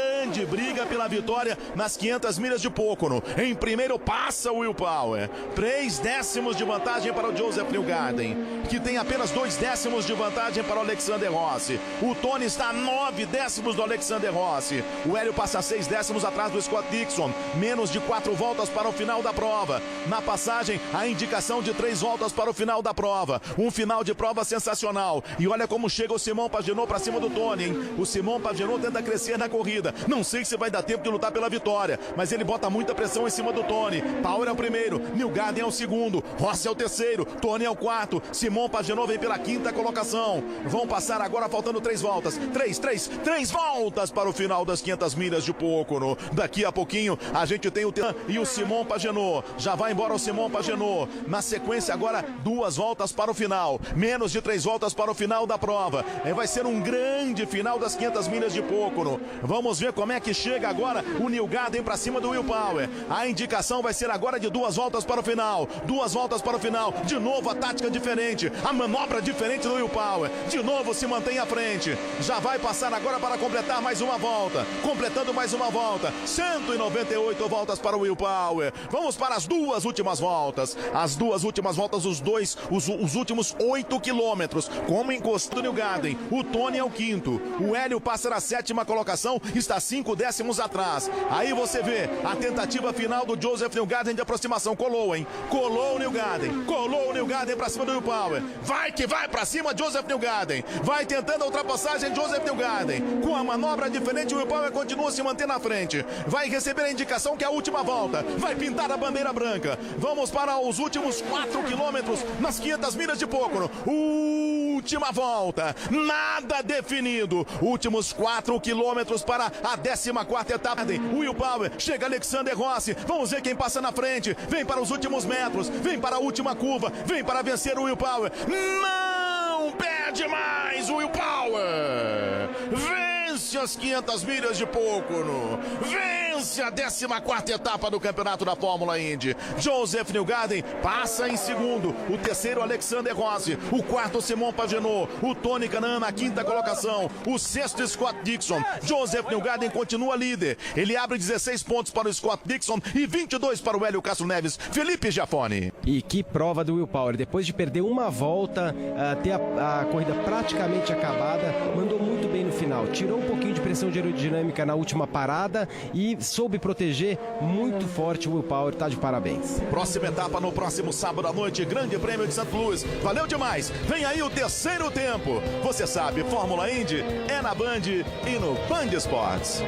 briga pela vitória nas 500 milhas de Pocono. Em primeiro passa o Will Power. 3 décimos de vantagem para o Joseph Newgarden, que tem apenas 2 décimos de vantagem para o Alexander Rossi. O Tony está a 9 décimos do Alexander Rossi. O Hélio passa a 6 décimos atrás do Scott Dixon. Menos de 4 voltas para o final da prova. Na passagem, a indicação de 3 voltas para o final da prova. Um final de prova sensacional. E olha como chega o Simon Pagenaud para cima do Tony, hein? O Simon Pagenaud tenta crescer na corrida. Não sei se vai dar tempo de lutar pela vitória, mas ele bota muita pressão em cima do Tony. Power é o primeiro, Newgarden é o segundo, Rossi é o terceiro, Tony é o 4, Simon Pagenaud vem pela 5ª colocação. Vão passar agora faltando 3 voltas. 3 voltas para o final das 500 milhas de Pocono. Daqui a pouquinho a gente tem o Tean e o Simon Pagenaud. Já vai embora o Simon Pagenaud. Na sequência agora 2 voltas para o final. Menos de 3 voltas para o final da prova. Vai ser um grande final das 500 milhas de Pocono. Vamos ver como é que chega agora o Newgarden para cima do Will Power. A indicação vai ser agora de 2 voltas para o final. 2 voltas para o final. De novo a tática diferente. A manobra diferente do Will Power. De novo se mantém à frente. Já vai passar agora para completar mais uma volta. Completando mais uma volta. 198 voltas para o Will Power. Vamos para as 2 últimas voltas. As 2 últimas voltas, os últimos 8 quilômetros. Como encostado do Newgarden. O Tony é o 5º. O Hélio passa na 7ª colocação. Está está 5 décimos atrás. Aí você vê a tentativa final do Joseph Newgarden de aproximação. Colou, hein? Colou o Newgarden. Colou o Newgarden pra cima do Will Power. Vai que vai pra cima, Joseph Newgarden. Vai tentando a ultrapassagem, Joseph Newgarden. Com a manobra diferente, o Will Power continua se manter na frente. Vai receber a indicação que é a última volta. Vai pintar a bandeira branca. Vamos para os últimos 4 quilômetros nas 500 milhas de Pocono. Última volta. Nada definido. Últimos 4 quilômetros para a 14ª etapa. Will Power, chega Alexander Rossi. Vamos ver quem passa na frente. Vem para os últimos metros. Vem para a última curva. Vem para vencer o Will Power. Não perde mais o Will Power. Vence as 500 milhas de Pocono. Vence a 14ª etapa do campeonato da Fórmula Indy. Joseph Newgarden passa em segundo. O terceiro, Alexander Rossi. O quarto, Simon Pagenaud. O Tony Kanaan na 5ª colocação. O sexto, Scott Dixon. Joseph Newgarden continua líder. Ele abre 16 pontos para o Scott Dixon e 22 para o Hélio Castro Neves. Felipe Giafone. E que prova do Will Power. Depois de perder uma volta, ter a corrida praticamente acabada, mandou muito bem no final. Tirou um pouquinho de pressão de aerodinâmica na última parada e soube proteger muito forte. O Will Power tá de parabéns. Próxima etapa no próximo sábado à noite, Grande Prêmio de St. Louis. Valeu demais. Vem aí o terceiro tempo. Você sabe, Fórmula Indy é na Band e no Band Esportes.